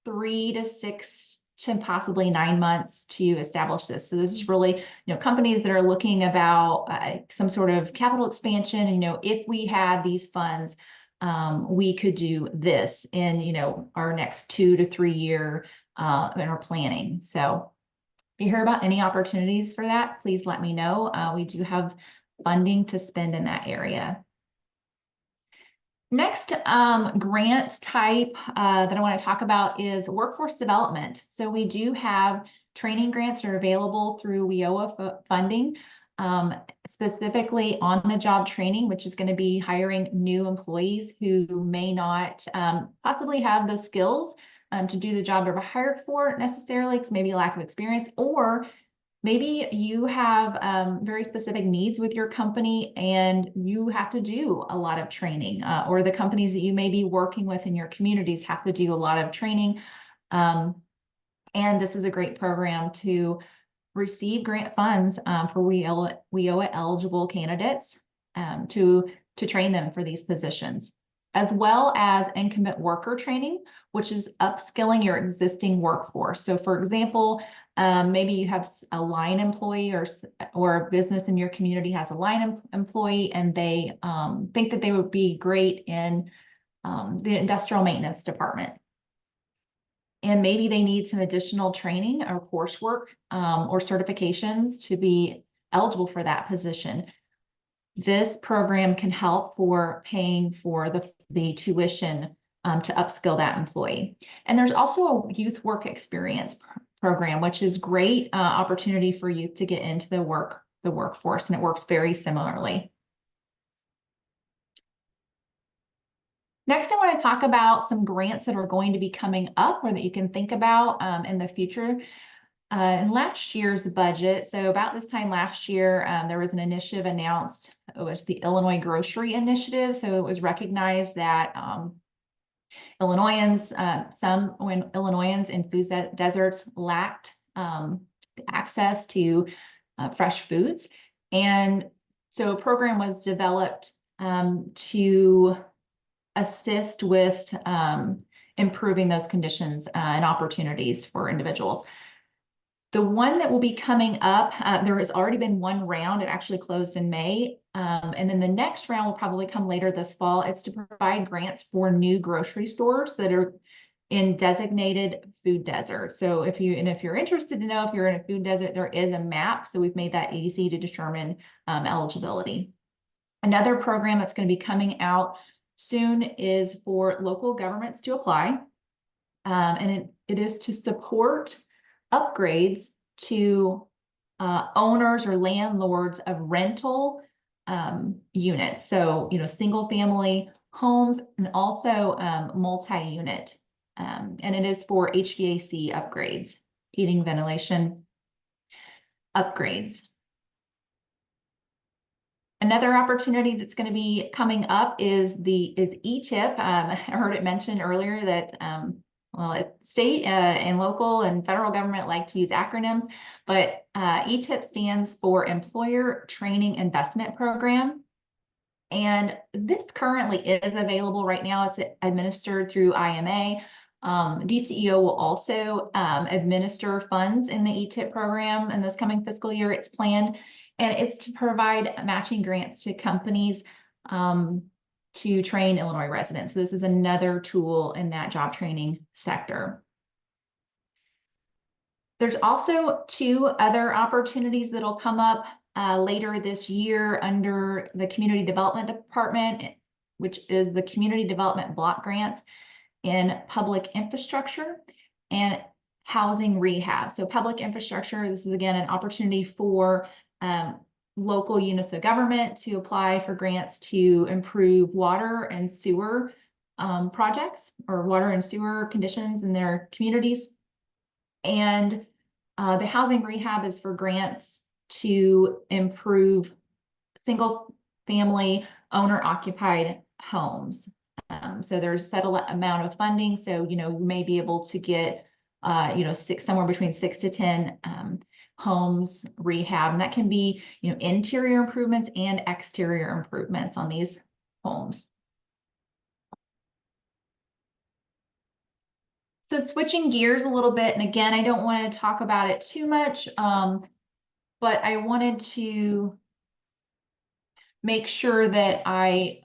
3 to 6 to possibly 9 months to establish this. So this is really, companies that are looking about some sort of capital expansion. If we had these funds, we could do this in, our next 2 to 3 year in our planning. So you hear about any opportunities for that, please let me know. We do have funding to spend in that area. Next grant type that I want to talk about is workforce development. So we do have training grants that are available through WIOA funding, specifically on-the-job training, which is going to be hiring new employees who may not possibly have the skills to do the job they're hired for necessarily, because maybe lack of experience, or maybe you have very specific needs with your company and you have to do a lot of training, or the companies that you may be working with in your communities have to do a lot of training. And this is a great program to receive grant funds for WIOA eligible candidates to train them for these positions, as well as incumbent worker training, which is upskilling your existing workforce. So for example, maybe you have a line employee or a business in your community has a line employee, and they think that they would be great in the industrial maintenance department. And maybe they need some additional training or coursework or certifications to be eligible for that position. This program can help for paying for the tuition to upskill that employee. And there's also a youth work experience program, which is great opportunity for youth to get into the workforce, and it works very similarly. Next, I want to talk about some grants that are going to be coming up or that you can think about in the future. In last year's budget, so about this time last year, there was an initiative announced. It was the Illinois Grocery Initiative. So it was recognized that Illinoisans, some Illinoisans in food deserts lacked access to fresh foods. And so a program was developed to assist with improving those conditions and opportunities for individuals. The one that will be coming up, there has already been one round. It actually closed in May. And then the next round will probably come later this fall. It's to provide grants for new grocery stores that are in designated food deserts. So if you're interested to know if you're in a food desert, there is a map. So we've made that easy to determine eligibility. Another program that's going to be coming out soon is for local governments to apply. And it is to support upgrades to owners or landlords of rental units. So, single family homes and also multi-unit. And it is for HVAC upgrades, heating, ventilation upgrades. Another opportunity that's going to be coming up is ETIP. I heard it mentioned earlier that state and local and federal government like to use acronyms, but ETIP stands for Employer Training Investment Program. And this currently is available right now. It's administered through IMA. DCEO will also administer funds in the ETIP program in this coming fiscal year. It's planned, and it's to provide matching grants to companies to train Illinois residents. So this is another tool in that job training sector. There's also two other opportunities that'll come up later this year under the Community Development Department, which is the Community Development Block Grants in public infrastructure and housing rehab. So public infrastructure, this is again an opportunity for local units of government to apply for grants to improve water and sewer projects or water and sewer conditions in their communities. And the housing rehab is for grants to improve single family owner occupied homes. So there's a set amount of funding. So, you may be able to get, somewhere between 6 to 10 homes rehab. And that can be, interior improvements and exterior improvements on these homes. So switching gears a little bit, and again, I don't want to talk about it too much, but I wanted to make sure that I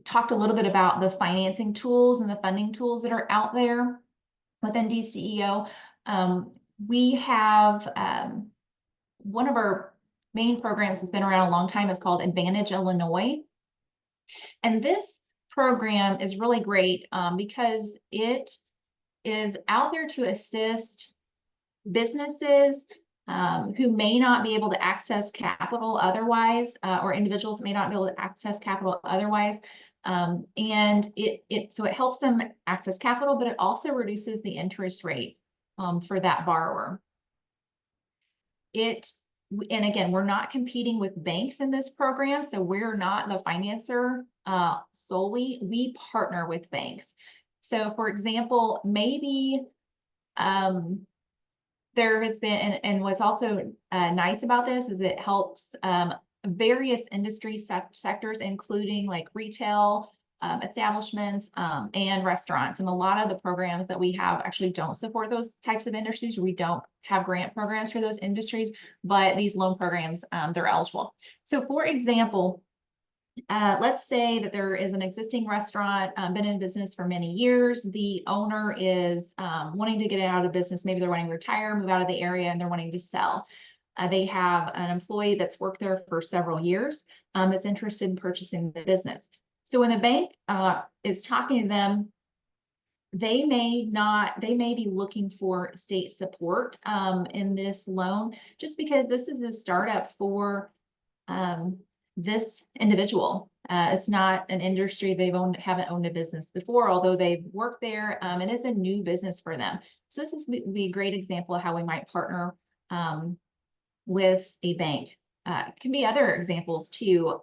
talked a little bit about the financing tools and the funding tools that are out there within DCEO. We have one of our main programs has been around a long time. It's called Advantage Illinois. And this program is really great because it is out there to assist businesses who may not be able to access capital otherwise, or individuals may not be able to access capital otherwise. And so it helps them access capital, but it also reduces the interest rate for that borrower. And again, we're not competing with banks in this program, so we're not the financer solely. We partner with banks. So for example, maybe there has been, and what's also nice about this is it helps various industry sectors, including like retail establishments and restaurants. And a lot of the programs that we have actually don't support those types of industries. We don't have grant programs for those industries, but these loan programs, they're eligible. So for example, let's say that there is an existing restaurant, been in business for many years. The owner is wanting to get it out of business. Maybe they're wanting to retire, move out of the area, and they're wanting to sell. They have an employee that's worked there for several years that's interested in purchasing the business. So when the bank is talking to them, they may be looking for state support in this loan, just because this is a startup for this individual. It's not an industry haven't owned a business before, although they've worked there. It is a new business for them. So this would be a great example of how we might partner with a bank. It can be other examples too.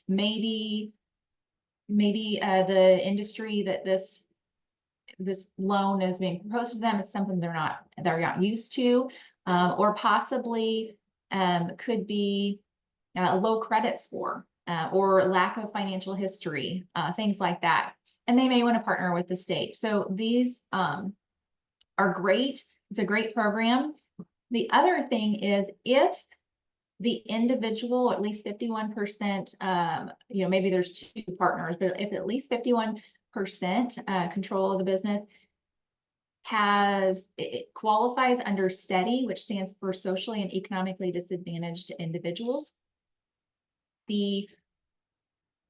Maybe the industry that this loan is being proposed to them, it's something they're not used to, or possibly could be a low credit score or lack of financial history, things like that. And they may want to partner with the state. So these are great. It's a great program. The other thing is, if the individual, at least 51%, maybe there's two partners, but if at least 51% control of the business it qualifies under SETI, which stands for Socially and Economically Disadvantaged Individuals. The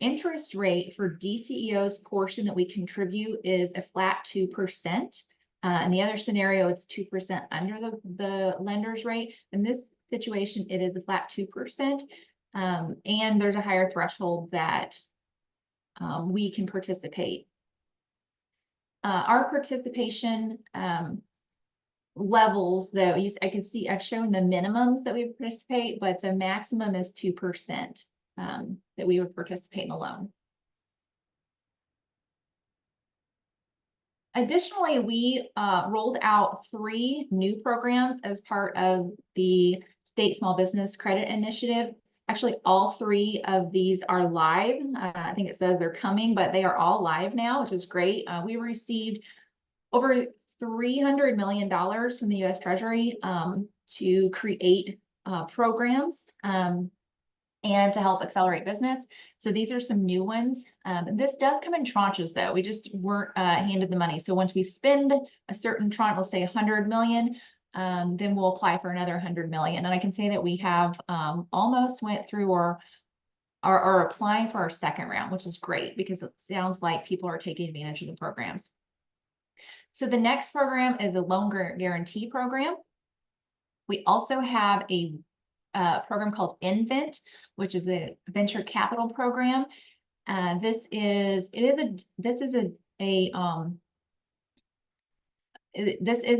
interest rate for DCEO's portion that we contribute is a flat 2%. In the other scenario, it's 2% under the lender's rate. In this situation, it is a flat 2%. And there's a higher threshold that we can participate. Our participation levels, though, I've shown the minimums that we participate, but the maximum is 2% that we would participate in a loan. Additionally, we rolled out 3 new programs as part of the State Small Business Credit Initiative. Actually, all 3 of these are live. I think it says they're coming, but they are all live now, which is great. We received over $300 million from the U.S. Treasury to create programs and to help accelerate business. So these are some new ones. This does come in tranches, though. We just weren't handed the money. So once we spend a certain tranche, let's say 100 million, then we'll apply for another 100 million. And I can say that we have almost went through or are applying for our second round, which is great because it sounds like people are taking advantage of the programs. So the next program is a loan guarantee program. We also have a program called Invent, which is a venture capital program. This is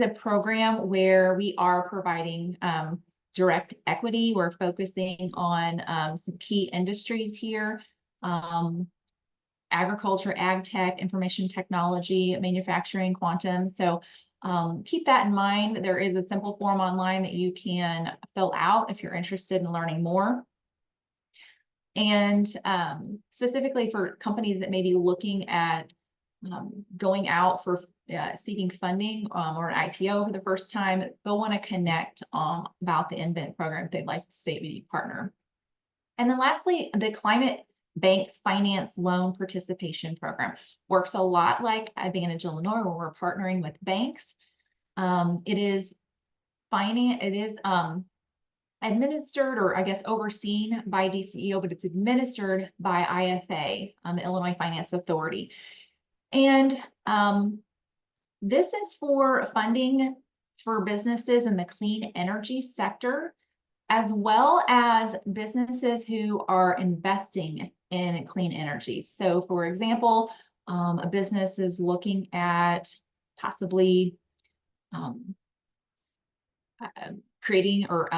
a program where we are providing direct equity. We're focusing on some key industries here: agriculture, ag tech, information technology, manufacturing, quantum. So keep that in mind. There is a simple form online that you can fill out if you're interested in learning more. And specifically for companies that may be looking at going out for seeking funding or an IPO for the first time, they'll want to connect about the Invent program if they'd like to stay with a partner. And then lastly, the Climate Bank Finance Loan Participation Program works a lot like Advantage Illinois, where we're partnering with banks. It is administered, or I guess overseen by DCEO, but it's administered by IFA, the Illinois Finance Authority. And this is for funding for businesses in the clean energy sector, as well as businesses who are investing in clean energy. So for example, a business is looking at possibly creating or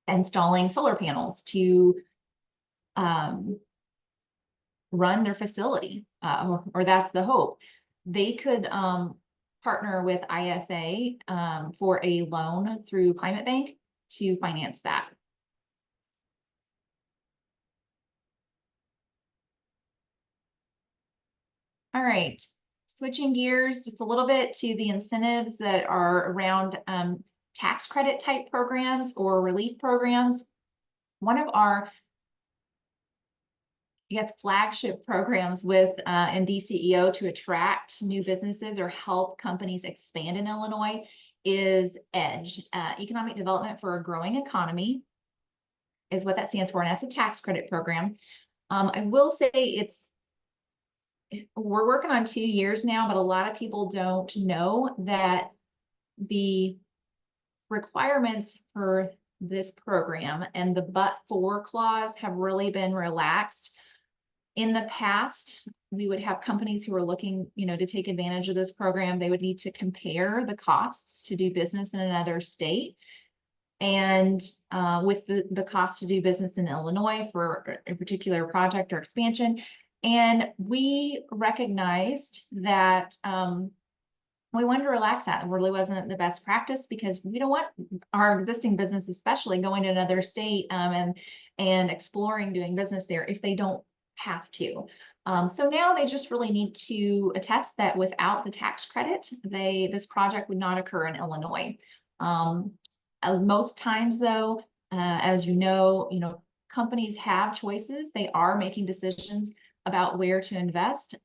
installing solar panels to run their facility, or that's the hope. They could partner with IFA for a loan through Climate Bank to finance that. All right, switching gears just a little bit to the incentives that are around tax credit type programs or relief programs. One of our, I guess, flagship programs with in DCEO to attract new businesses or help companies expand in Illinois is EDGE, Economic Development for a Growing Economy, is what that stands for, and that's a tax credit program. I will say we're working on 2 years now, but a lot of people don't know that the requirements for this program and the but-for clause have really been relaxed. In the past, we would have companies who were looking, to take advantage of this program. They would need to compare the costs to do business in another state, and with the cost to do business in Illinois for a particular project or expansion. And we recognized that we wanted to relax that. It really wasn't the best practice, because we don't want our existing business, especially going to another state and exploring doing business there if they don't have to. So now they just really need to attest that without the tax credit, this project would not occur in Illinois. Most times though, as you know, companies have choices. They are making decisions about where to invest.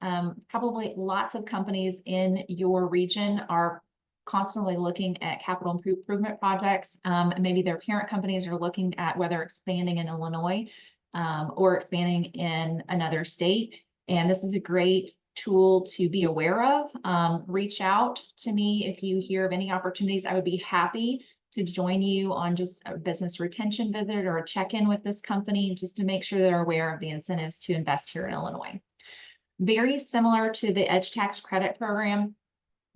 Probably lots of companies in your region are constantly looking at capital improvement projects. Maybe their parent companies are looking at whether expanding in Illinois or expanding in another state. And this is a great tool to be aware of. Reach out to me if you hear of any opportunities. I would be happy to join you on just a business retention visit or a check-in with this company, just to make sure they're aware of the incentives to invest here in Illinois. Very similar to the EDGE tax credit program,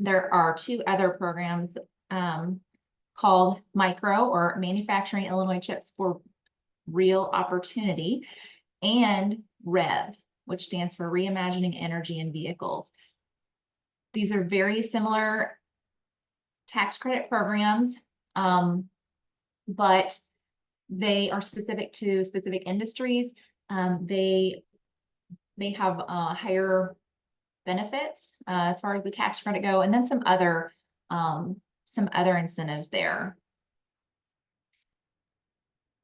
there are 2 other programs called MICRO, or Manufacturing Illinois Chips for Real Opportunity, and REV, which stands for Reimagining Energy in Vehicles. These are very similar tax credit programs, but they are specific to specific industries. They may have higher benefits as far as the tax credit go, and then some other incentives there.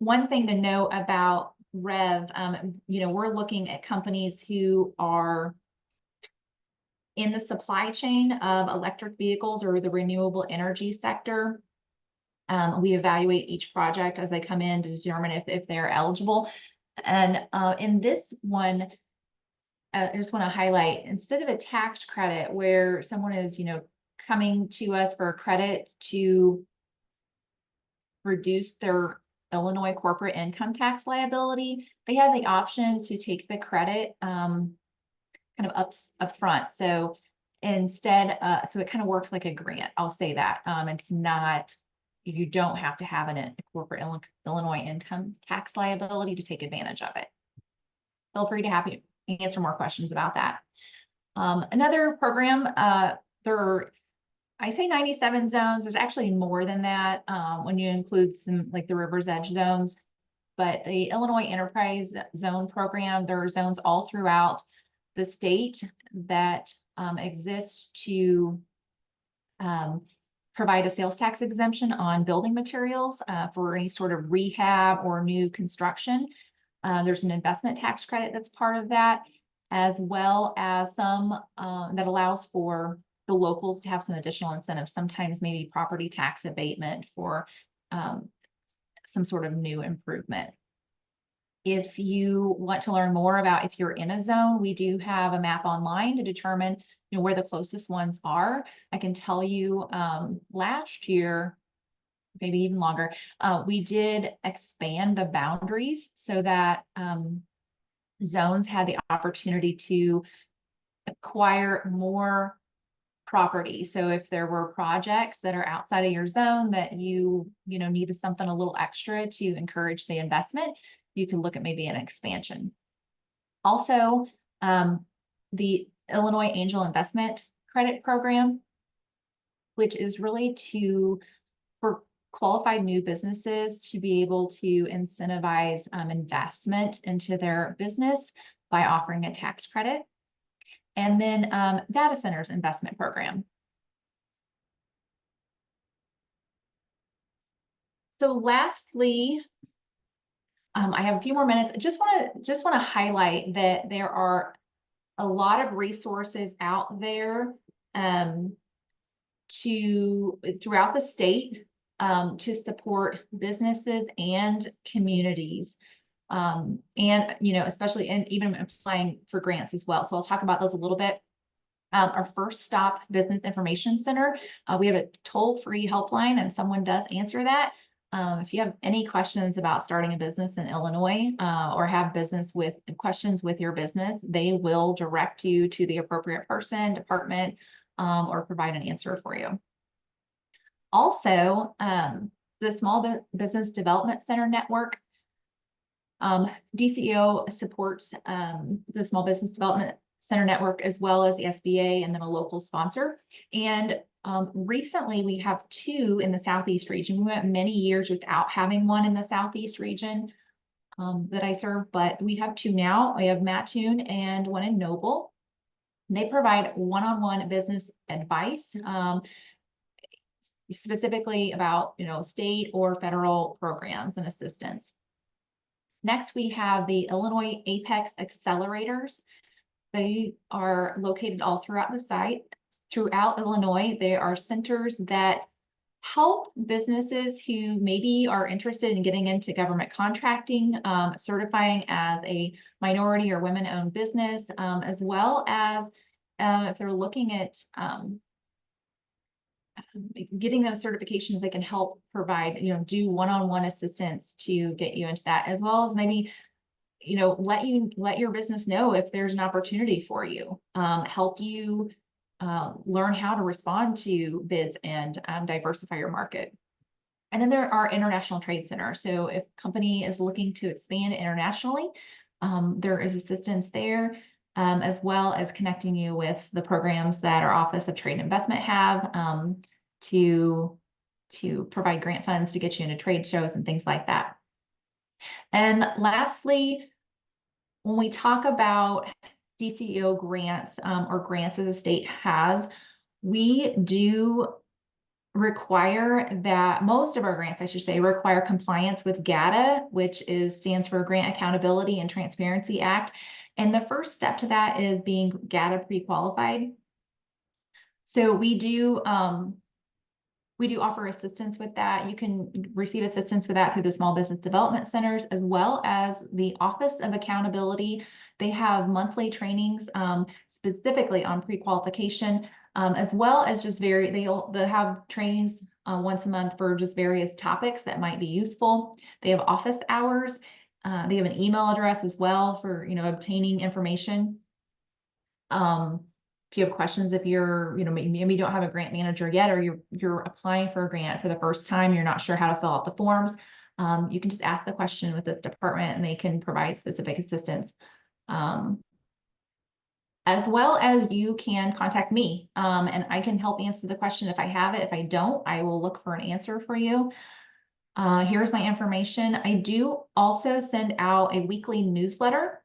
One thing to know about REV, we're looking at companies who are in the supply chain of electric vehicles or the renewable energy sector. We evaluate each project as they come in to determine if they're eligible. And in this one, I just want to highlight, instead of a tax credit where someone is, coming to us for a credit to reduce their Illinois corporate income tax liability, they have the option to take the credit kind of up front. So instead, so it kind of works like a grant. I'll say that. It's not, you don't have to have a corporate Illinois income tax liability to take advantage of it. Feel free to answer more questions about that. Another program, there are, I say 97 zones. There's actually more than that when you include some like the River's Edge zones. But the Illinois Enterprise Zone program, there are zones all throughout the state that exist to provide a sales tax exemption on building materials for any sort of rehab or new construction. There's an investment tax credit that's part of that, as well as some that allows for the locals to have some additional incentives, sometimes maybe property tax abatement for some sort of new improvement. If you want to learn more about if you're in a zone, we do have a map online to determine, you know, where the closest ones are. I can tell you last year, maybe even longer, we did expand the boundaries so that zones had the opportunity to acquire more property. So if there were projects that are outside of your zone that you know, needed something a little extra to encourage the investment, you can look at maybe an expansion. Also, the Illinois Angel Investment Credit Program, which is really for qualified new businesses to be able to incentivize investment into their business by offering a tax credit. And then data centers investment program. So lastly, I have a few more minutes. Just want to highlight that there are a lot of resources out there throughout the state to support businesses and communities. And, you know, especially, and even applying for grants as well. So I'll talk about those a little bit. Our First Stop Business Information Center, we have a toll-free helpline, and someone does answer that. If you have any questions about starting a business in Illinois or have questions with your business, they will direct you to the appropriate person, department, or provide an answer for you. Also, the Small Business Development Center Network, DCEO supports the Small Business Development Center Network as well as the SBA and then a local sponsor. And recently we have 2 in the Southeast region. We went many years without having one in the Southeast region that I serve, but we have 2 now. We have Mattoon and one in Noble. They provide one-on-one business advice, specifically about, you know, state or federal programs and assistance. Next, we have the Illinois Apex Accelerators. They are located all throughout the site, throughout Illinois. They are centers that help businesses who maybe are interested in getting into government contracting, certifying as a minority or women-owned business, as well as if they're looking at getting those certifications, they can help provide, you know, do one-on-one assistance to get you into that, as well as maybe, you know, let your business know if there's an opportunity for you, help you learn how to respond to bids and diversify your market. And then there are international trade centers. So if a company is looking to expand internationally, there is assistance there, as well as connecting you with the programs that our Office of Trade and Investment have to provide grant funds to get you into trade shows and things like that. And lastly, when we talk about DCEO grants or grants that the state has, we do require that most of our grants, I should say, require compliance with GATA, which stands for Grant Accountability and Transparency Act. And the first step to that is being GATA pre-qualified. So we do offer assistance with that. You can receive assistance with that through the Small Business Development Centers, as well as the Office of Accountability. They have monthly trainings specifically on pre-qualification, as well as just they'll have trainings once a month for just various topics that might be useful. They have office hours. They have an email address as well for, you know, obtaining information. If you have questions, if you're, you know, maybe you don't have a grant manager yet, or you're applying for a grant for the first time, you're not sure how to fill out the forms, you can just ask the question with this department and they can provide specific assistance. As well as you can contact me and I can help answer the question if I have it. If I don't, I will look for an answer for you. Here's my information. I do also send out a weekly newsletter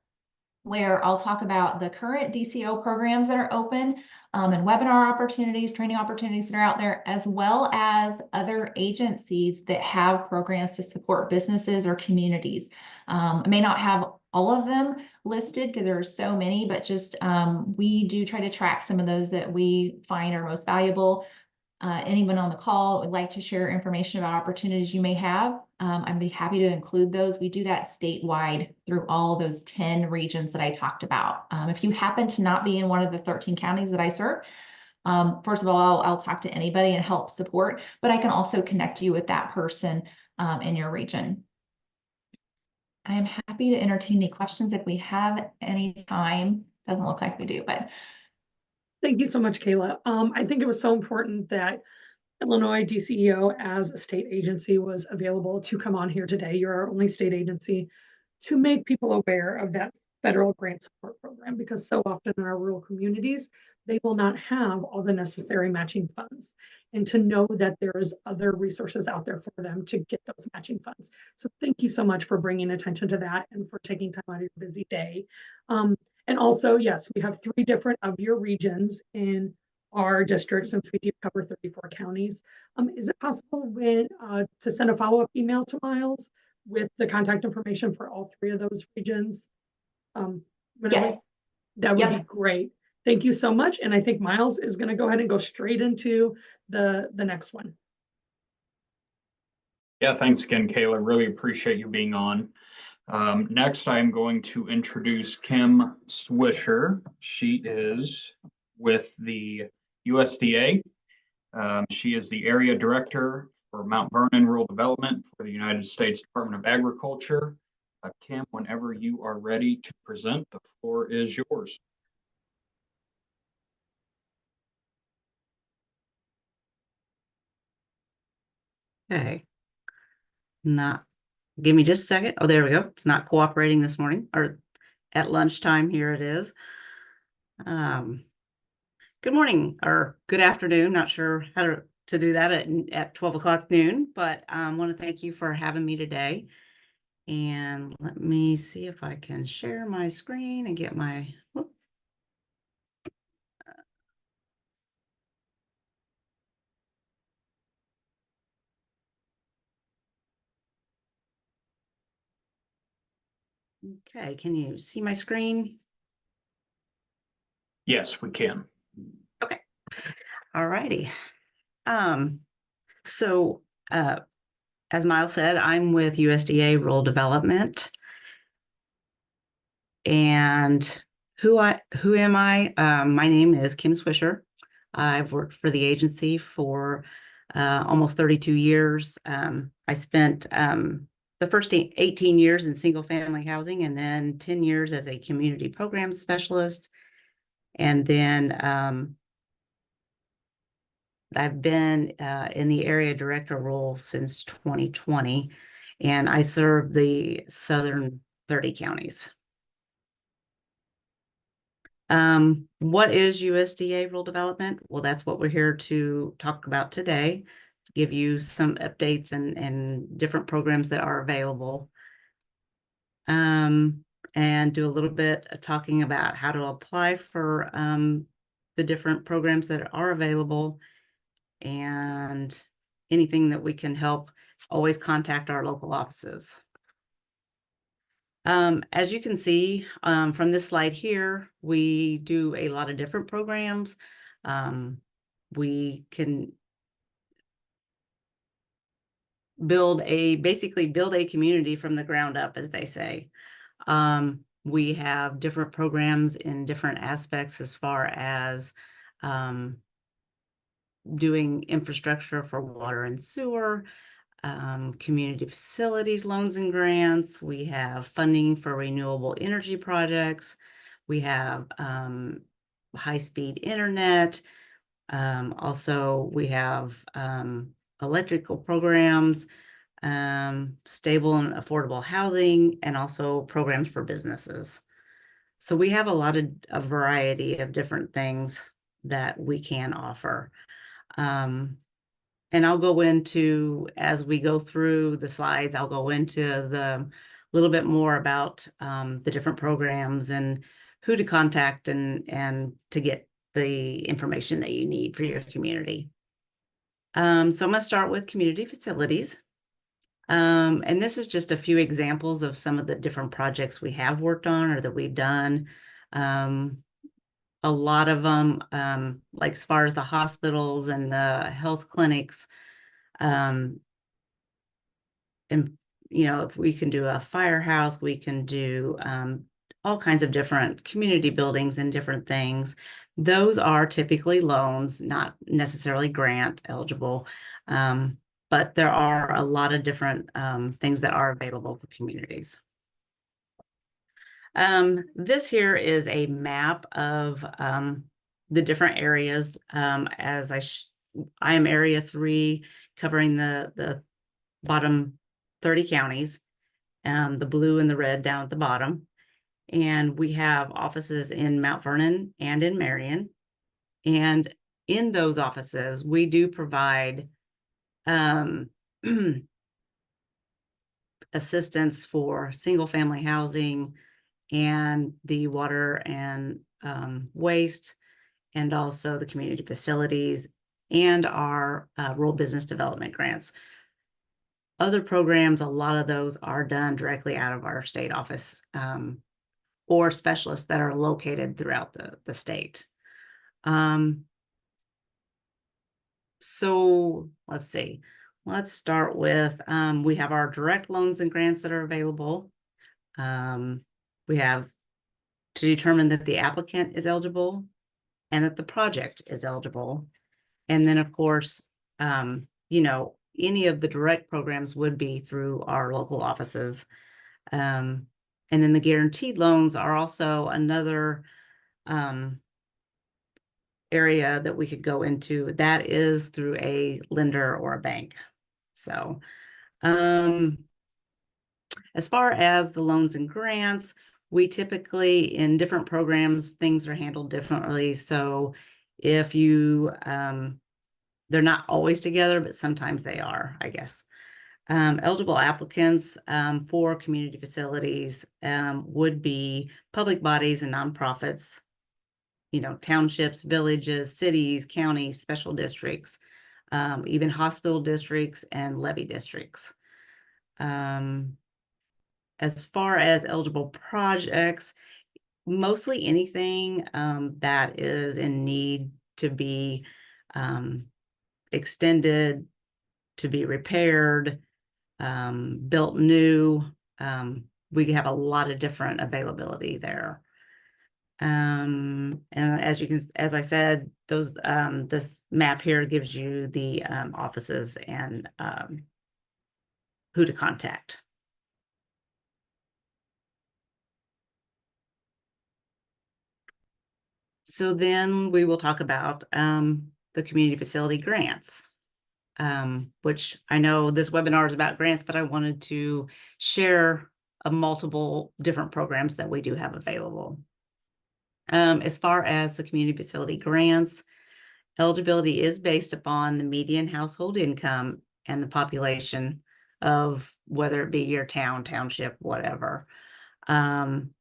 where I'll talk about the current DCO programs that are open and webinar opportunities, training opportunities that are out there, as well as other agencies that have programs to support businesses or communities. I may not have all of them listed because there are so many, but just we do try to track some of those that we find are most valuable. Anyone on the call would like to share information about opportunities you may have, I'd be happy to include those. We do that statewide through all those 10 regions that I talked about. If you happen to not be in one of the 13 counties that I serve, first of all, I'll talk to anybody and help support, but I can also connect you with that person in your region. I am happy to entertain any questions if we have any time. Doesn't look like we do, but. Thank you so much, Kayla. I think it was so important that Illinois DCEO as a state agency was available to come on here today. You're our only state agency to make people aware of that federal grant support program, because so often in our rural communities, they will not have all the necessary matching funds, and to know that there's other resources out there for them to get those matching funds. So thank you so much for bringing attention to that and for taking time out of your busy day. And also, yes, we have 3 different of your regions in our district, since we do cover 34 counties. Is it possible to send a follow-up email to Miles with the contact information for all 3 of those regions? Yes. That would be great. Thank you so much. And I think Miles is going to go ahead and go straight into the next one. Yeah, thanks again, Kayla. Really appreciate you being on. Next, I'm going to introduce Kim Swisher. She is with the USDA. She is the area director for Mount Vernon Rural Development for the United States Department of Agriculture. Kim, whenever you are ready to present, the floor is yours. Okay. Give me just a second. Oh, there we go. It's not cooperating this morning, or at lunchtime. Here it is. Good morning or good afternoon. Not sure how to do that at 12 o'clock noon, but I want to thank you for having me today. And let me see if I can share my screen and get my, whoop. Okay, can you see my screen? Yes, we can. Okay. All righty. So as Miles said, I'm with USDA Rural Development. And who am I? My name is Kim Swisher. I've worked for the agency for almost 32 years. I spent the first 18 years in single family housing, and then 10 years as a community program specialist. And then I've been in the area director role since 2020, and I serve the southern 30 counties. What is USDA Rural Development? Well, that's what we're here to talk about today, to give you some updates and different programs that are available. And do a little bit of talking about how to apply for the different programs that are available, and anything that we can help, always contact our local offices. As you can see from this slide here, we do a lot of different programs. We can basically build a community from the ground up, as they say. We have different programs in different aspects as far as doing infrastructure for water and sewer, community facilities, loans and grants. We have funding for renewable energy projects. We have high-speed internet. Also, we have electrical programs, stable and affordable housing, and also programs for businesses. So we have a variety of different things that we can offer. And I'll go into, as we go through the slides, I'll go into the little bit more about the different programs and who to contact and to get the information that you need for your community. So I'm going to start with community facilities. And this is just a few examples of some of the different projects we have worked on or that we've done. A lot of them, like as far as the hospitals and the health clinics, and if we can do a firehouse, we can do all kinds of different community buildings and different things. Those are typically loans, not necessarily grant eligible. But there are a lot of different things that are available for communities. This here is a map of the different areas. As I am Area 3, covering the bottom 30 counties, the blue and the red down at the bottom. And we have offices in Mount Vernon and in Marion. And in those offices, we do provide assistance for single family housing and the water and waste, and also the community facilities and our rural business development grants. Other programs, a lot of those are done directly out of our state office or specialists that are located throughout the state. So let's see. Let's start with, we have our direct loans and grants that are available. We have to determine that the applicant is eligible and that the project is eligible. And then, of course, any of the direct programs would be through our local offices. And then the guaranteed loans are also another area that we could go into. That is through a lender or a bank. So as far as the loans and grants, we typically, in different programs, things are handled differently. So if you, they're not always together, but sometimes they are, I guess. Eligible applicants for community facilities would be public bodies and nonprofits, townships, villages, cities, counties, special districts, even hospital districts and levy districts. As far as eligible projects, mostly anything that is in need to be extended, to be repaired, built new. We have a lot of different availability there. And as I said, this map here gives you the offices and who to contact. So then we will talk about the community facility grants, which I know this webinar is about grants, but I wanted to share multiple different programs that we do have available. As far as the community facility grants, eligibility is based upon the median household income and the population of whether it be your town, township, whatever. And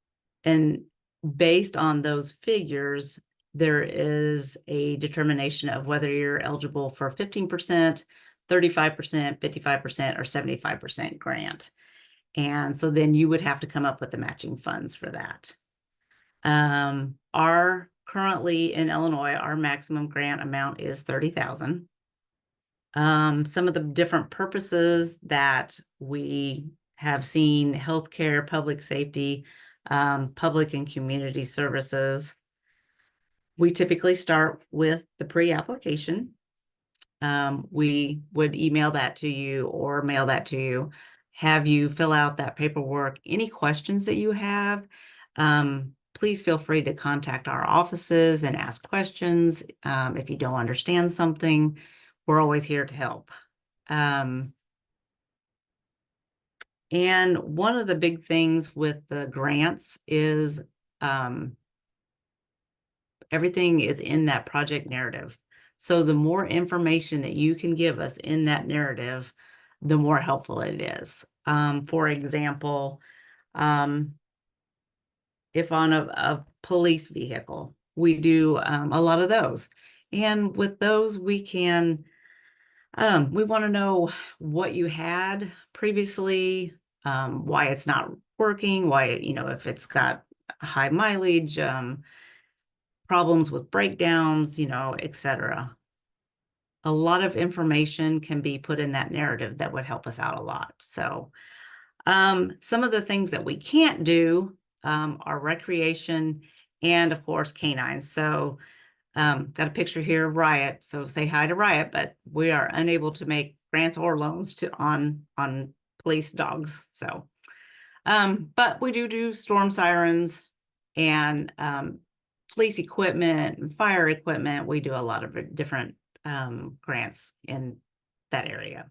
based on those figures, there is a determination of whether you're eligible for 15%, 35%, 55%, or 75% grant. And so then you would have to come up with the matching funds for that. Currently in Illinois, our maximum grant amount is $30,000. Some of the different purposes that we have seen: healthcare, public safety, public and community services. We typically start with the pre-application. We would email that to you or mail that to you, have you fill out that paperwork. Any questions that you have, please feel free to contact our offices and ask questions. If you don't understand something, we're always here to help. And one of the big things with the grants is everything is in that project narrative. So the more information that you can give us in that narrative, the more helpful it is. For example, if on a police vehicle, we do a lot of those. And with those, we can We want to know what you had previously, why it's not working, why, if it's got high mileage, problems with breakdowns, etc. A lot of information can be put in that narrative that would help us out a lot. So some of the things that we can't do are recreation and, of course, canines. So got a picture here of Riot. So say hi to Riot, but we are unable to make grants or loans on police dogs. So, but we do storm sirens and police equipment and fire equipment. We do a lot of different grants in that area.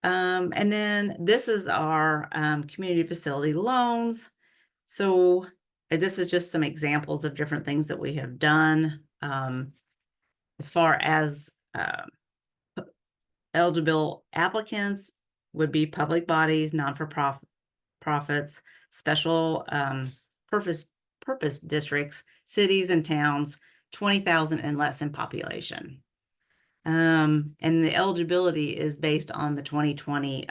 And then this is our community facility loans. So this is just some examples of different things that we have done. As far as eligible applicants would be public bodies, non-for-profits, special purpose districts, cities and towns, 20,000 and less in population. And the eligibility is based on the 2020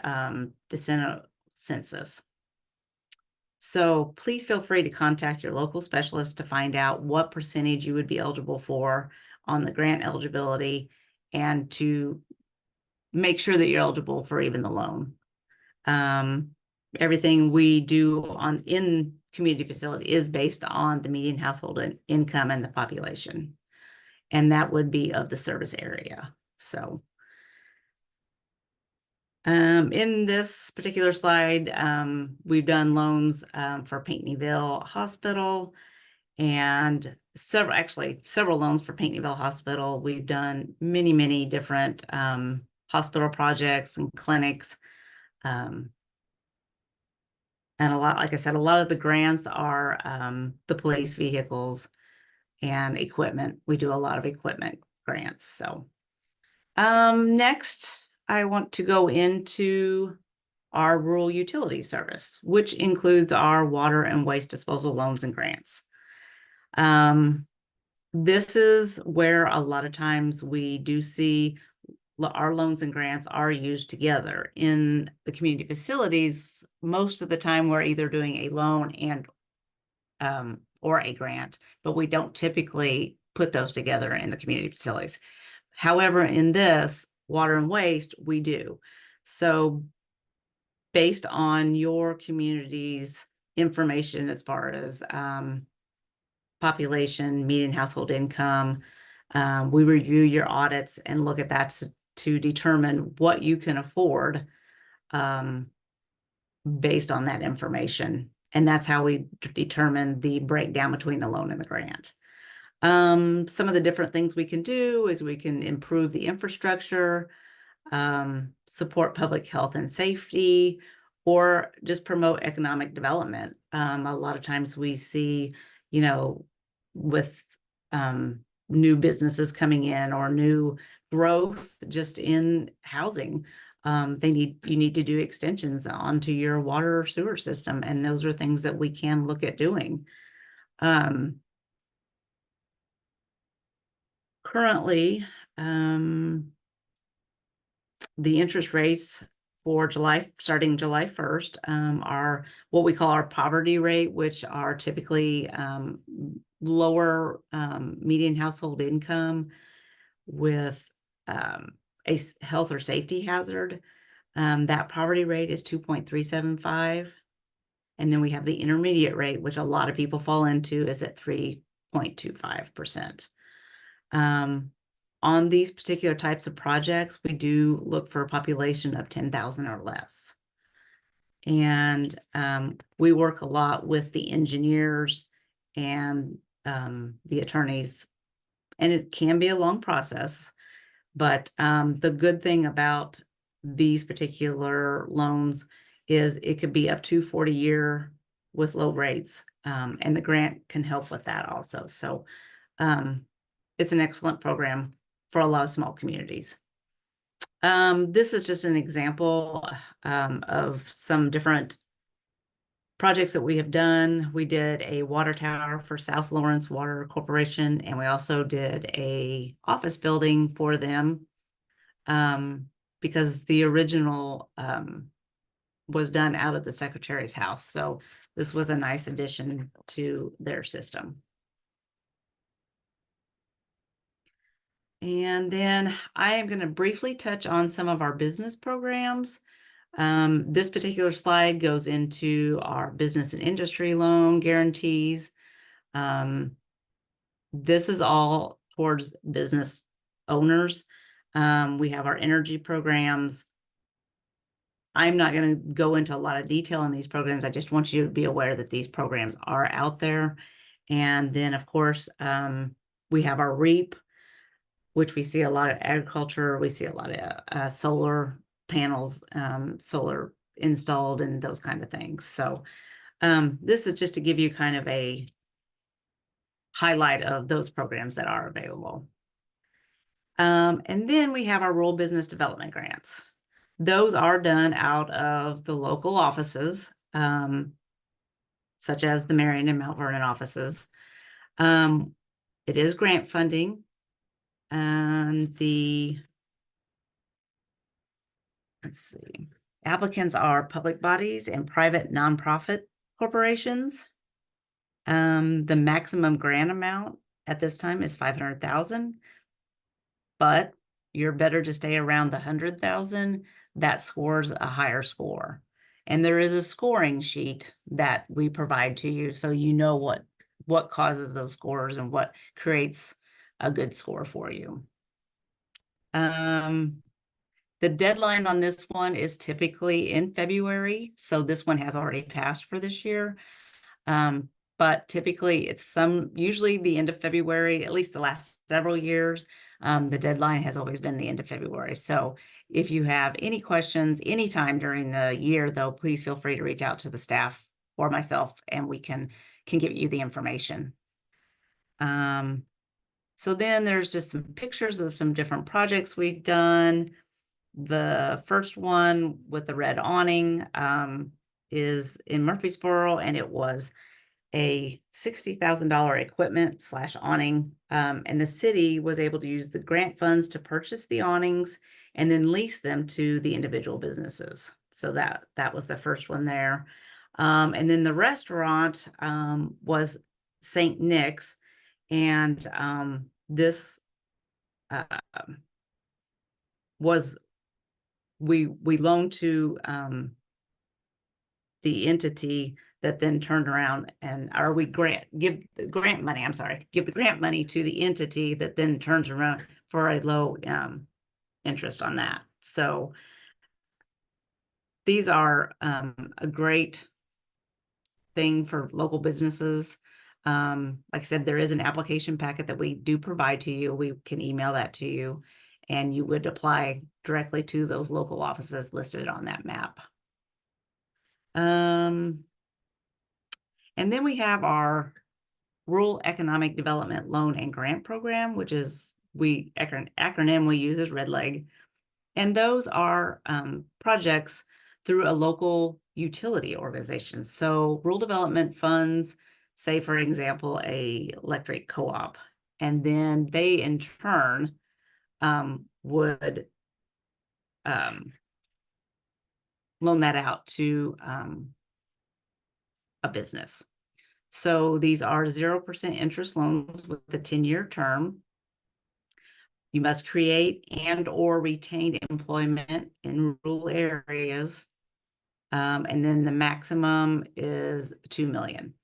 decennial census. So please feel free to contact your local specialist to find out what percentage you would be eligible for on the grant eligibility and to make sure that you're eligible for even the loan. Everything we do in community facility is based on the median household income and the population. And that would be of the service area. So in this particular slide, we've done loans for Pinckneyville Hospital and several loans for Pinckneyville Hospital. We've done many different hospital projects and clinics. And like I said, a lot of the grants are the police vehicles and equipment. We do a lot of equipment grants. So next, I want to go into our rural utility service, which includes our water and waste disposal loans and grants. This is where a lot of times we do see our loans and grants are used together. In the community facilities, most of the time we're either doing a loan and or a grant, but we don't typically put those together in the community facilities. However, in this water and waste, we do. So based on your community's information as far as population, median household income, we review your audits and look at that to determine what you can afford based on that information. And that's how we determine the breakdown between the loan and the grant. Some of the different things we can do is we can improve the infrastructure, support public health and safety, or just promote economic development. A lot of times we see, with new businesses coming in or new growth just in housing, you need to do extensions onto your water or sewer system, and those are things that we can look at doing. Currently, the interest rates for starting July 1st, are what we call our poverty rate, which are typically lower median household income with a health or safety hazard. That poverty rate is 2.375. And then we have the intermediate rate, which a lot of people fall into, is at 3.25%. On these particular types of projects, we do look for a population of 10,000 or less. And we work a lot with the engineers and the attorneys, and it can be a long process. But the good thing about these particular loans is it could be up to 40-year with low rates, and the grant can help with that also. So it's an excellent program for a lot of small communities. This is just an example of some different projects that we have done, we did a water tower for South Lawrence Water Corporation, and we also did a office building for them, because the original was done out of the secretary's house. So this was a nice addition to their system. And then I am going to briefly touch on some of our business programs. This particular slide goes into our business and industry loan guarantees. This is all towards business owners. We have our energy programs. I'm not going to go into a lot of detail on these programs. I just want you to be aware that these programs are out there. And then, of course, we have our REAP, which we see a lot of agriculture. We see a lot of solar panels, solar installed and those kind of things. So this is just to give you kind of a highlight of those programs that are available. And then we have our rural business development grants. Those are done out of the local offices, such as the Marion and Mount Vernon offices. It is grant funding, and let's see, applicants are public bodies and private nonprofit corporations. The maximum grant amount at this time is $500,000, but you're better to stay around the 100,000. That scores a higher score. And there is a scoring sheet that we provide to you, so you know what causes those scores and what creates a good score for you. The deadline on this one is typically in February, so this one has already passed for this year. But typically it's usually the end of February, at least the last several years. The deadline has always been the end of February. So if you have any questions anytime during the year, though, please feel free to reach out to the staff or myself, and we can give you the information. So then there's just some pictures of some different projects we've done. The first one with the red awning is in Murfreesboro, and it was a $60,000 equipment / awning. And the city was able to use the grant funds to purchase the awnings and then lease them to the individual businesses. So that was the first one there. And then the restaurant was St. Nick's, and this was we loaned to the entity that then turned around and give the grant money to the entity that then turns around for a low interest on that. So these are a great thing for local businesses. Like I said, there is an application packet that we do provide to you. We can email that to you, and you would apply directly to those local offices listed on that map. And then we have our Rural Economic Development Loan and Grant Program, which is acronym we use is REDLEG. And those are projects through a local utility organization. So rural development funds, say, for example, a electric co-op, and then they in turn would loan that out to a business. So these are 0% interest loans with a 10-year term. You must create and or retain employment in rural areas. And then the maximum is $2 million.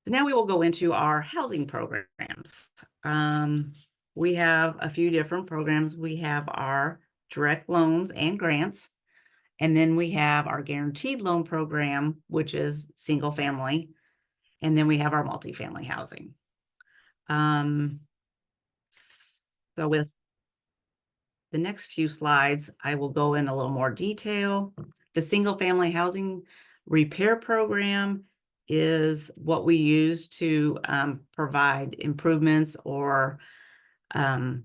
Now we will go into our housing programs. We have a few different programs. We have our direct loans and grants. And then we have our guaranteed loan program, which is single family. And then we have our multifamily housing. So with the next few slides, I will go in a little more detail. The single family housing repair program is what we use to provide improvements or health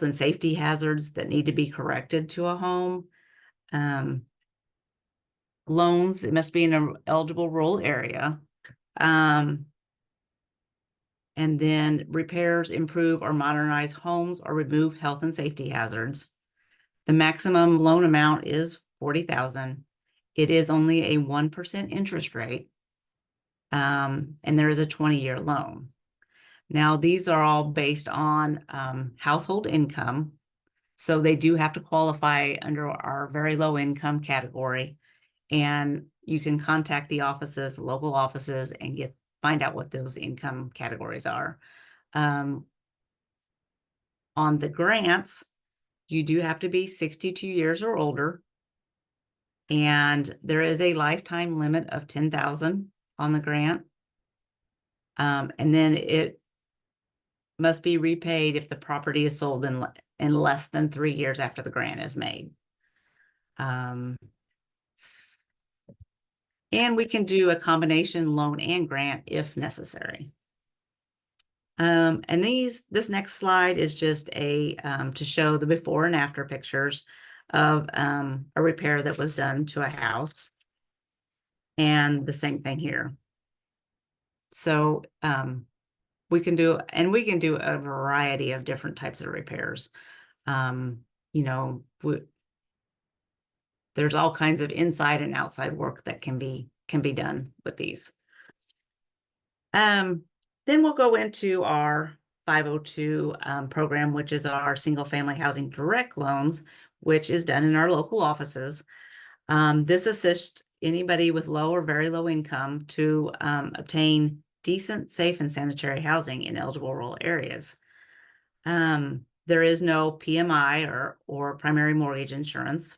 and safety hazards that need to be corrected to a home. loans. It must be in an eligible rural area. And then repairs, improve or modernize homes or remove health and safety hazards. The maximum loan amount is $40,000. It is only a 1% interest rate. And there is a 20-year loan. Now, these are all based on household income. So they do have to qualify under our very low income category. And you can contact the offices, local offices, and find out what those income categories are. On the grants, you do have to be 62 years or older. And there is a lifetime limit of 10,000 on the grant. And then it must be repaid if the property is sold in less than 3 years after the grant is made. And we can do a combination loan and grant if necessary. And this next slide is just to show the before and after pictures of a repair that was done to a house. And the same thing here. So we can do a variety of different types of repairs. You know, there's all kinds of inside and outside work that can be done with these. Then we'll go into our 502 program, which is our single family housing direct loans, which is done in our local offices. This assists anybody with low or very low income to obtain decent, safe, and sanitary housing in eligible rural areas. There is no PMI or primary mortgage insurance.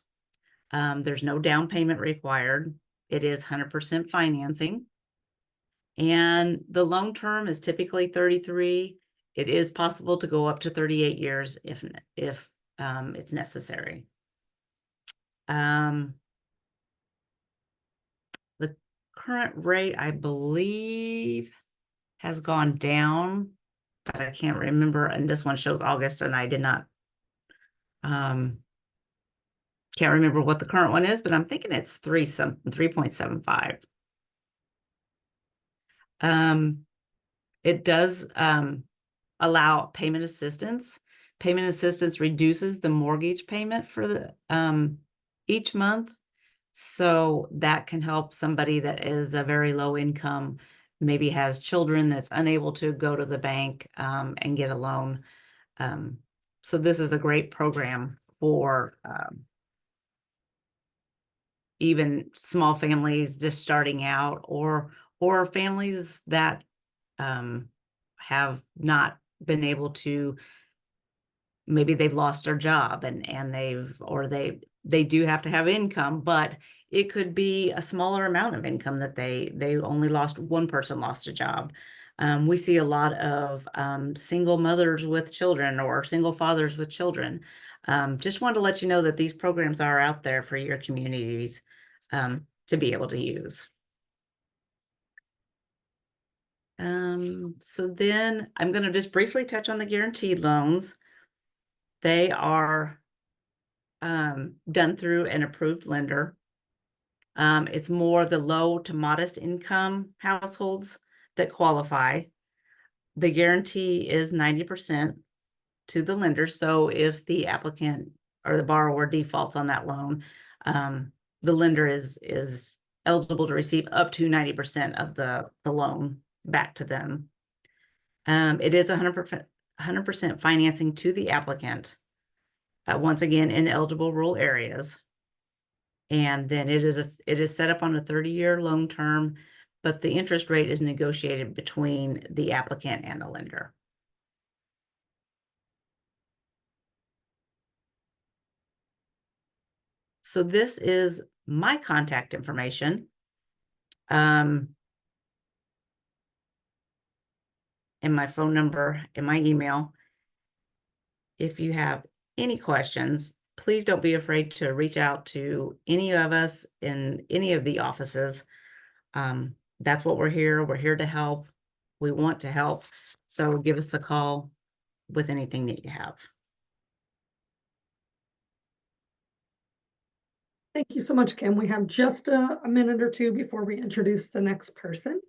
There's no down payment required. It is 100% financing. And the loan term is typically 33. It is possible to go up to 38 years if it's necessary. The current rate, I believe, has gone down, but I can't remember. And this one shows August, and I did not can't remember what the current one is, but I'm thinking it's 3.75. It does allow payment assistance. Payment assistance reduces the mortgage payment for the each month. So that can help somebody that is a very low income, maybe has children that's unable to go to the bank and get a loan. So this is a great program for even small families just starting out, or families that have not been able to, maybe they've lost their job and they do have to have income, but it could be a smaller amount of income that they only lost, one person lost a job. We see a lot of single mothers with children or single fathers with children. Just wanted to let you know that these programs are out there for your communities to be able to use. So then I'm going to just briefly touch on the guaranteed loans. They are done through an approved lender. It's more the low to modest income households that qualify. The guarantee is 90% to the lender. So if the applicant or the borrower defaults on that loan, the lender is eligible to receive up to 90% of the loan back to them. It is 100% financing to the applicant, once again in eligible rural areas. And then it is set up on a 30-year loan term, but the interest rate is negotiated between the applicant and the lender. So this is my contact information. And my phone number and my email. If you have any questions, please don't be afraid to reach out to any of us in any of the offices. That's what we're here. We're here to help. We want to help. So give us a call with anything that you have. Thank you so much, Kim. We have just a minute or two before we introduce the next person.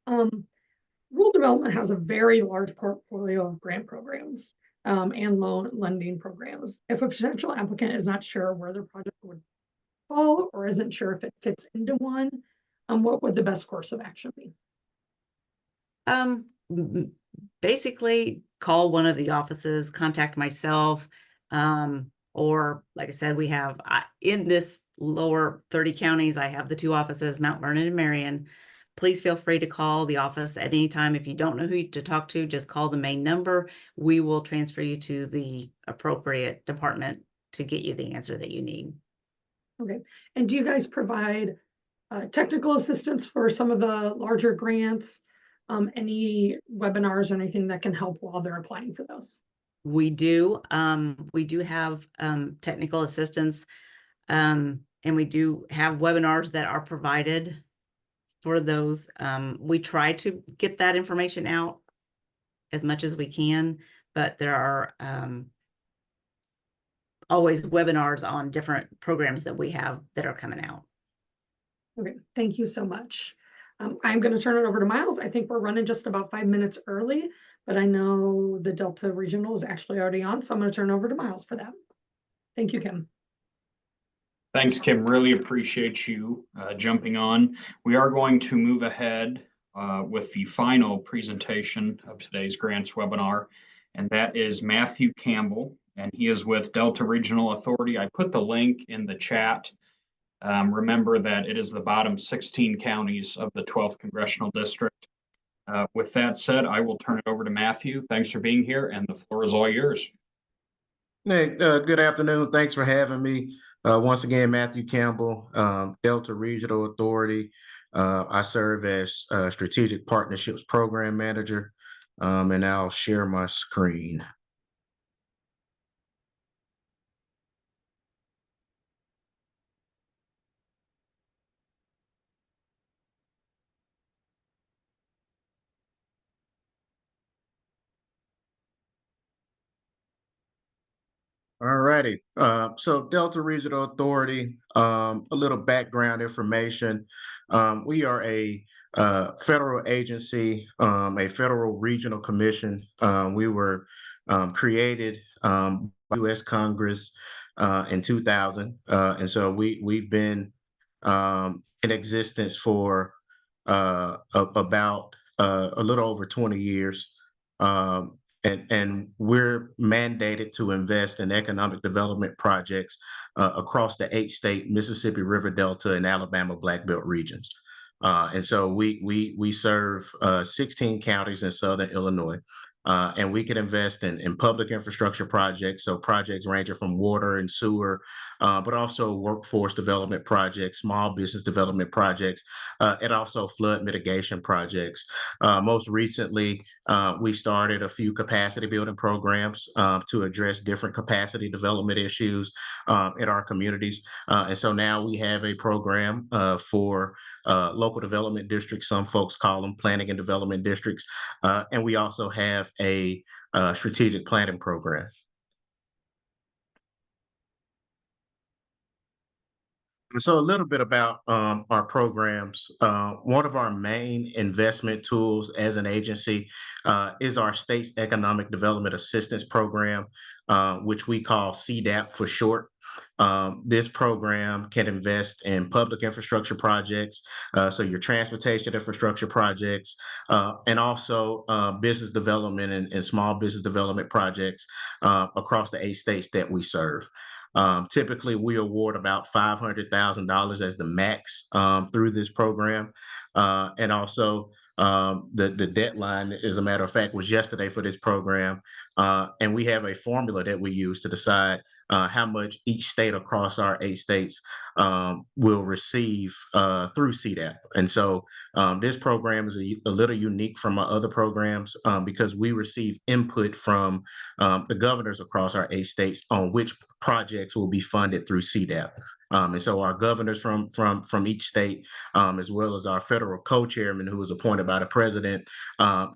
Rural development has a very large portfolio of grant programs and loan lending programs. If a potential applicant is not sure where their project would fall or isn't sure if it fits into one, what would the best course of action be? Basically call one of the offices, contact myself, or like I said, we have in this lower 30 counties, I have the 2 offices, Mount Vernon and Marion. Please feel free to call the office at any time. If you don't know who to talk to, just call the main number. We will transfer you to the appropriate department to get you the answer that you need. Okay. And do you guys provide technical assistance for some of the larger grants? Any webinars or anything that can help while they're applying for those? We do have technical assistance, and we do have webinars that are provided for those. We try to get that information out as much as we can, but there are always webinars on different programs that we have that are coming out. Okay, thank you so much. I'm going to turn it over to Miles. I think we're running just about 5 minutes early, but I know the Delta Regional is actually already on, so I'm going to turn over to Miles for that. Thank you, Kim. Thanks, Kim. Really appreciate you jumping on. We are going to move ahead with the final presentation of today's grants webinar, and that is Matthew Campbell, and he is with Delta Regional Authority. I put the link in the chat. Remember that it is the bottom 16 counties of the 12th Congressional District. With that said, I will turn it over to Matthew. Thanks for being here, and the floor is all yours. Hey, good afternoon. Thanks for having me. Once again, Matthew Campbell, Delta Regional Authority. I serve as Strategic Partnerships Program Manager, and I'll share my screen. All righty. So Delta Regional Authority, a little background information. We are a federal agency, a federal regional commission. We were created by U.S. Congress in 2000. And so we've been in existence for about a little over 20 years. And we're mandated to invest in economic development projects across the 8-state Mississippi River Delta and Alabama Black Belt regions. And so we serve 16 counties in Southern Illinois. And we can invest in public infrastructure projects, so projects ranging from water and sewer, but also workforce development projects, small business development projects, and also flood mitigation projects. Most recently, we started a few capacity building programs to address different capacity development issues in our communities. And so now we have a program for local development districts. Some folks call them planning and development districts. And we also have a strategic planning program. So a little bit about our programs. One of our main investment tools as an agency is our State's Economic Development Assistance Program, which we call CDAP for short. This program can invest in public infrastructure projects, so your transportation infrastructure projects, and also business development and small business development projects across the 8 states that we serve. Typically, we award about $500,000 as the max through this program. And also, the deadline, as a matter of fact, was yesterday for this program. And we have a formula that we use to decide how much each state across our 8 states will receive through CDAP. And so this program is a little unique from our other programs because we receive input from the governors across our 8 states on which projects will be funded through CDAP. And so our governors from each state, as well as our federal co-chairman who is appointed by the president,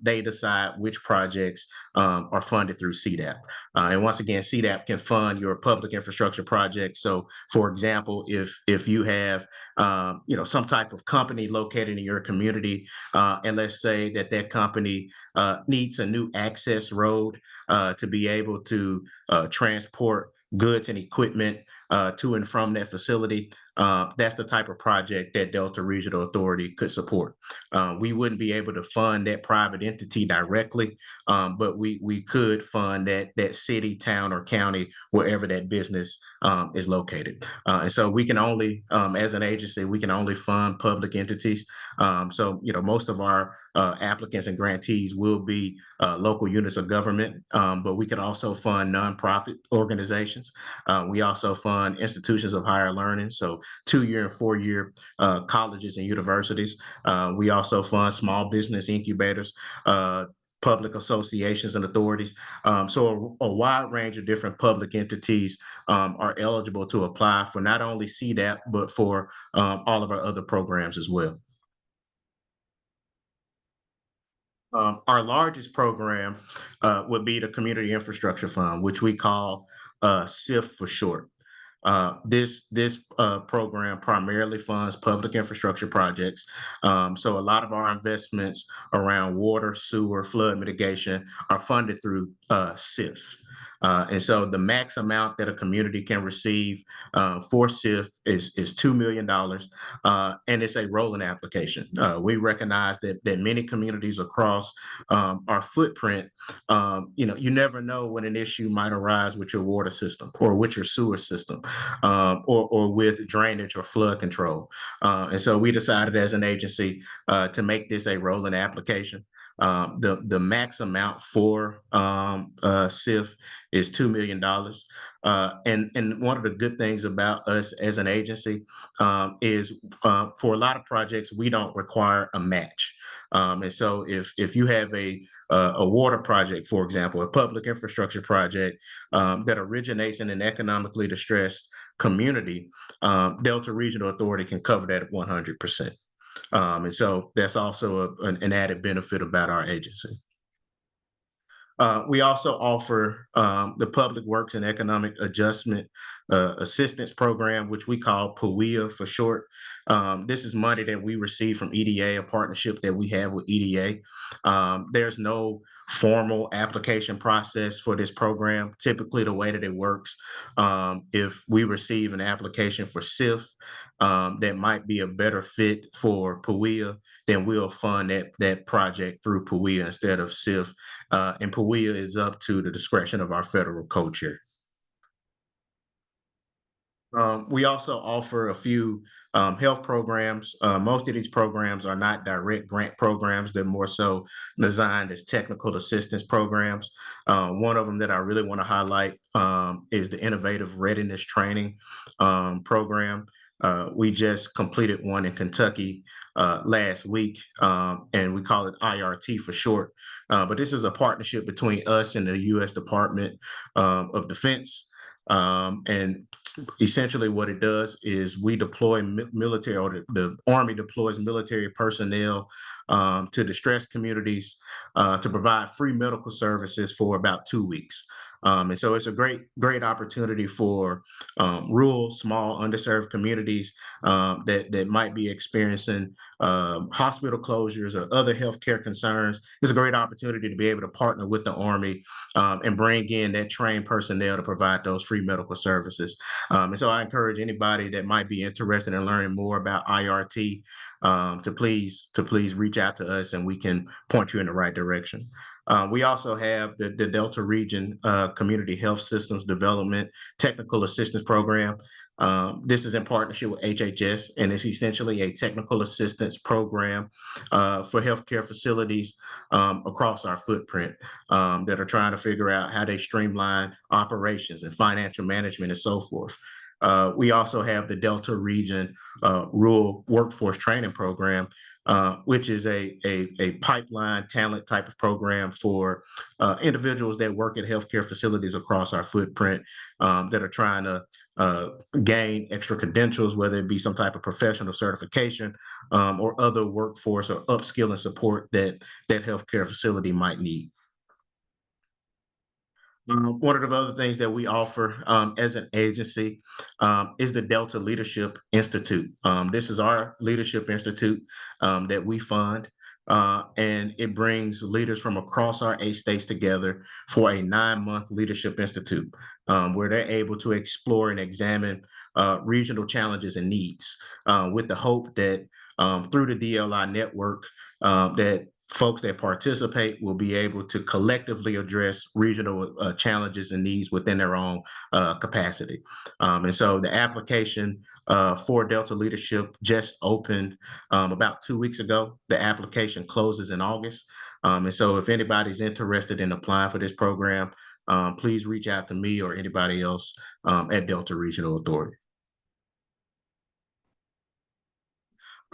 they decide which projects are funded through CDAP. And once again, CDAP can fund your public infrastructure projects. So, for example, if you have some type of company located in your community, and let's say that company needs a new access road to be able to transport goods and equipment to and from that facility, that's the type of project that Delta Regional Authority could support. We wouldn't be able to fund that private entity directly, but we could fund that city, town, or county, wherever that business is located. And so we can only, as an agency, we can only fund public entities. So most of our applicants and grantees will be local units of government, but we can also fund nonprofit organizations. We also fund institutions of higher learning, so 2-year and 4-year colleges and universities. We also fund small business incubators, public associations and authorities. So a wide range of different public entities are eligible to apply for not only CDAP, but for all of our other programs as well. Our largest program would be the Community Infrastructure Fund, which we call SIF for short. This program primarily funds public infrastructure projects. So a lot of our investments around water, sewer, flood mitigation are funded through SIF. And so the max amount that a community can receive for SIF is $2 million, and it's a rolling application. We recognize that many communities across our footprint, you never know when an issue might arise with your water system or with your sewer system, or with drainage or flood control. And so we decided as an agency to make this a rolling application. The max amount for SIF is $2 million. And one of the good things about us as an agency is for a lot of projects, we don't require a match. And so if you have a water project, for example, a public infrastructure project that originates in an economically distressed community, Delta Regional Authority can cover that at 100%. And so that's also an added benefit about our agency. We also offer the Public Works and Economic Adjustment Assistance Program, which we call PWEA for short. This is money that we receive from EDA, a partnership that we have with EDA. There's no formal application process for this program. Typically, the way that it works, if we receive an application for SIF that might be a better fit for PWEA, then we'll fund that project through PWEA instead of SIF. And PWEA is up to the discretion of our federal co-chair. We also offer a few health programs. Most of these programs are not direct grant programs. They're more so designed as technical assistance programs. One of them that I really want to highlight is the Innovative Readiness Training program. We just completed one in Kentucky last week, and we call it IRT for short. But this is a partnership between us and the U.S. Department of Defense. And essentially what it does is we deploy military, or the Army deploys military personnel to distressed communities to provide free medical services for about 2 weeks. And so it's a great opportunity for rural, small, underserved communities that might be experiencing hospital closures or other healthcare concerns. It's a great opportunity to be able to partner with the Army and bring in that trained personnel to provide those free medical services. And so I encourage anybody that might be interested in learning more about IRT to please reach out to us, and we can point you in the right direction. We also have the Delta Region Community Health Systems Development Technical Assistance Program. This is in partnership with HHS, and it's essentially a technical assistance program for healthcare facilities across our footprint that are trying to figure out how they streamline operations and financial management and so forth. We also have the Delta Region Rural Workforce Training Program, which is a pipeline talent type of program for individuals that work at healthcare facilities across our footprint that are trying to gain extra credentials, whether it be some type of professional certification or other workforce or upskilling support that healthcare facility might need. One of the other things that we offer as an agency is the Delta Leadership Institute. This is our leadership institute that we fund, and it brings leaders from across our 8 states together for a 9-month leadership institute where they're able to explore and examine regional challenges and needs with the hope that through the DLI network that folks that participate will be able to collectively address regional challenges and needs within their own capacity. And so the application for Delta Leadership just opened about 2 weeks ago. The application closes in August. And so if anybody's interested in applying for this program, please reach out to me or anybody else at Delta Regional Authority.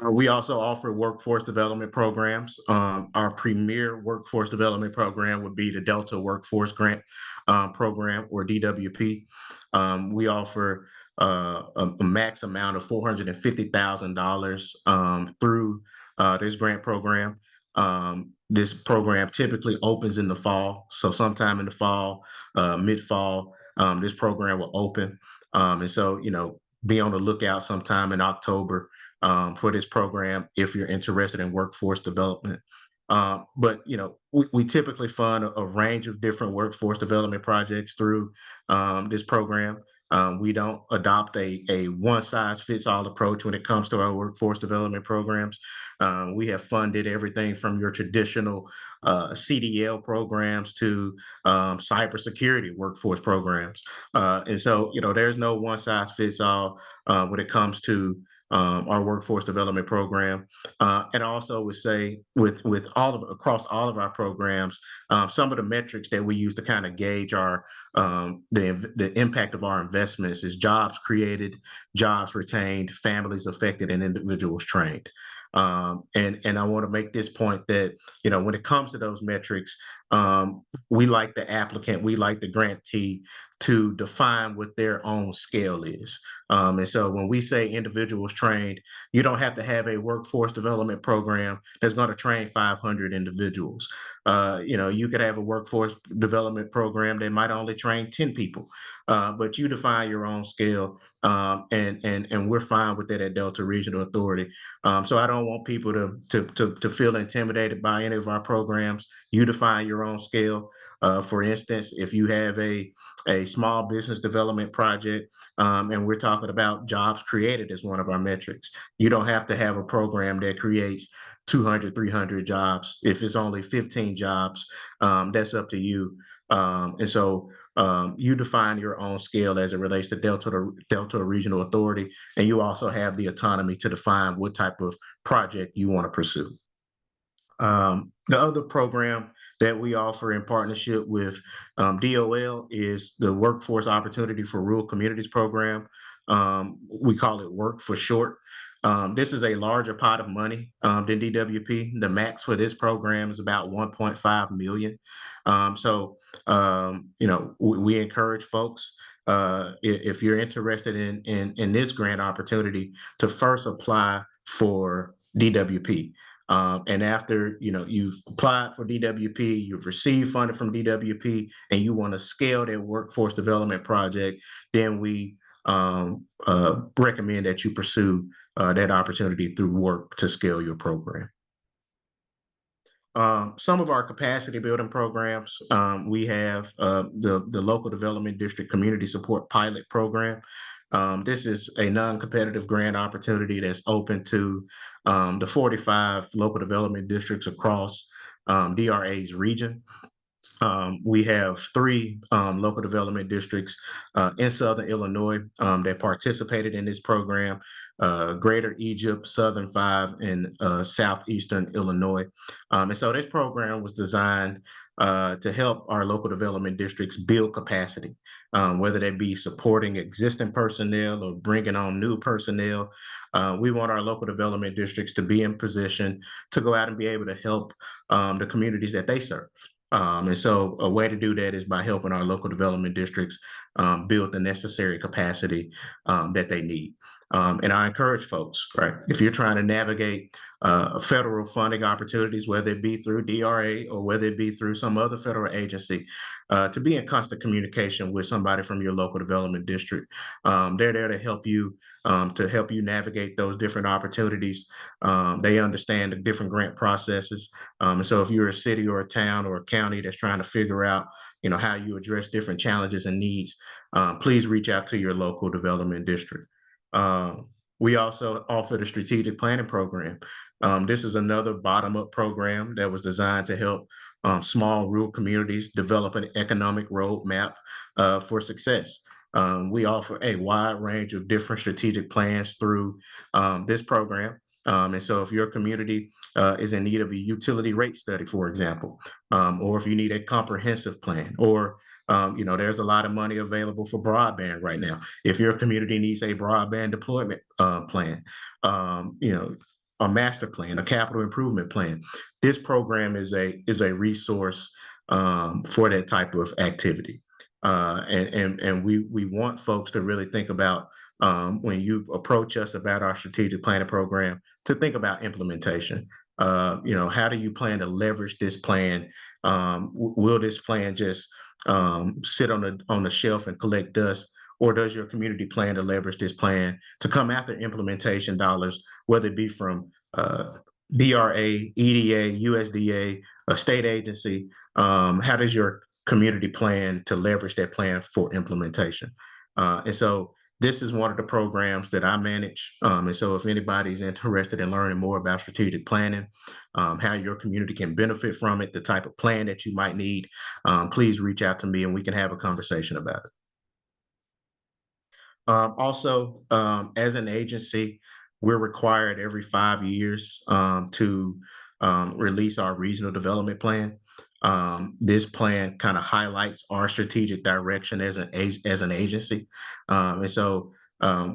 We also offer workforce development programs. Our premier workforce development program would be the Delta Workforce Grant Program, or DWP. We offer a max amount of $450,000 through this grant program. This program typically opens in the fall. So sometime in the fall, mid-fall, this program will open. And so, be on the lookout sometime in October for this program if you're interested in workforce development. But we typically fund a range of different workforce development projects through this program. We don't adopt a one-size-fits-all approach when it comes to our workforce development programs. We have funded everything from your traditional CDL programs to cybersecurity workforce programs. And so, there's no one-size-fits-all when it comes to our workforce development program. And I also would say with across all of our programs, some of the metrics that we use to kind of gauge our the impact of our investments is jobs created, jobs retained, families affected, and individuals trained. And I want to make this point that, when it comes to those metrics, we like the applicant, we like the grantee to define what their own scale is. And so when we say individuals trained, you don't have to have a workforce development program that's going to train 500 individuals. You could have a workforce development program that might only train 10 people, but you define your own scale, and we're fine with that at Delta Regional Authority. So I don't want people to feel intimidated by any of our programs. You define your own scale. For instance, if you have a small business development project, and we're talking about jobs created as one of our metrics, you don't have to have a program that creates 200, 300 jobs. If it's only 15 jobs, that's up to you. And so you define your own scale as it relates to Delta Regional Authority, and you also have the autonomy to define what type of project you want to pursue. The other program that we offer in partnership with DOL is the Workforce Opportunity for Rural Communities program. We call it WORK for short. This is a larger pot of money than DWP. The max for this program is about 1.5 million. So, we encourage folks, if you're interested in this grant opportunity, to first apply for DWP. And after you've applied for DWP, you've received funding from DWP, and you want to scale that workforce development project, then we recommend that you pursue that opportunity through WORK to scale your program. Some of our capacity building programs, we have the Local Development District Community Support Pilot Program. This is a non-competitive grant opportunity that's open to the 45 local development districts across DRA's region. We have 3 local development districts in Southern Illinois that participated in this program: Greater Egypt, Southern 5, and Southeastern Illinois. And so this program was designed to help our local development districts build capacity, whether they be supporting existing personnel or bringing on new personnel. We want our local development districts to be in position to go out and be able to help the communities that they serve. And so a way to do that is by helping our local development districts build the necessary capacity that they need. And I encourage folks, right, if you're trying to navigate federal funding opportunities, whether it be through DRA or whether it be through some other federal agency, to be in constant communication with somebody from your local development district. They're there to help you navigate those different opportunities. They understand the different grant processes. And so if you're a city or a town or a county that's trying to figure out, how you address different challenges and needs, please reach out to your local development district. We also offer the strategic planning program. This is another bottom-up program that was designed to help small rural communities develop an economic roadmap for success. We offer a wide range of different strategic plans through this program. And so if your community is in need of a utility rate study, for example, or if you need a comprehensive plan, or there's a lot of money available for broadband right now. If your community needs a broadband deployment plan, a master plan, a capital improvement plan, this program is a resource for that type of activity. And we want folks to really think about when you approach us about our strategic planning program, to think about implementation. How do you plan to leverage this plan? Will this plan just sit on the shelf and collect dust, or does your community plan to leverage this plan to come after implementation dollars, whether it be from DRA, EDA, USDA, a state agency? How does your community plan to leverage that plan for implementation? And so this is one of the programs that I manage. And so if anybody's interested in learning more about strategic planning, how your community can benefit from it, the type of plan that you might need, please reach out to me and we can have a conversation about it. Also, as an agency, we're required every 5 years to release our regional development plan. This plan kind of highlights our strategic direction as an agency. And so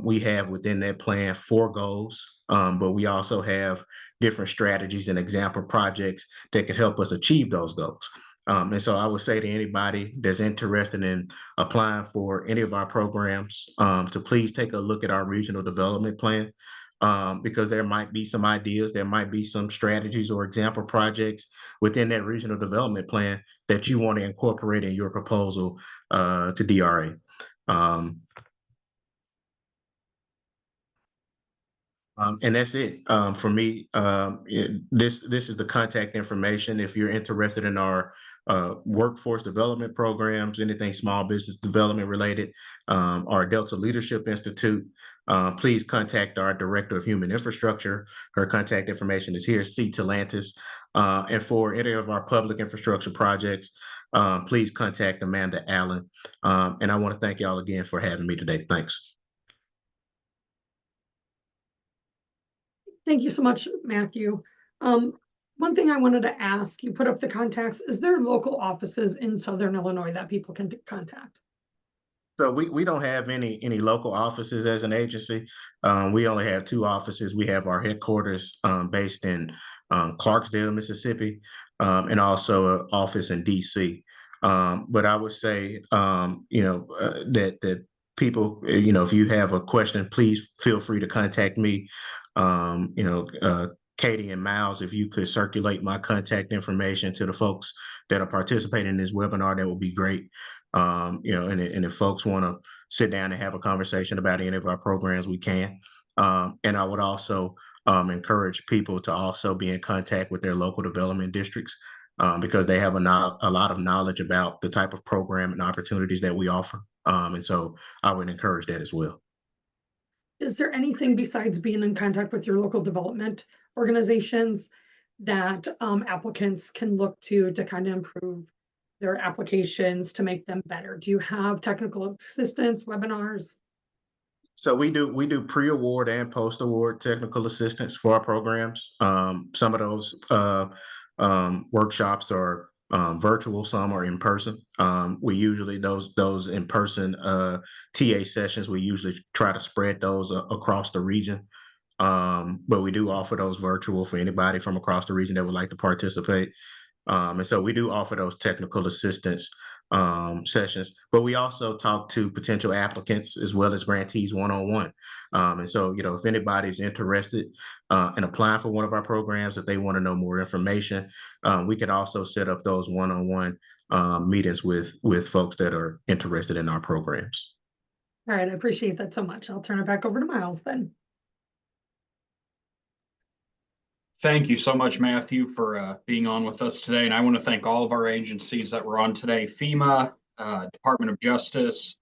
we have within that plan 4 goals, but we also have different strategies and example projects that could help us achieve those goals. And so I would say to anybody that's interested in applying for any of our programs, to please take a look at our regional development plan. Because there might be some ideas, there might be some strategies or example projects within that regional development plan that you want to incorporate in your proposal to DRA. And that's it for me. This is the contact information if you're interested in our workforce development programs, anything small business development related, our Delta Leadership Institute. Please contact our Director of Human Infrastructure. Her contact information is here, C. Talantis. And for any of our public infrastructure projects, please contact Amanda Allen. And I want to thank y'all again for having me today. Thanks. Thank you so much, Matthew. One thing I wanted to ask, you put up the contacts. Is there local offices in Southern Illinois that people can contact? So we don't have any local offices as an agency. We only have 2 offices. We have our headquarters based in Clarksdale, Mississippi, and also an office in DC. But I would say, that people, if you have a question, please feel free to contact me. Katie and Miles, if you could circulate my contact information to the folks that are participating in this webinar, that would be great. And if folks want to sit down and have a conversation about any of our programs, we can. And I would also encourage people to also be in contact with their local development districts because they have a lot of knowledge about the type of program and opportunities that we offer. And so I would encourage that as well. Is there anything besides being in contact with your local development organizations that applicants can look to kind of improve their applications to make them better? Do you have technical assistance, webinars? So we do pre-award and post-award technical assistance for our programs. Some of those workshops are virtual, some are in person. We usually those in person TA sessions, we usually try to spread those across the region. But we do offer those virtual for anybody from across the region that would like to participate. And so we do offer those technical assistance sessions, but we also talk to potential applicants as well as grantees one-on-one. And so, you know, if anybody's interested in applying for one of our programs, if they want to know more information, we can also set up those one-on-one meetings with folks that are interested in our programs. All right, I appreciate that so much. I'll turn it back over to Miles then. Thank you so much, Matthew, for being on with us today. And I want to thank all of our agencies that were on today: FEMA, Department of Justice,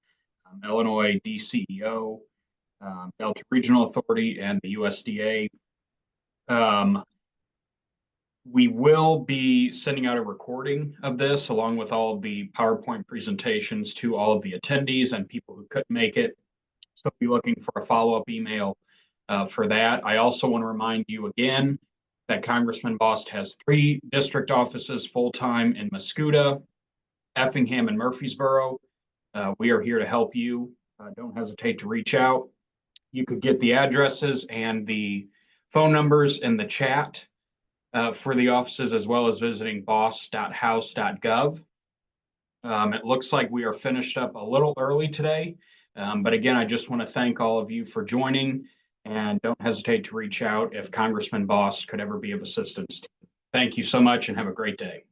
Illinois DCEO, Delta Regional Authority, and the USDA. We will be sending out a recording of this along with all of the PowerPoint presentations to all of the attendees and people who couldn't make it. So be looking for a follow-up email for that. I also want to remind you again that Congressman Bost has 3 district offices full-time in Mascoutah, Effingham, and Murfreesboro. We are here to help you. Don't hesitate to reach out. You could get the addresses and the phone numbers in the chat for the offices, as well as visiting bost.house.gov. It looks like we are finished up a little early today. But again, I just want to thank all of you for joining, and don't hesitate to reach out if Congressman Bost could ever be of assistance. Thank you so much and have a great day.